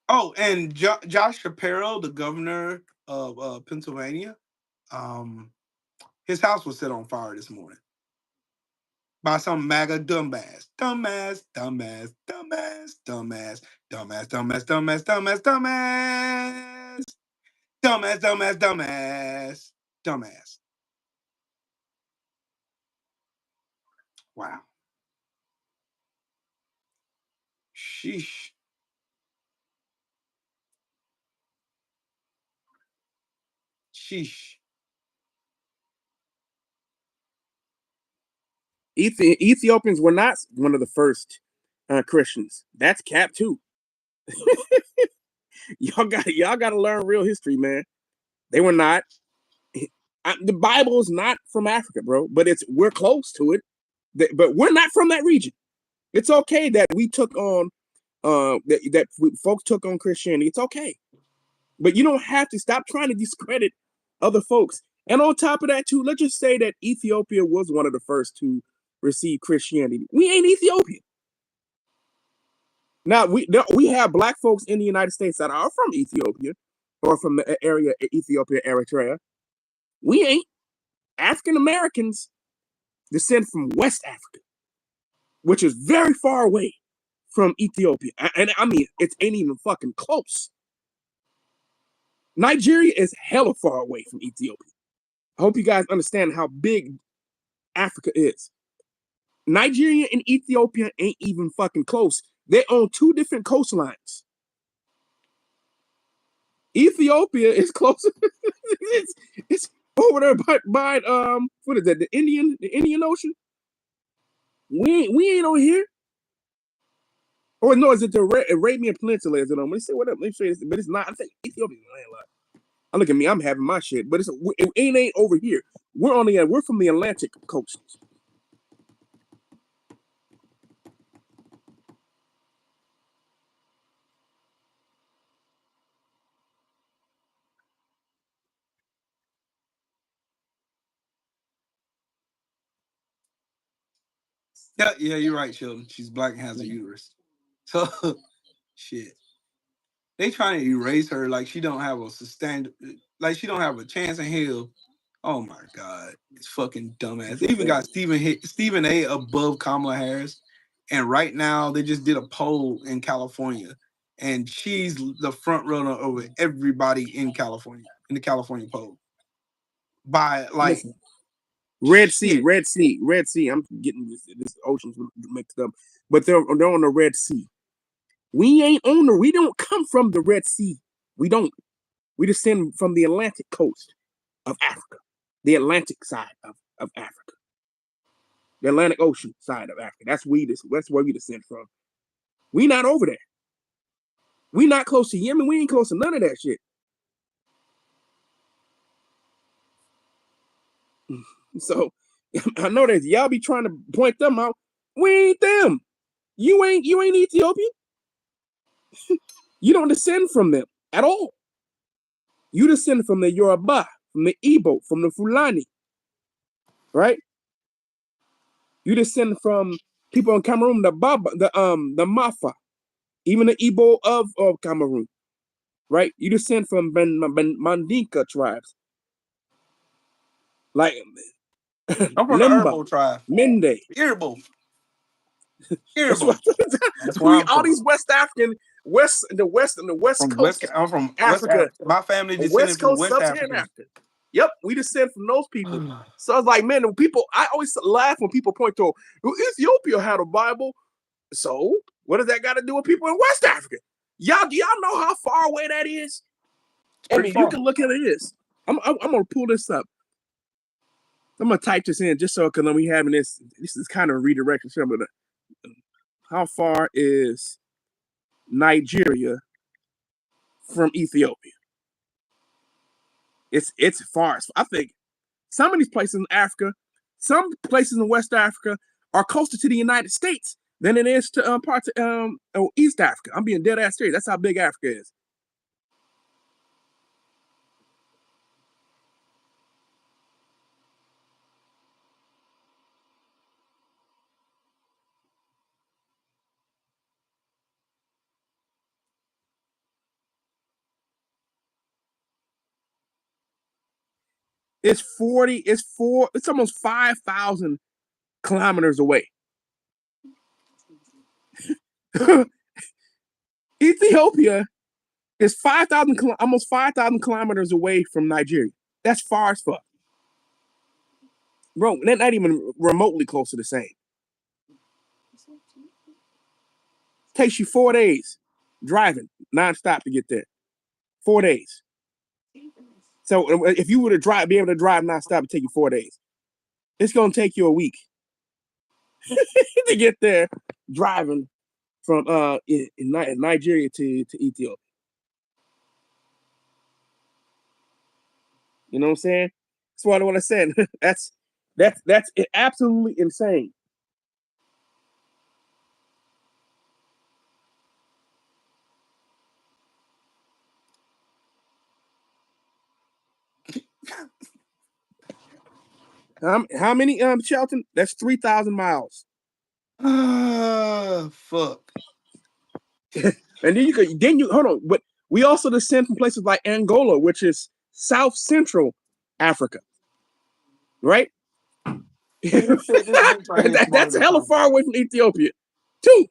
Oh, and Josh Shapiro, the governor of Pennsylvania, his house was set on fire this morning by some MAGA dumbass. Dumbass, dumbass, dumbass, dumbass, dumbass, dumbass, dumbass, dumbass, dumbass, dumbass, dumbass, dumbass, dumbass. Wow. Sheesh. Sheesh. Ethiopians were not one of the first Christians. That's cap too. y'all got to learn real history, man. They were not. The Bible is not from Africa, bro, but we're close to it. But we're not from that region. It's okay that we took on that folks took on Christianity. It's okay, but you don't have to stop trying to discredit other folks. And on top of that, too, let's just say that Ethiopia was one of the first to receive Christianity. We ain't Ethiopia. Now we have black folks in the United States that are from Ethiopia or from the area Ethiopia, Eritrea. We ain't. African Americans descend from West Africa, which is very far away from Ethiopia. And I mean, it ain't even fucking close. Nigeria is hella far away from Ethiopia. I hope you guys understand how big Africa is. Nigeria and Ethiopia ain't even fucking close. They're on two different coastlines. Ethiopia is closer. it's over there by what is that? The Indian Ocean. We ain't over here. Or no, is it the Arabian Peninsula? Is it on? Let me say what up. Let me say this, but it's not. I think Ethiopia's landlocked. Look at me, I'm having my shit, but it ain't over here. We're from the Atlantic coast. Yeah, you're right, Sheldon. She's black and has a uterus. So shit. They trying to erase her like she don't have a sustained, like she don't have a chance in hell. Oh my God, it's fucking dumbass. They even got Stephen A above Kamala Harris, and right now they just did a poll in California, and she's the front runner over everybody in California in the California poll by like. Listen, Red Sea. I'm getting this oceans mixed up, but they're on the Red Sea. We ain't on the. We don't come from the Red Sea. We don't. We descend from the Atlantic coast of Africa, the Atlantic side of Africa, the Atlantic Ocean side of Africa. That's where we descend from. We not over there. We not close to Yemen. We ain't close to none of that shit. So I know that y'all be trying to point them out. We ain't them. You ain't Ethiopian. You don't descend from them at all. You descend from the Yoruba, from the Igbo, from the Fulani, right? You descend from people in Cameroon, the Baba, the Mafa, even the Igbo of Cameroon, right? You descend from Mandinka tribes, like I'm from the Lemba, Herbal tribe. Mende. Irritable. That's where I'm all from. these West African, West From Coast. I'm from Africa. My family descended West from Coast, West Sub-Saharan Africa. Africa. Yep, we descend from those people. So I was like, man, I always laugh when people point to, well, Ethiopia had a Bible. So what does that got to do with people in West Africa? Do y'all know how far away that is? I mean, you can look at it. I'm gonna pull this up. I'm gonna type this in just so because we having this. This is kind of a redirection. But how far is Nigeria from Ethiopia? It's far. I think some of these places in Africa, some places in West Africa are closer to the United States than it is to parts of East Africa. I'm being dead ass serious. That's how big Africa is. It's almost 5,000 kilometers away. Ethiopia is almost 5,000 kilometers away from Nigeria. That's far as fuck. Bro, they're not even remotely close to the same. Takes you 4 days driving nonstop to get there. 4 days. So if you were to be able to drive nonstop, it'd take you 4 days. It's gonna take you a week to get there driving from in Nigeria to Ethiopia. You know what I'm saying? That's what I want to say. That's absolutely insane. How many Shelton? That's 3,000 miles. Fuck. And then you hold on, but we also descend from places like Angola, which is South Central Africa, right? That's hella far away from Ethiopia, too.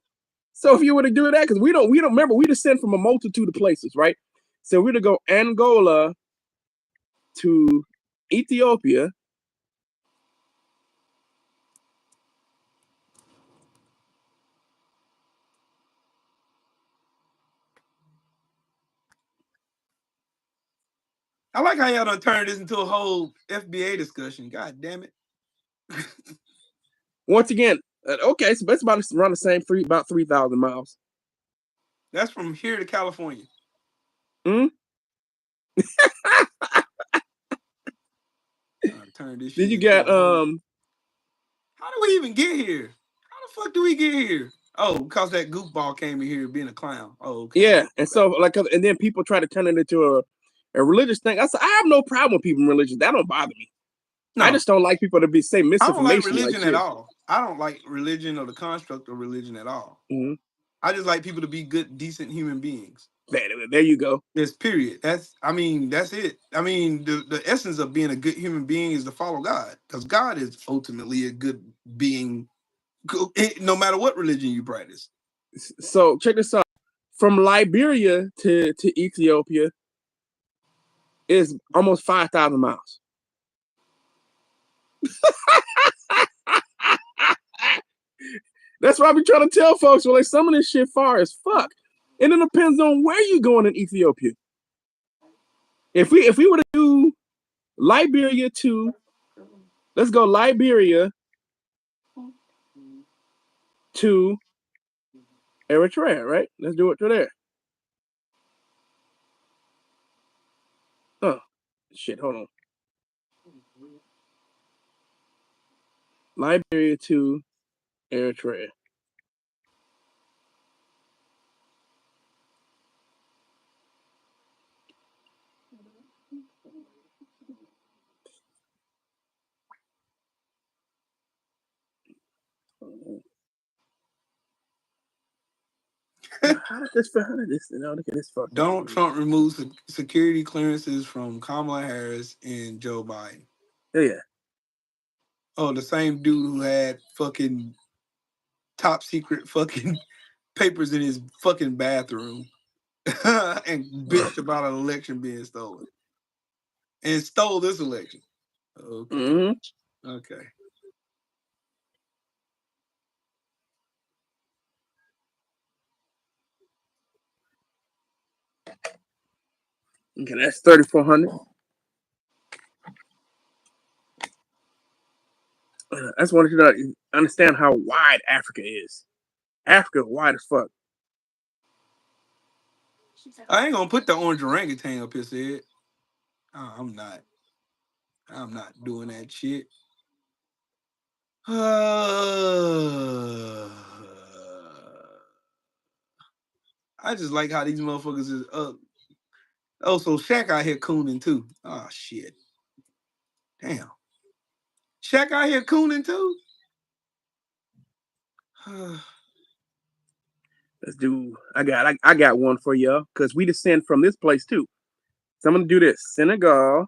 So if you were to do that, because we don't remember, we descend from a multitude of places, right? So we're to go Angola to Ethiopia. I like how y'all done turned this into a whole FBA discussion. God damn it. Once again, okay, so that's about around the same about 3,000 miles. That's from here to California. Hmm? Turn this shit Then you got how do we even get here? How the fuck do we get here? Oh, because that goofball came in here being a clown. Oh, okay. Yeah, and so and then people try to turn it into a religious thing. I said, I have no problem with people in religion. That don't bother me. No. I just don't like people to say misinformation. I don't like religion at all. I don't like religion or the construct of religion at all. Mm-hmm. I just like people to be good, decent human beings. There you go. Yes, period. That's it. I mean, the essence of being a good human being is to follow God, because God is ultimately a good being, no matter what religion you practice. So check this out. From Liberia to Ethiopia is almost 5,000 miles. That's why I be trying to tell folks, well, like, some of this shit far as fuck. And it depends on where you're going in Ethiopia. If we were to do Liberia to, let's go Liberia to Eritrea, right? Let's do it to there. Oh, shit, hold on. Liberia to Eritrea. How did this? Look at this fucking. Donald Trump removes security clearances from Kamala Harris and Joe Biden. Yeah. Oh, the same dude who had fucking top secret fucking papers in his fucking bathroom and bitched about an election being stolen. And stole this election. Okay. Mm-hmm. Okay. Okay, that's 3,400. I just wanted you to understand how wide Africa is. Africa is wide as fuck. I ain't gonna put the orange orangutan up his head. I'm not doing that shit. I just like how these motherfuckers is up. Oh, so Shaq out here cooning too. Oh shit. Damn. Shaq out here cooning too? Let's do. I got one for y'all because we descend from this place too. So I'm gonna do this: Senegal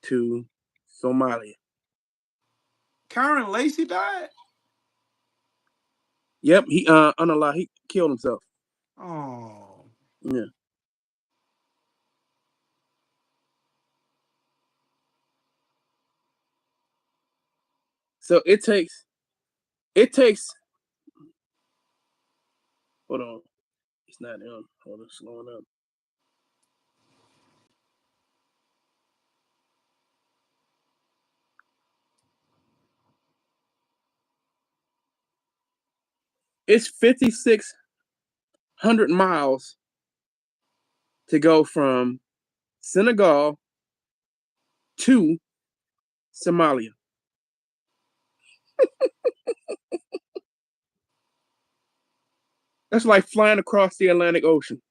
to Somalia. Karen Lacey died? Yep, he unalive. He killed himself. Oh. Yeah. So it takes. Hold on, it's not on. Hold on, slowing up. It's 5,600 miles to go from Senegal to Somalia. That's like flying across the Atlantic Ocean.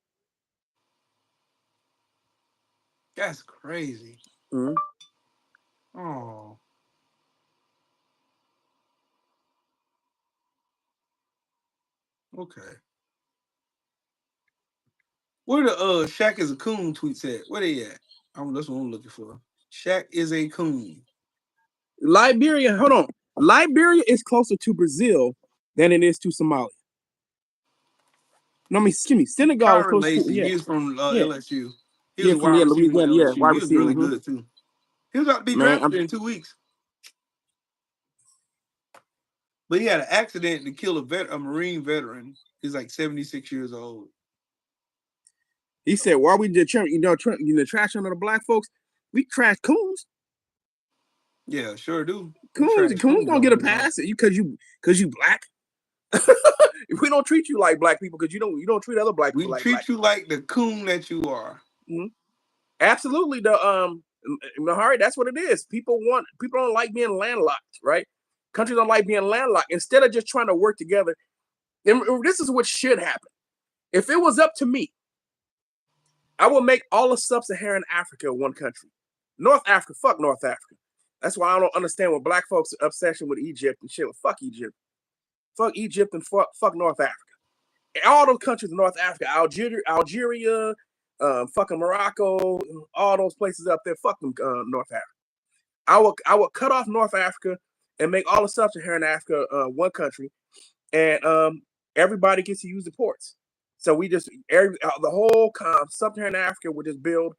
That's crazy. Mm-hmm. Oh. Okay. Where the Shaq is a coon tweets at? Where they at? That's what I'm looking for. Shaq is a coon. Liberia, hold on. Liberia is closer to Brazil than it is to Somalia. No, I mean, excuse me, Senegal is Tyron close to Lacy, yeah. he is from Yeah. LSU. He Yeah, was a from wide receiver with Louisiana, yeah, LSU. wide He was receiver. really good too. He was about to be Man, drafted in 2 weeks. But he had an accident to kill a Marine veteran. He's like 76 years old. He said, "Why we did trash under the black folks? We trash coons. Yeah, sure do. Coons don't get a pass because you black. We don't treat you like black people because you don't treat other black people We like treat black you like the coon that you are. Mm-hmm. Absolutely, Nahari, that's what it is. People don't like being landlocked, right? Countries don't like being landlocked. Instead of just trying to work together, and this is what should happen. If it was up to me, I would make all of sub-Saharan Africa one country. North Africa, fuck North Africa. That's why I don't understand what black folks' obsession with Egypt and shit. Fuck Egypt. Fuck Egypt and fuck North Africa. And all those countries in North Africa, Algeria, fucking Morocco, all those places up there, fuck them, North Africa. I would cut off North Africa and make all the sub-Saharan Africa one country, and everybody gets to use the ports. So we just the whole sub-Saharan Africa would just build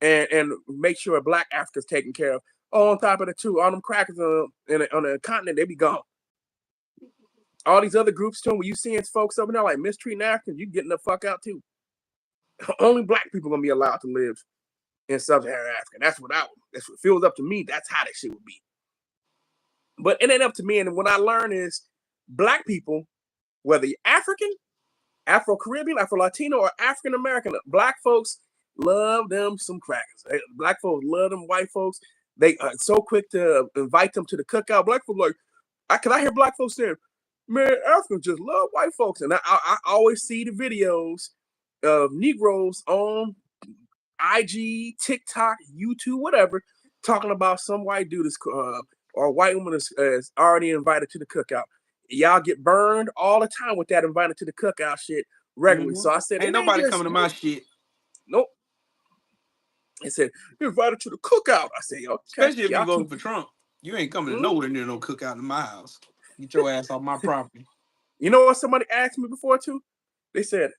and make sure Black Africa is taken care of. Oh, on top of the two, all them crackers on the continent, they be gone. All these other groups too, when you seeing folks over there like mistreating Africans, you getting the fuck out too. Only black people gonna be allowed to live in sub-Saharan Africa. That's what if it feels up to me, that's how that shit would be. But it ain't up to me. And what I learned is black people, whether you're African, Afro-Caribbean, Afro-Latino, or African-American, black folks love them some crackers. Black folks love them white folks. They are so quick to invite them to the cookout. Black folks like, I hear black folks saying, man, Africans just love white folks. And I always see the videos of Negroes on IG, TikTok, YouTube, whatever, talking about some white dude or white woman is already invited to the cookout. Y'all get burned all the time with that invited to the cookout shit regularly. So I said, ain't nobody coming to my shit. Nope. They said, you're invited to the cookout. I said, okay. Especially if you voted for Trump. You ain't coming to nowhere near no cookout in my house. Get your ass off my property. You know what somebody asked me before too? They said,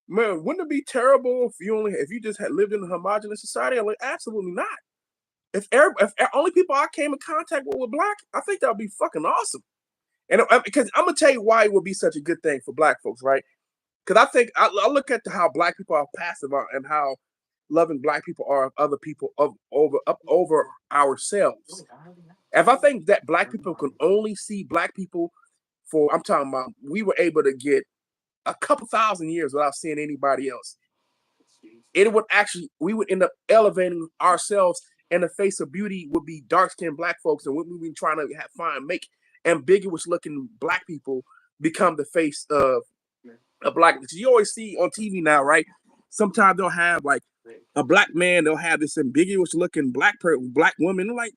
man, wouldn't it be terrible if you just had lived in a homogenous society? I'm like, absolutely not. If only people I came in contact with were black, I think that would be fucking awesome. And because I'm gonna tell you why it would be such a good thing for black folks, right? Because I think I look at how black people are passive and how loving black people are of other people over ourselves. If I think that black people can only see black people I'm talking about, we were able to get a couple thousand years without seeing anybody else. We would end up elevating ourselves, and the face of beauty would be dark-skinned black folks, and what we've been trying to make ambiguous-looking black people become the face of blackness. You always see on TV now, right? Sometimes they'll have like a black man, they'll have this ambiguous-looking black woman. They're like,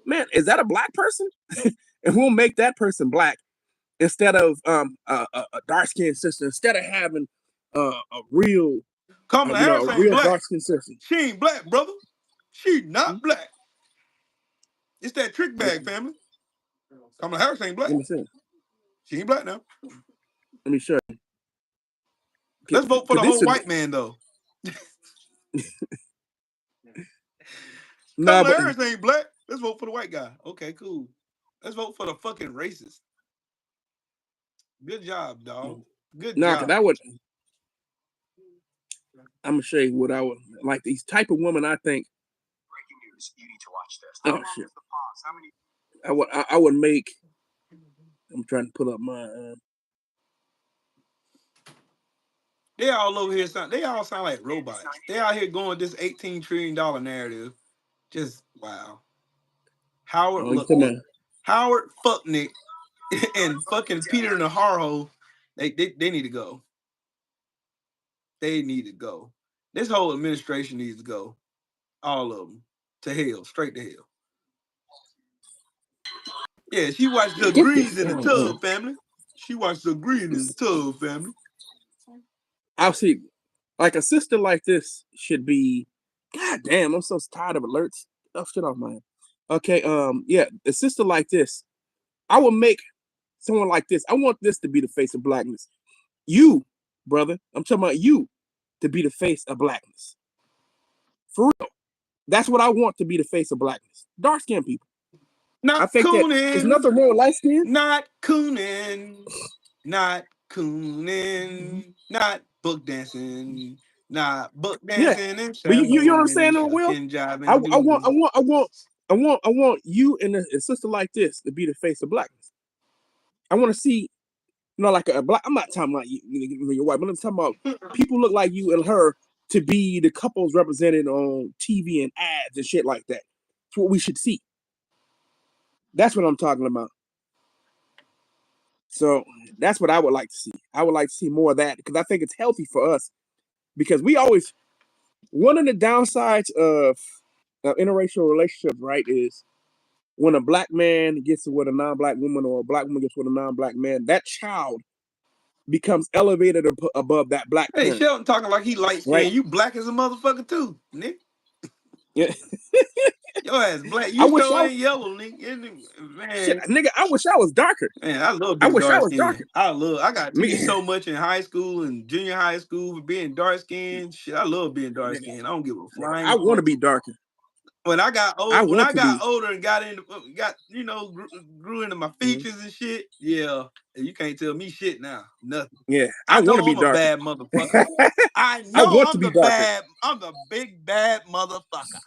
man, is that a black person? And we'll make that person black instead of a dark-skinned sister. Instead of having a real Kamala Harris ain't black. Dark-skinned sister. She ain't black, brother. She not black. It's that trick bag family. Kamala Harris ain't black. Let me see. She ain't black now. Let me show you. Let's vote for the whole white man, though. Kamala Harris ain't black. Let's vote for the white guy. Okay, cool. Let's vote for the fucking racist. Good job, dog. Good job. I'm gonna show you what I would like. These type of women, I think. Breaking news. You need to watch this. Shit. I would make. I'm trying to pull up my. They all over here they all sound like robots. They out here going this $18 trillion narrative. Just wow. Howard Fucknick and fucking Peter Naharho, they need to go. They need to go. This whole administration needs to go. All of them. To hell. Straight to hell. Yeah, she watched the greens in the tub, family. She watched the green in the tub, family. I'll see. Like a sister like this should be. God damn, I'm so tired of alerts. Oh, shit off my head. Okay, yeah, a sister like this, I will make someone like this. I want this to be the face of blackness. You, brother. I'm talking about you to be the face of blackness. For real. That's what I want to be the face of blackness. Dark-skinned people. Not I think cooning. that there's nothing wrong with light skin. Not cooning. Not cooning. Not book dancing. Not book dancing and but you know what I'm saying, though, Will? I want you and a sister like this to be the face of blackness. I want to see, you know, like a black. I'm not talking about you, your wife, but I'm talking about people look like you and her to be the couples represented on TV and ads and shit like that. That's what we should see. That's what I'm talking about. So that's what I would like to see. I would like to see more of that because I think it's healthy for us. Because we always, one of the downsides of interracial relationships, right, is when a black man gets with a non-black woman or a black woman gets with a non-black man, that child becomes elevated above that black Hey, parent. Sheldon talking like he light skinned. Right? You black as a motherfucker too, Nick. Yeah. Your ass black. You sure ain't yellow, Nick. Man. Shit, nigga, I wish I was darker. Man, I love being I wish dark I was skinned. darker. I got teased so much in high school and junior high school for being dark skinned. Shit, I love being dark skinned. I don't give a flying. I want to be darker. When I got old, I got older and grew into my features and shit. Yeah, you can't tell me shit now. Nothing. Yeah, I want to be darker. I'm a bad motherfucker. I know I want to be darker. I'm the big bad motherfucker.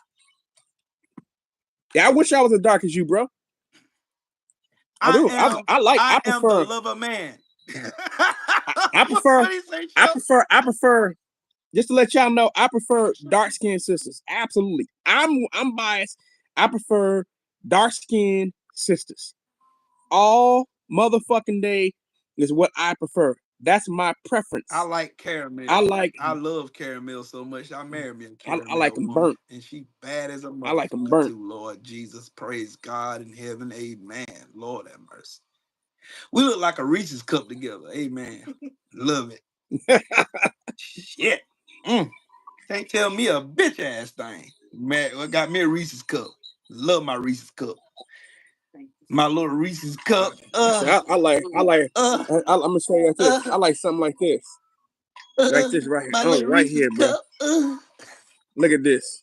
Yeah, I wish I was as dark as you, bro. I do. I prefer. Am the lover man. I prefer. Just to let y'all know, I prefer dark-skinned sisters. Absolutely. I'm biased. I prefer dark-skinned sisters. All motherfucking day is what I prefer. That's my preference. I like caramel. I love caramel so much. I married me a caramel. I like them burnt. And she bad as a motherfucker. I like them burnt. Too, Lord Jesus. Praise God in heaven. Amen. Lord have mercy. We look like a Reese's cup together. Amen. Love it. Shit. Can't tell me a bitch ass thing. Man, I got me a Reese's cup. Love my Reese's cup. My little Reese's cup. I'm gonna show you like this. I like something like this. Like this right here. Oh, right here, bro. Look at this.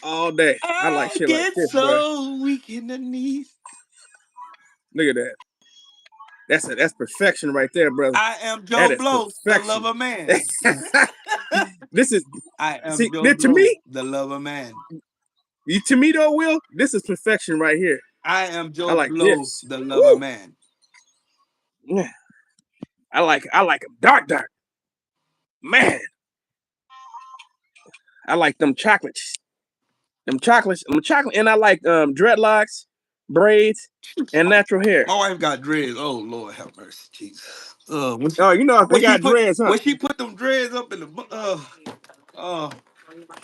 All day. I like shit like this, so bro. Weak in the knees. Look at that. That's perfection right there, brother. I am Joe Blow, the lover man. This is Joe Blow, to me, the lover man. To me though, Will, this is perfection right here. I am Joe Blow, the lover man. Yeah. I like them dark. Man. I like them chocolates. And I like dreadlocks, braids, and natural hair. My wife got dreads. Oh Lord have mercy, Jesus. You know they got dreads, huh? When she put them dreads up in the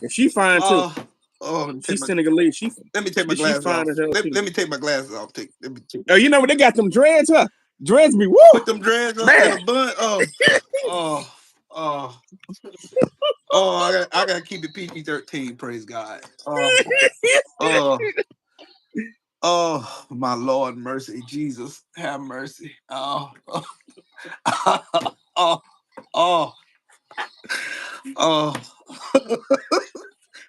and she fine too. She's Senegalese. Let me take my glasses off. Let me take my glasses off. You know what they got them dreads, huh? Dreads be woo. Put them dreads up in a bun. I gotta keep it PG-13. Praise God. Oh, my Lord, mercy, Jesus, have mercy. I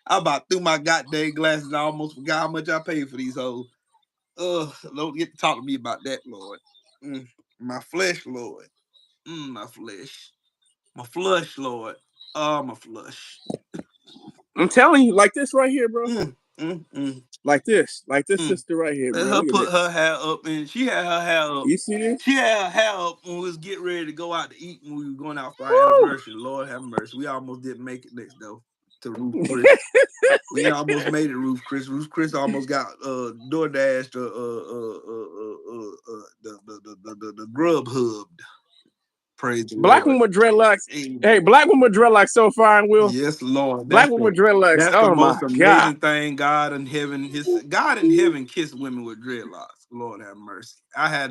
about threw my goddamn glasses. I almost forgot how much I paid for these hoes. Don't get to talk to me about that, Lord. My flesh, Lord. My flesh. My flush, Lord. Oh, my flush. I'm telling you, like this right here, bro. Like this sister right here, bro. Let her put her hair up, and she had her hair up. You see this? She had her hair up when we was getting ready to go out to eat, and we were going out for our anniversary. Lord have mercy. We almost didn't make it next though to Ruth Chris. We almost made it, Ruth Chris. Ruth Chris almost got DoorDash the grub hubbed. Praise the Black Lord. woman with dreadlocks. Hey, black woman with dreadlocks so fine, Will. Yes, Lord. Black woman with dreadlocks. That's the most amazing God. thing. God in heaven kissed women with dreadlocks. Lord have mercy. I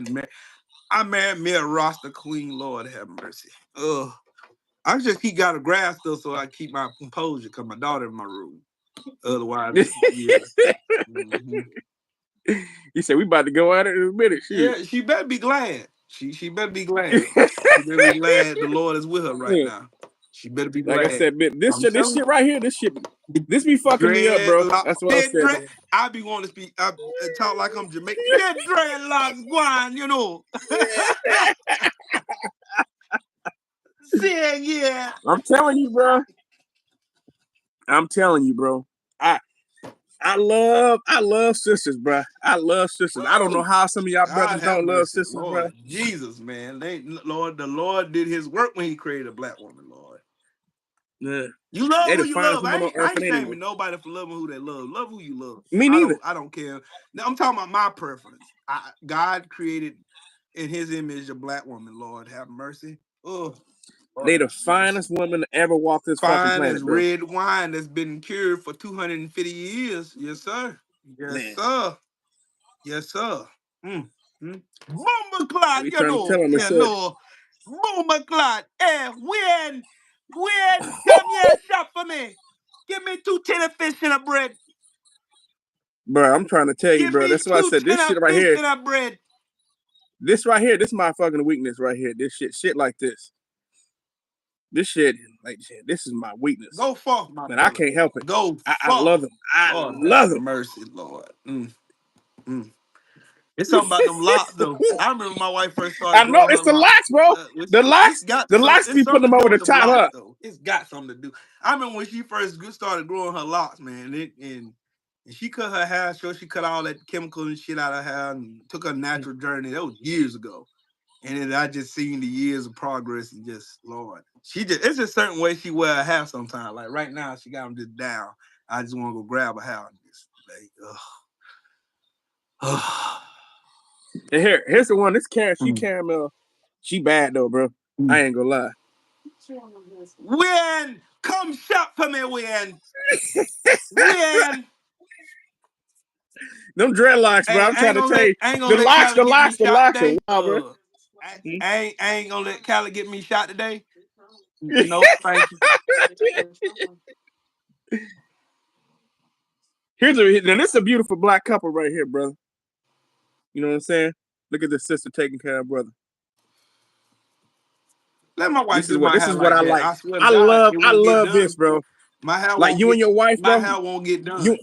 married me a Rasta queen. Lord have mercy. I just got a grass still so I keep my composure because my daughter in my room. Otherwise, yeah. You said we about to go at it in a minute. Yeah, she better be glad. She better be glad. She better be glad the Lord is with her right now. She better be glad. Like I said, this shit right here, this be fucking me up, bro. That's what I said. I be wanting to speak, talk like I'm Jamaican. That dreadlocks going, you know. Say yeah. I'm telling you, bro. I love sisters, bro. I love sisters. I don't know how some of y'all brothers don't love sisters, Lord, bro. Jesus, man. The Lord did his work when he created a black woman, Lord. Yeah. You love who you love. I I ain't shaming nobody for loving who they love. Love who you love. Me neither. I don't care. Now, I'm talking about my preference. God created in his image a black woman, Lord. Have mercy. Oh, they the finest woman to ever walk this fucking planet, as bro. red wine that's been cured for 250 years. Yes, sir. Yes, sir. Yes, sir. Bomber clot, you know. Bomber clot. Hey, when come here shop for me. Give me 2 tenner fish and a bread. Bro, I'm trying to tell you, bro. That's why I said this shit right here. Bread. This right here, this is my fucking weakness right here. This shit like this. This shit, like this is my weakness. Go fuck, man. I can't help it. Go fuck. I love them. I love them. Mercy, Lord. It's something about them locks, though. I remember my wife first started. I know it's the locks, bro. The locks be putting them over the top, huh? It's got something to do. I remember when she first started growing her locks, man, and she cut her hair short. She cut all that chemical and shit out of her hair and took her natural journey. That was years ago. And then I just seen the years of progress and just, Lord. It's a certain way she wear her hair sometimes. Like right now, she got them just down. I just want to go grab her hair and just like, ugh. And here's the one. This caramel. She bad though, bro. I ain't gonna lie. When come shop for me, when them dreadlocks, bro. I'm trying to tell you, the locks are wild, bro. I ain't gonna let Callie get me shot today. No, thank you. Now this is a beautiful black couple right here, brother. You know what I'm saying? Look at the sister taking care of brother. Let my wife This is what I like. I love this, bro. My hair like you and your wife, bro. My hair won't get done. You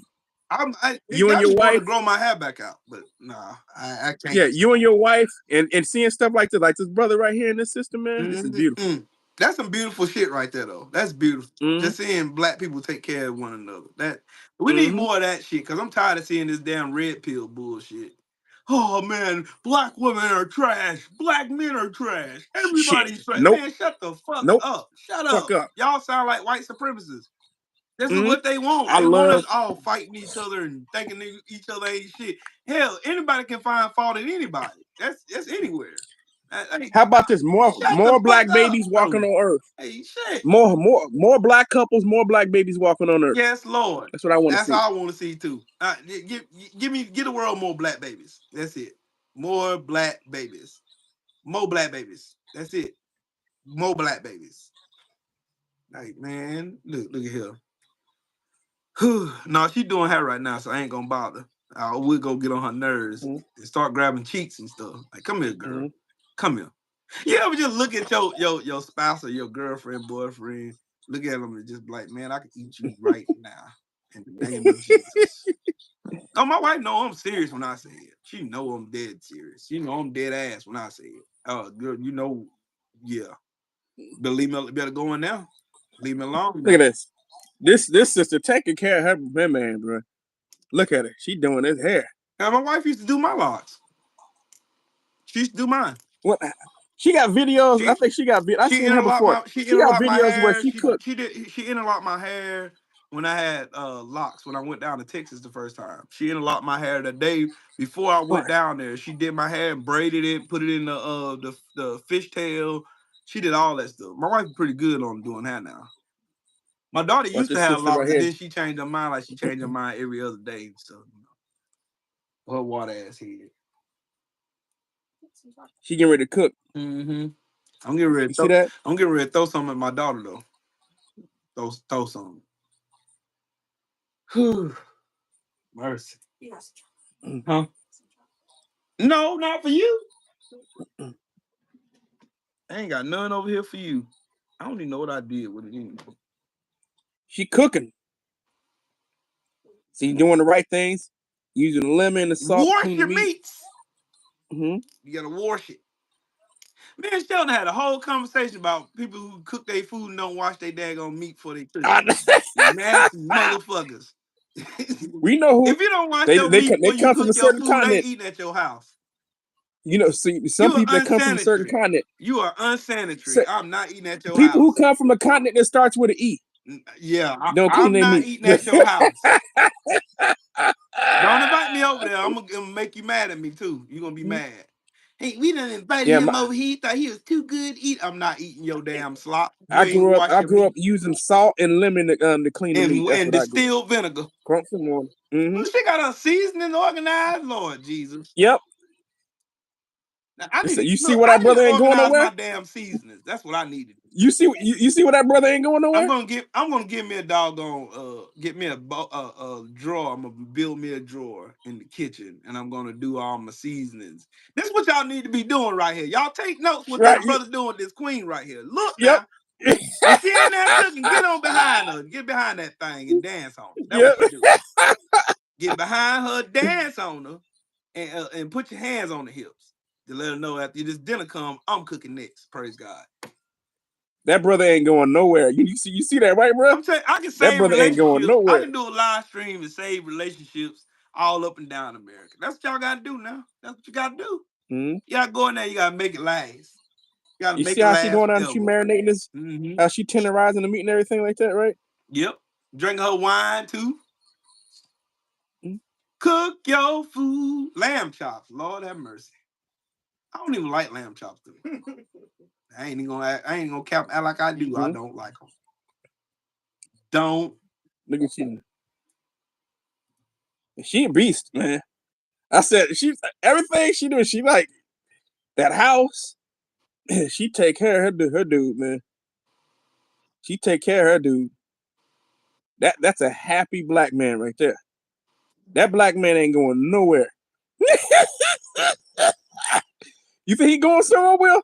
and your wife to grow my hair back out, but nah, I can't. Yeah, you and your wife and seeing stuff like this brother right here in this system, man. This is beautiful. That's some beautiful shit right there, though. That's beautiful. Just seeing black people take care of one another. We need more of that shit, because I'm tired of seeing this damn red pill bullshit. Oh man, black women are trash. Black men are trash. Everybody's trash. Nope. Man, shut the fuck up. Shut fuck up. Y'all sound like white supremacists. This is what they want. They want us all fighting each other and thinking each other ain't shit. Hell, anybody can find fault in anybody. That's anywhere. How about this? More black babies walking on Earth. Hey, shit. More black couples, more black babies walking on Earth. Yes, Lord. That's what I want to see. That's all I want to see too. Give the world more black babies. That's it. More black babies. More black babies. That's it. More black babies. Like, man, look at here. No, she doing hair right now, so I ain't gonna bother. I will go get on her nerves and start grabbing cheeks and stuff. Like, come here, girl. Come here. You ever just look at your spouse or your girlfriend, boyfriend, look at them and just be like, man, I can eat you right now in the name of Jesus. Oh, my wife know I'm serious when I say it. She know I'm dead serious. She know I'm dead ass when I say it. Oh, girl, you know, yeah. Believe me, better go in now. Leave me alone. Look at this. This sister taking care of her man, bro. Look at her. She doing his hair. Now, my wife used to do my locks. She used to do mine. What? She got videos. I think she got. I seen her before. She got videos where she cooked. She interlocked my hair when I had locks. When I went down to Texas the first time, she interlocked my hair the day before I went down there. She did my hair and braided it, put it in the fishtail. She did all that stuff. My wife's pretty good on doing hair now. My daughter used to have locks, and then she changed her mind. Like she changed her mind every other day. So, her water ass head. She getting ready to cook. I'm getting ready to see that? I'm getting ready to throw something at my daughter though. Throw something. Mercy. Huh? No, not for you. I ain't got none over here for you. I don't even know what I did with it anymore. She cooking. See, doing the right things, using the lemon, the salt, Wash clean your the meat. meats. You gotta wash it. Me and Sheldon had a whole conversation about people who cook their food and don't wash their daggone meat before they cook it. You nasty motherfuckers. We know who. If you don't wash They your meat when you come from a cook your certain food, they continent. eating at your house. You know, see, some You are people that come from a certain unsanitary. continent. You are unsanitary. I'm not eating at your People house. who come from a continent that starts with an E. Yeah, Don't clean I'm their not meat. eating at your house. Don't invite me over there. I'm gonna make you mad at me too. You're gonna be mad. Hey, we done invited him over here. He thought he was too good to eat. I'm not eating your damn slop. You I grew meat. up using salt and lemon to clean the meat. That's and what I grew up. distilled vinegar. Crump some water. Well, she got her seasoning organized, Lord Jesus. Yep. Now, I need you see what that brother ain't going nowhere? my damn seasonings. That's what I needed. You see what that brother ain't going nowhere? I'm gonna give me a doggone get me a drawer. I'm gonna build me a drawer in the kitchen, and I'm gonna do all my seasonings. This is what y'all need to be doing right here. Y'all take notes what this brother doing, this queen right here. Look now. When she in there cooking, get on behind her. Get behind that thing and dance on her. That's what you do. Get behind her, dance on her, and put your hands on the hips to let her know after this dinner come, I'm cooking next. Praise God. That brother ain't going nowhere. You see that, right, bro? I'm saying I can that save brother ain't going nowhere. I can do a live stream and save relationships all up and down America. That's what y'all got to do now. That's what you got to do. You got to go in there. You got to make it last. You got to make see it how last she going out and forever. she marinating this? How she tenderizing the meat and everything like that, right? Yep. Drinking her wine too. Cook your food. Lamb chops. Lord have mercy. I don't even like lamb chops. I ain't gonna cap act like I do. I don't like them. Don't. Look at you. She a beast, man. I said everything she do. She like that house. She take care of her dude, man. She take care of her dude. That's a happy black man right there. That black man ain't going nowhere. You think he going somewhere, Will?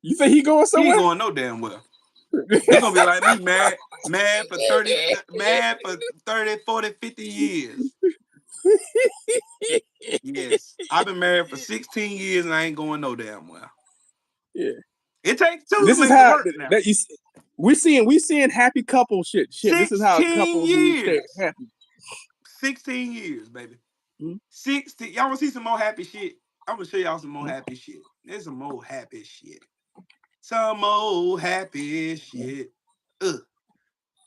You think he going somewhere? He ain't going no damn well. You're gonna be like me, mad for 30, 40, 50 years. Yes. I've been married for 16 years and I ain't going no damn well. Yeah. It takes two This to is make how it work now. we seeing happy couple shit. This is how couples stay happy. 16 years, baby. 16. Y'all want to see some more happy shit? I'm gonna show y'all some more happy shit. There's some more happy shit. Some old happy shit. Ugh.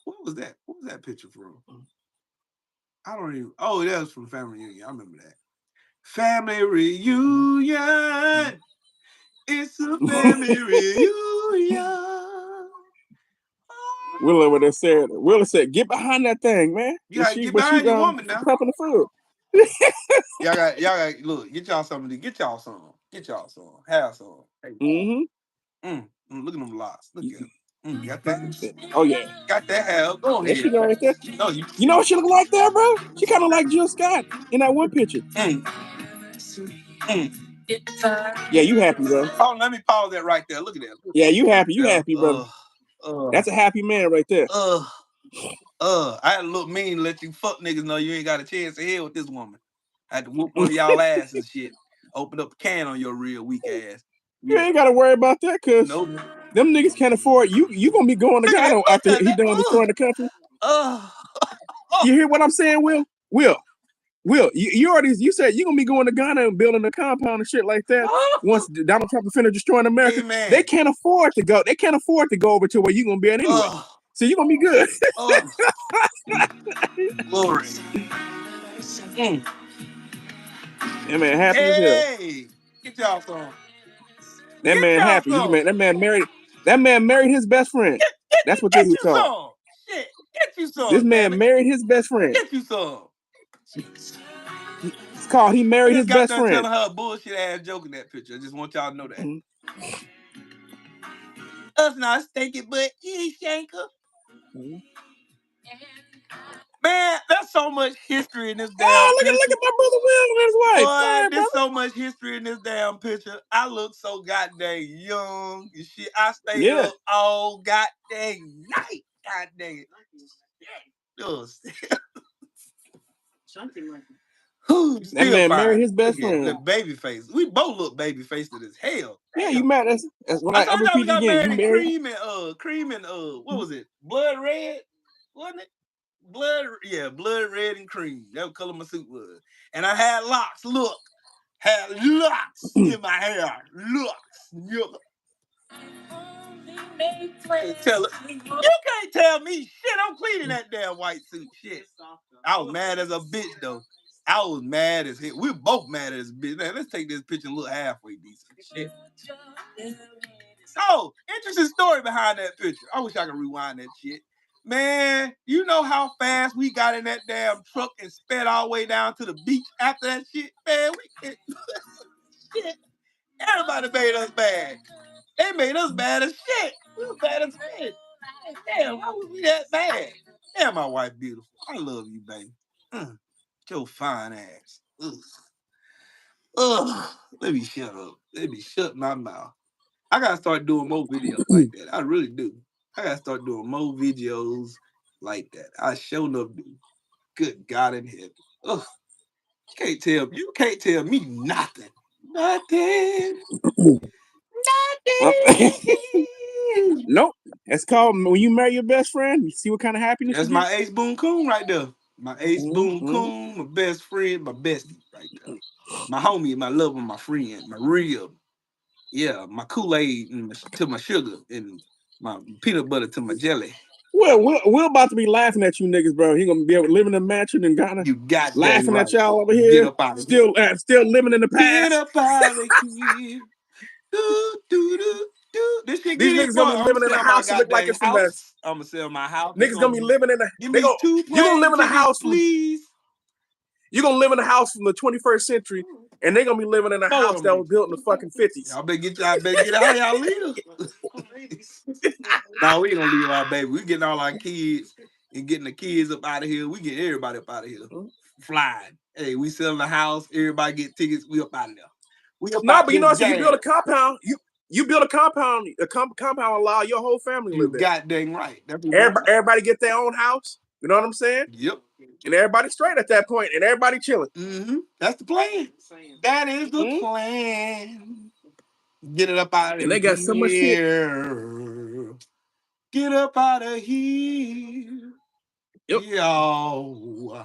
What was that? What was that picture from? I don't even. Oh, that was from Family Reunion. I remember that. Family Reunion. It's a family reunion. Willa over there said, Willa said, get behind that thing, man. You gotta get behind your woman now. Prepping the food. y'all got look, get y'all something to get y'all some. Get y'all some. Have some. Hey. Look at them lots. Look at them. Got that? Oh yeah. Got that hell. Go ahead. She right there. No, you know what she look like there, bro? She kind of like Jill Scott in that one picture. Yeah, you happy, bro? Oh, let me pause that right there. Look at that. Yeah, you happy. You happy, bro? That's a happy man right there. I had to look mean to let you fuck niggas know you ain't got a chance to hell with this woman. I had to whoop one of y'all ass and shit. Open up a can on your real weak ass. You ain't gotta worry about that, cause them niggas can't afford you. You gonna be going to God after he done destroying the country. You hear what I'm saying, Will? Will, you already said you're gonna be going to Ghana and building a compound and shit like that. Once Donald Trump is finished destroying America, they can't afford to go. They can't afford to go over to where you're gonna be at anyway. So you're gonna be good. Glory. That man happy as hell. Hey, get y'all some. That man happy. That man married his best friend. That's what this is called. Shit, get you some. This man married his best friend. Get you some. It's called he married his best friend. Telling her a bullshit ass joke in that picture. I just want y'all to know that. Us not stinking, but you shanker. Man, there's so much history in this damn Oh, picture. look at my brother Will and his wife. Boy, there's so much history in this damn picture. I look so goddamn young and shit. I stayed up all goddamn night. God dang it. Something like that. That man married his best friend. The baby face. We both look baby faced as hell. Yeah, you mad? That's when I told y'all we got married in again. cream and what was it? Blood red, wasn't it? Blood red and cream. That what color my suit was. And I had locks. Look, had locks in my hair. Locks. Yeah. You can't tell me shit. I'm cleaning that damn white suit. Shit. I was mad as a bitch though. I was mad as hell. We were both mad as a bitch. Man, let's take this picture and look halfway decent. Shit. Oh, interesting story behind that picture. I wish I could rewind that shit. Man, you know how fast we got in that damn truck and sped all the way down to the beach after that shit? Man, shit. Everybody made us bad. They made us bad as shit. We were bad as shit. Damn, why was we that bad? Damn, my wife beautiful. I love you, baby. Your fine ass. Ugh. Let me shut up. Let me shut my mouth. I gotta start doing more videos like that. I really do. I gotta start doing more videos like that. I sure enough do. Good God in heaven. Ugh. You can't tell me nothing. Nothing. Nope. It's called when you marry your best friend. You see what kind of happiness. That's my ace boon coon right there. My ace boon coon, my best friend, my bestie right there. My homie, my lover, my friend, my real. Yeah, my Kool-Aid to my sugar and my peanut butter to my jelly. Well, we're about to be laughing at you niggas, bro. He gonna be able to live in a mansion and Ghana. You got laughing right. at y'all over here. Get up out of still living in the past. Get up out of here. This shit These niggas gonna be living in a house that look like it's a mess. I'm gonna sell my house. Niggas gonna be living in a. Give me you gonna live in a house, please. You're gonna live in a house from the 21st century, and they're gonna be living in a house that was built in the fucking 50s. I better get out y'all leader. No, we ain't gonna leave our baby. We getting all our kids and getting the kids up out of here. We get everybody up out of here. Flying. Hey, we selling the house. Everybody get tickets. We up out of there. But you know, so you build a compound. You build a compound. A compound allow your whole family to live there. Goddamn right. Everybody get their own house. You know what I'm saying? Yep. And everybody's straight at that point, and everybody chilling. That's the plan. That is the plan. Get it up out of here. And they got so much shit. Get up out of here. Yep. Yo.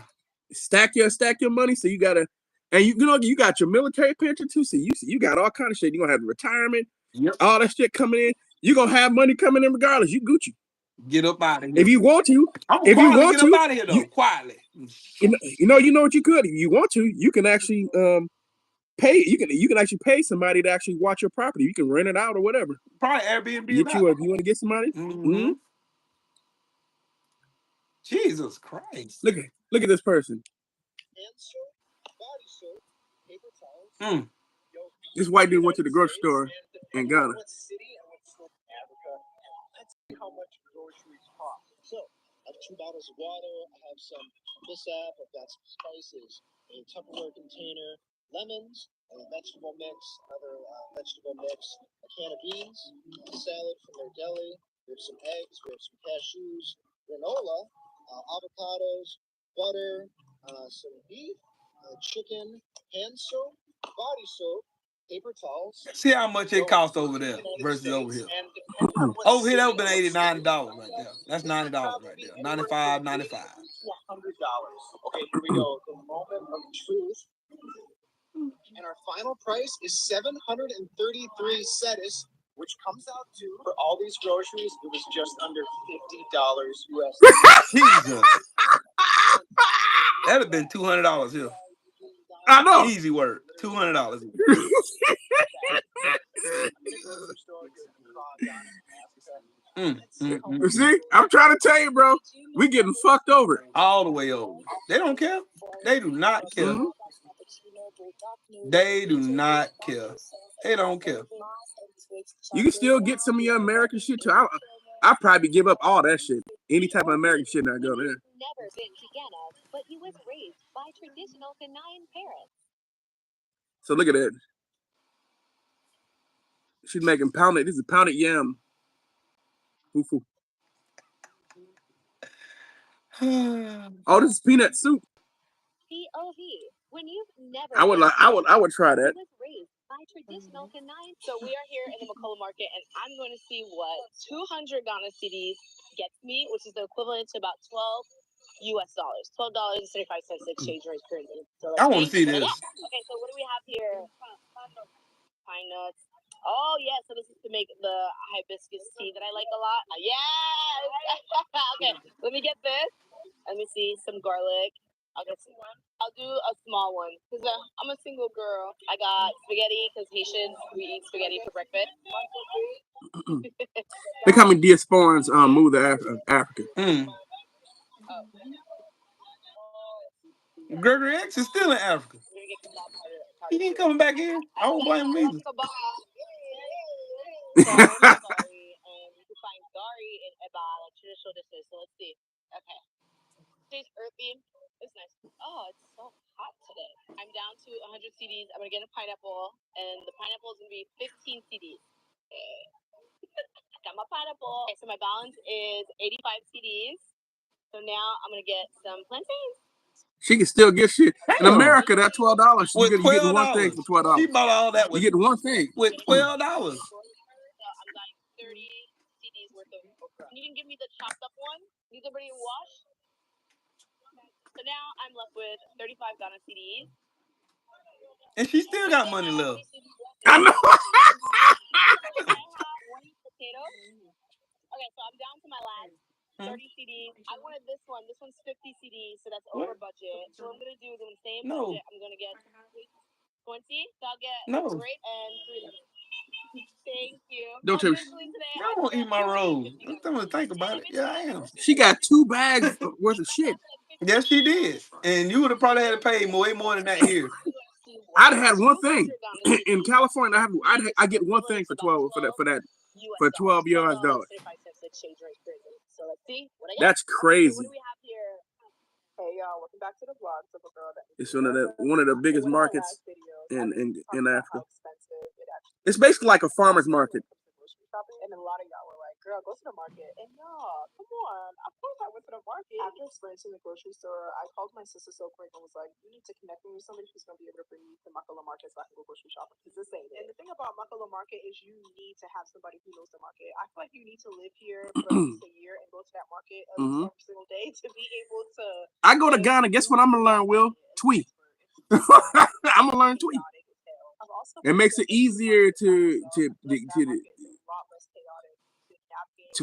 Stack your money. So you gotta, and you got your military pension too. So you got all kind of shit. You're gonna have retirement. Yep. All that shit coming in. You're gonna have money coming in regardless. You Gucci. Get up out of here. If you want to. If you want to, get up out of here though, quietly. You know what you could. If you want to, you can actually pay. You can actually pay somebody to actually watch your property. You can rent it out or whatever. Probably Airbnb. If you want to get somebody. Jesus Christ! Look at this person. This white dude went to the grocery store in Ghana. How much groceries cost? So I have 2 bottles of water. I have some Bissap. I've got some spices, a Tupperware container, lemons, a vegetable mix, another vegetable mix, a can of beans, a salad from their deli. We have some eggs. We have some cashews, granola, avocados, butter, some beef, chicken, hand soap, body soap, paper towels. See how much it costs over there versus over here. Over here, that would have been $89 right there. That's $90 right there. $95, $95. $100. Okay, here we go. The moment of truth. And our final price is 733 cedis, which comes out to, for all these groceries, it was just under $50 US. Jesus. That'd have been $200 here. I know. Easy word. $200. See, I'm trying to tell you, bro. We getting fucked over. All the way over. They don't care. They do not care. They do not care. They don't care. You can still get some of your American shit too. I probably give up all that shit. Any type of American shit, I go there. Never been to Ghana, but he was raised by traditional Ghanaian parents. So look at that. She's making pounded. This is pounded yam. Fufu. Oh, this is peanut soup. POV. When you've never I would try that. he was raised by traditional Ghanaian. So we are here in the Makola market, and I'm going to see what 200 Ghana cedis gets me, which is the equivalent to about $12 US. $12.35 exchange rate currently. So I want to see this. Okay, so what do we have here? Pine nuts. Oh yeah, so this is to make the hibiscus tea that I like a lot. Yes. Okay, let me get this. Let me see some garlic. I'll do a small one because I'm a single girl. I got spaghetti because Haitians, we eat spaghetti for breakfast. They call me diasporans move to Africa. Gregory X is still in Africa. He ain't coming back here. I don't blame him either. So I'm sorry, and you can find gari in Eba, like traditional dishes. So let's see. Okay. Tastes earthy. It's nice. Oh, it's so hot today. I'm down to 100 CDs. I'm gonna get a pineapple, and the pineapple is gonna be 15 CDs. Okay. Got my pineapple. Okay, so my balance is 85 CDs. So now I'm gonna get some plantains. She can still get shit. In America, that $12. You get one thing for $12. She bought all that. You get one thing with $12. So I'm buying 30 CDs worth of okra. And you can give me the chopped up one. These are already washed. So now I'm left with 35 Ghana CDs. And she still got money left. I know. I have one potato. Okay, so I'm down to my last 30 CDs. I wanted this one. This one's 50 CDs, so that's over budget. So what I'm gonna do is in the same budget, I'm gonna get 20. So I'll get a grape and 3. Thank you. Don't tell me. I won't eat my roll. I'm gonna think about it. Yeah, I am. She got 2 bags worth of shit. Yes, she did. And you would have probably had to pay way more than that here. I'd have had one thing in California. I get one thing for 12 for $12 US. That's crazy. Hey y'all, welcome back to the vlog. It's one of the biggest markets in Africa. It's basically like a farmer's market. And a lot of y'all were like, girl, go to the market. And y'all, come on. Of course I went to the market. After experiencing the grocery store, I called my sister so quick and was like, you need to connect me with somebody who's going to be able to bring me to Makola Market so I can go grocery shopping. Because this ain't it. And the thing about Makola Market is you need to have somebody who knows the market. I feel like you need to live here for at least a year and go to that market every single day to be able to. I go to Ghana. Guess what I'm going to learn, Will? Tweet. I'm going to learn tweet. It makes it easier to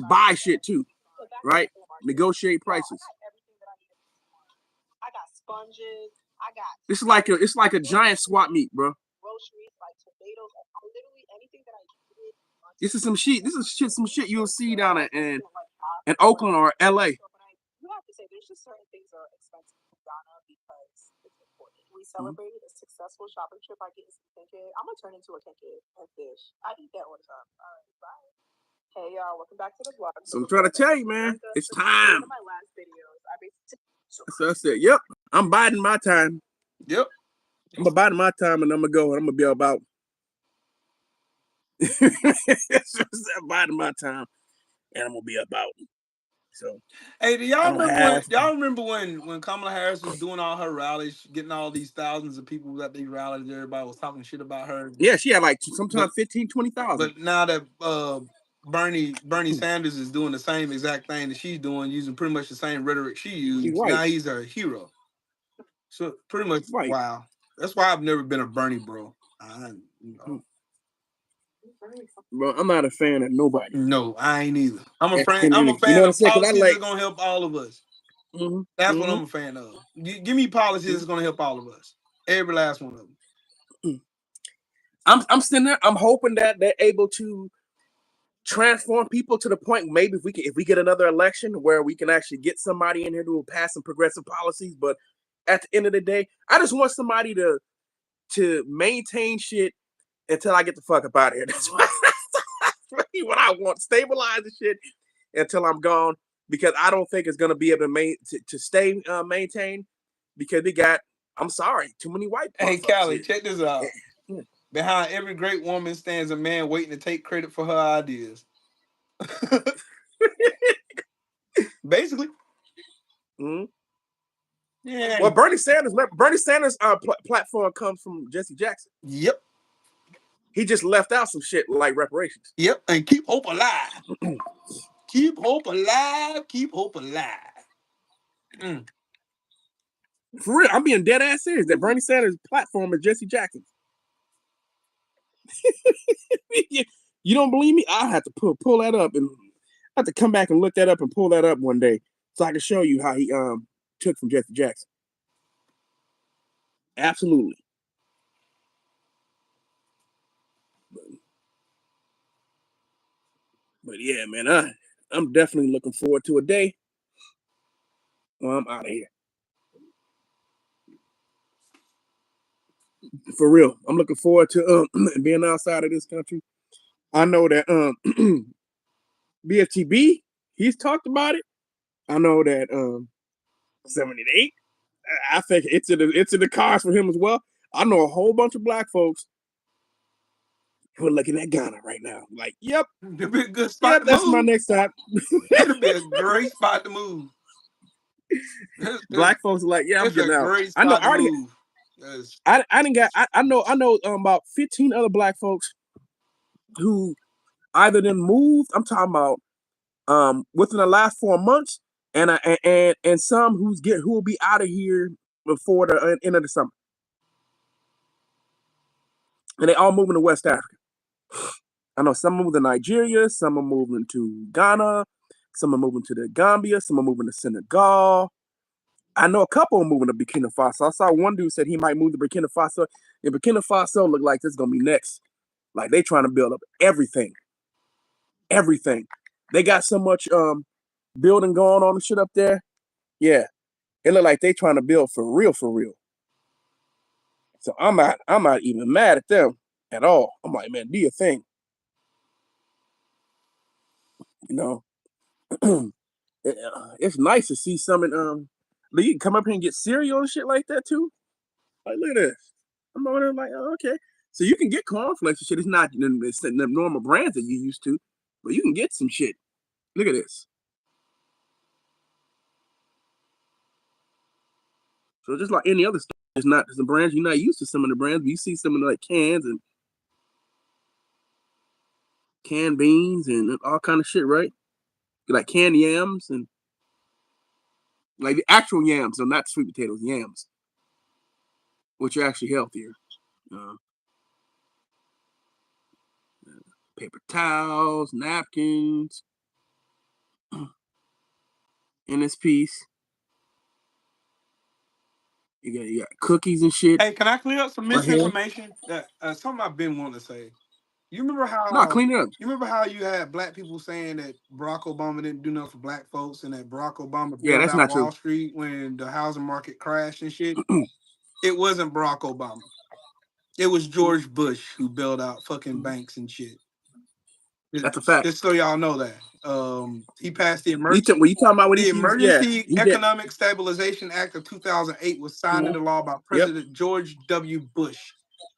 buy shit too, right? Negotiate prices. I got sponges. I got. It's like a giant swap meet, bro. Groceries like tomatoes, literally anything that I needed. This is some shit you'll see down in Oakland or LA. You have to say there's just certain things that are expensive in Ghana because it's important. We celebrated a successful shopping trip by getting some kenke. I'm gonna turn into a kenke and fish. I eat that all the time. All right, bye. Hey y'all, welcome back to the vlog. So I'm trying to tell you, man, it's time. My last videos, So I said, yep, I'm biding my time. Yep. I'm biding my time and I'm gonna go and I'm gonna be about. I'm biding my time and I'm gonna be about. So hey, do y'all remember when Kamala Harris was doing all her rallies, getting all these thousands of people at these rallies, everybody was talking shit about her? Yeah, she had like sometimes 15,000-20,000. But now that Bernie Sanders is doing the same exact thing that she's doing, using pretty much the same rhetoric she used. Now he's a hero. So pretty much, wow. That's why I've never been a Bernie bro. Bro, I'm not a fan of nobody. No, I ain't either. I'm a fan of policies that's gonna help all of us. That's what I'm a fan of. Give me policies that's gonna help all of us. Every last one of them. I'm sitting there. I'm hoping that they're able to transform people to the point maybe if we get another election where we can actually get somebody in here who will pass some progressive policies. But at the end of the day, I just want somebody to maintain shit until I get the fuck up out of here. That's what I want. Stabilize the shit until I'm gone, because I don't think it's gonna be able to stay maintained, because we got, I'm sorry, too many white. Hey, Callie, here. check this out. Behind every great woman stands a man waiting to take credit for her ideas. Basically. Mm-hmm. Yeah. Well, Bernie Sanders' platform comes from Jesse Jackson. Yep. He just left out some shit like reparations. Yep, and keep hope alive. Keep hope alive. Keep hope alive. Mm. For real, I'm being dead ass serious. That Bernie Sanders' platform is Jesse Jackson's. You don't believe me? I'll have to pull that up, and I have to come back and look that up and pull that up one day so I can show you how he took from Jesse Jackson. Absolutely. But yeah, man, I'm definitely looking forward to a day when I'm out of here. For real, I'm looking forward to being outside of this country. I know that BFTB, he's talked about it. I know that 78, I think it's in the cards for him as well. I know a whole bunch of black folks who are looking at Ghana right now. Like, yep, it'll be a good spot. That's my next stop. It'll be a great spot to move. Black folks are like, yeah, I'm getting out. Great I know. spot to move. I didn't got. I know about 15 other black folks who either then moved. I'm talking about within the last 4 months, and some who will be out of here before the end of the summer, and they all moving to West Africa. I know some are moving to Nigeria, some are moving to Ghana, some are moving to the Gambia, some are moving to Senegal. I know a couple are moving to Burkina Faso. I saw one dude said he might move to Burkina Faso. And Burkina Faso look like this is gonna be next. Like they trying to build up everything. Everything. They got so much building going on and shit up there. Yeah. It look like they trying to build for real, for real. So I'm not even mad at them at all. I'm like, man, do your thing. You know. It's nice to see some but you can come up here and get cereal and shit like that too. Like, look at this. I'm over there like, oh, okay. So you can get cornflakes and shit. It's not the normal brands that you used to, but you can get some shit. Look at this. So just like any other stuff, it's not some brands you're not used to. Some of the brands, but you see some of the like cans and canned beans and all kind of shit, right? Like canned yams and like the actual yams, so not sweet potatoes, yams, which are actually healthier. Paper towels, napkins in this piece. You got cookies and shit. Hey, can I clear up some misinformation? That something I've been wanting to say. You remember how? No, clean it up. You remember how you had black people saying that Barack Obama didn't do nothing for black folks, and that Barack Obama bailed that's out not Wall true. Street when the housing market crashed and shit? It wasn't Barack Obama. It was George Bush who bailed out fucking banks and shit. That's a fact. Just so y'all know that. He passed the Emergency Economic Stabilization Act of 2008 was signed into law by President George W. Bush.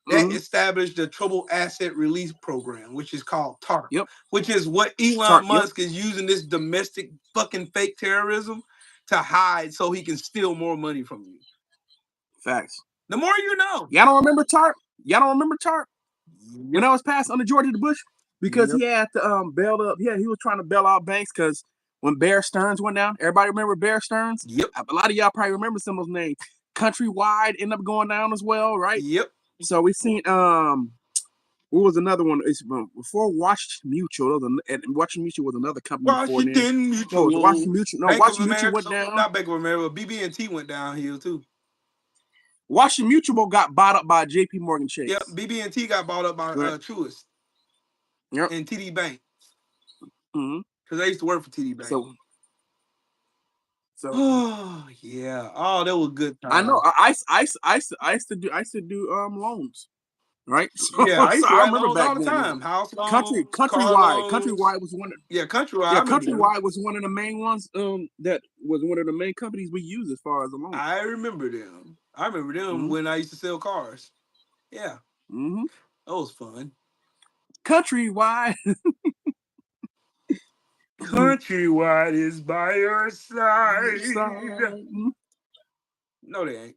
That established the Troubled Asset Release Program, which is called TARP, which is what Elon Musk is using this domestic fucking fake terrorism to hide so he can steal more money from you. Facts. The more you know. Y'all don't remember TARP? Y'all don't remember TARP? When that was passed under George W. Bush? Because he had to bail up. Yeah, he was trying to bail out banks because when Bear Stearns went down, everybody remember Bear Stearns? Yep. A lot of y'all probably remember some of those names. Countrywide ended up going down as well, right? Yep. So we seen what was another one? It's before Washington Mutual. And Washington Mutual was another company. Washington Mutual. No, it was Washington Mutual. No, Washington Mutual went down. Not Bank of America. BB&T went downhill too. Washington Mutual got bought up by J.P. Morgan Chase. Yep, BB&T got bought up by Truist. Yep. And TD Bank. Because I used to work for TD Bank. So oh yeah. Oh, that was good time. I know. I used to do loans. right? So, Yeah, I used to I write remember loans back all the then. time. House loans, Countrywide car loans. was one. Yeah, Countrywide. Yeah, I remember them. Countrywide was one of the main ones. That was one of the main companies we used as far as a loan. I remember them. I remember them when I used to sell cars. Yeah, Mm-hmm. that was fun. Countrywide. Countrywide is by your side. No, they ain't.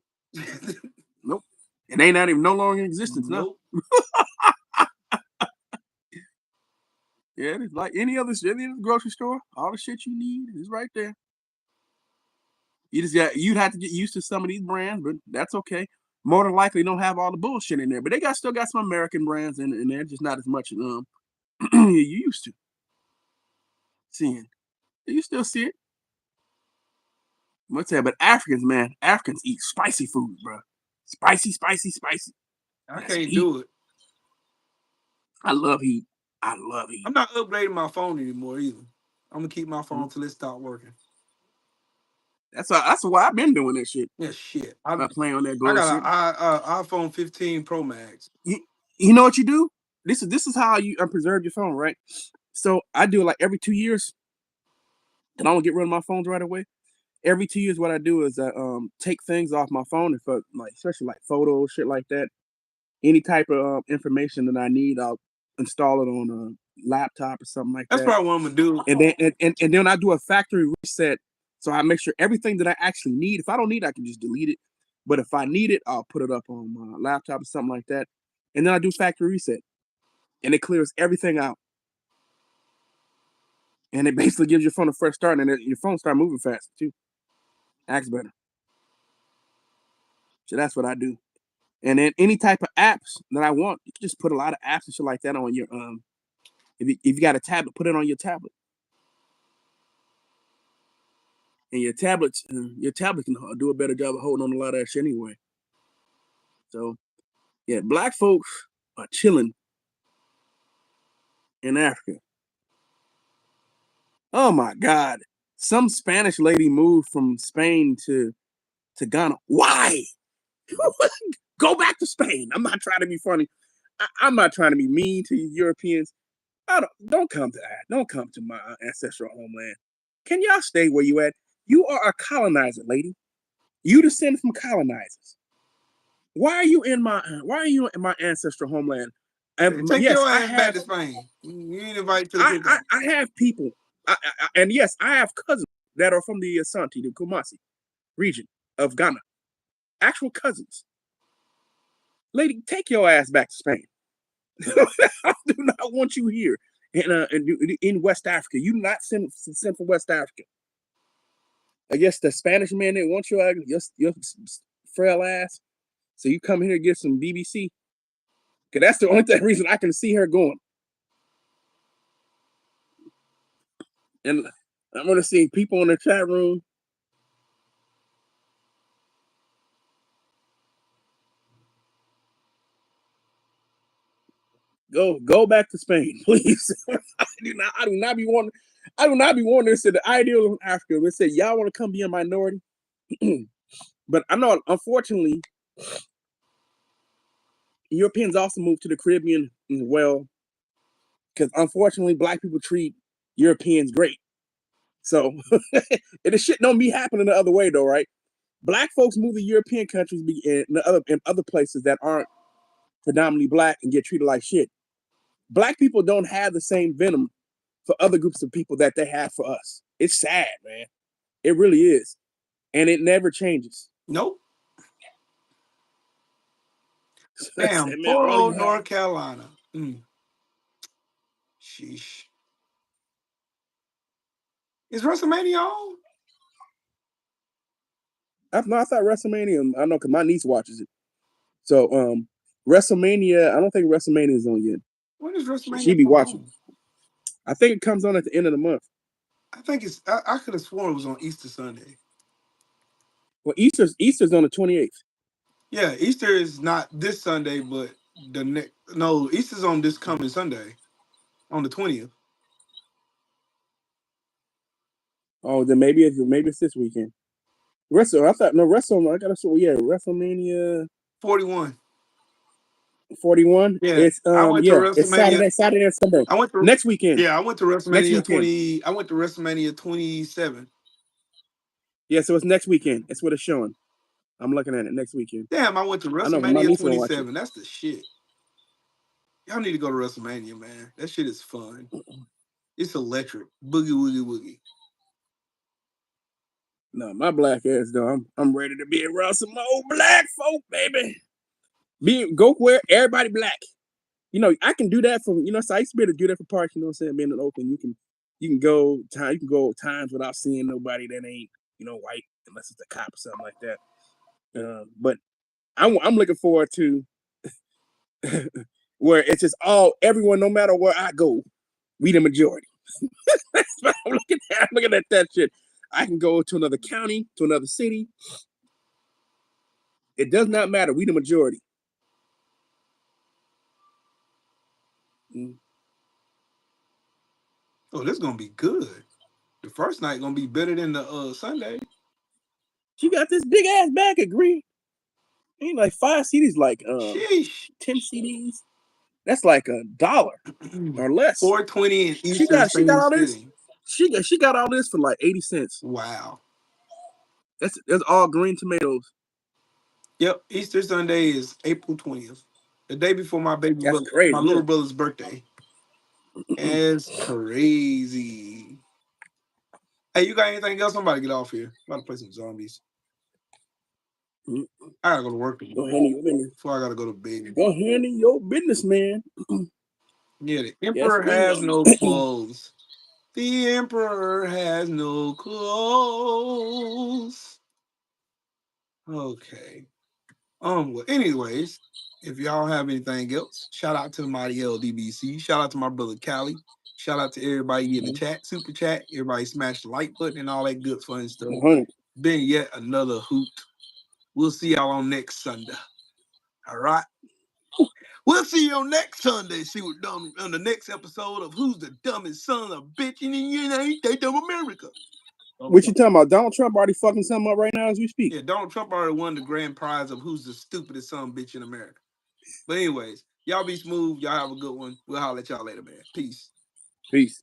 Nope. It ain't not even no longer in existence now. Nope. Yeah, it's like any other grocery store. All the shit you need is right there. You'd have to get used to some of these brands, but that's okay. More than likely, don't have all the bullshit in there, but they still got some American brands in there, just not as much as you used to seeing. You still see it. What's that? But Africans eat spicy food, bro. Spicy. I can't do it. I love heat. I'm not upgrading my phone anymore either. I'm gonna keep my phone till it stops working. That's why I've been doing that shit. Yeah, shit. I'm playing on that I bullshit. got an iPhone 15 Pro Max. You know what you do? This is how you preserve your phone, right? So I do it like every 2 years, and I don't get rid of my phones right away. Every 2 years, what I do is I take things off my phone, if like especially like photos, shit like that. Any type of information that I need, I'll install it on a laptop or something like That's that. probably what I'm gonna do. And then I do a factory reset, so I make sure everything that I actually need. If I don't need it, I can just delete it. But if I need it, I'll put it up on my laptop or something like that. And then I do factory reset, and it clears everything out. And it basically gives your phone a fresh start, and your phone start moving faster too. Acts better. So that's what I do. And then any type of apps that I want, you can just put a lot of apps and shit like that on your if you got a tablet, put it on your tablet. And your tablet can do a better job of holding on a lot of that shit anyway. So yeah, black folks are chilling in Africa. Oh my God. Some Spanish lady moved from Spain to Ghana. Why? Go back to Spain. I'm not trying to be funny. I'm not trying to be mean to you Europeans. Don't come to that. Don't come to my ancestral homeland. Can y'all stay where you at? You are a colonizer, lady. You descend from colonizers. Why are you in my ancestral homeland? Take your ass back to Spain. You ain't invited to the cookout. I have people, and yes, I have cousins that are from the Asante, the Kumasi region of Ghana. Actual cousins. Lady, take your ass back to Spain. I do not want you here in West Africa. You not sent for West Africa. I guess the Spanish man didn't want your frail ass. So you come here to get some BBC. Because that's the only reason I can see her going. And I'm going to see people in the chat room. Go back to Spain, please. I do not be wanting to say the ideal of Africa. Let's say y'all want to come be a minority. But I know, unfortunately, Europeans also moved to the Caribbean as well. Because unfortunately, black people treat Europeans great. So the shit don't be happening the other way though, right? Black folks move to European countries in other places that aren't predominantly black and get treated like shit. Black people don't have the same venom for other groups of people that they have for us. It's sad, man. It really is. And it never changes. Nope. Damn, poor old North Carolina. Sheesh. Is WrestleMania on? I thought WrestleMania, I know because my niece watches it. So WrestleMania, I don't think WrestleMania is on yet. When is WrestleMania? She be watching. I think it comes on at the end of the month. I think it's. I could have sworn it was on Easter Sunday. Well, Easter's on the 28th. Yeah, Easter is not this Sunday, but the next. No, Easter's on this coming Sunday, on the 20th. Oh, then maybe it's this weekend. WrestleMania 41. 41. Yeah, It's I went to it's WrestleMania. Saturday and Sunday. I went to Next weekend. Yeah, I went to Next WrestleMania weekend. 20. I went to WrestleMania 27. Yeah, so it's next weekend. It's what it's showing. I'm looking at it next weekend. Damn, I went to I know my WrestleMania niece will watch it. 27. That's the shit. Y'all need to go to WrestleMania, man. That shit is fun. It's electric. Boogie woogie woogie. No, my black ass though. I'm ready to be around some old black folk, baby. Go where everybody black. You know, I can do that for so I used to be able to do that for parks, you know what I'm saying? Being in Oakland, you can go times without seeing nobody that ain't, white, unless it's a cop or something like that. But I'm looking forward to where it's just everyone, no matter where I go, we the majority. That's what I'm looking at. I'm looking at that shit. I can go to another county, to another city. It does not matter. We the majority. Oh, this is gonna be good. The first night gonna be better than the Sunday. She got this big ass bag of green. Ain't like 5 CDs, like 10 CDs. That's like $1 or less. $4.20 in She got all this. sitting. She got all this for like 80 cents. Wow. That's all green tomatoes. Yep, Easter Sunday is April 20th, the day before my little brother's birthday. That's crazy. Hey, you got anything else? I'm about to get off here. I'm about to play some zombies. I gotta go to work before I gotta go to bed. Go handle your business, man. Yeah, the emperor has no clothes. The emperor has no clothes. Okay. Well, anyways, if y'all have anything else, shout out to the mighty LDBC. Shout out to my brother Callie. Shout out to everybody in the chat, super chat. Everybody smash the like button and all that good fun stuff. Been yet another hoot. We'll see y'all on next Sunday. All right. We'll see you on next Sunday. See what done on the next episode of Who's the Dumbest Son of a Bitch in the United States of America. What you talking about? Donald Trump already fucking something up right now as we speak. Yeah, Donald Trump already won the grand prize of who's the stupidest son of a bitch in America. But anyways, y'all be smooth. Y'all have a good one. We'll holler at y'all later, man. Peace. Peace.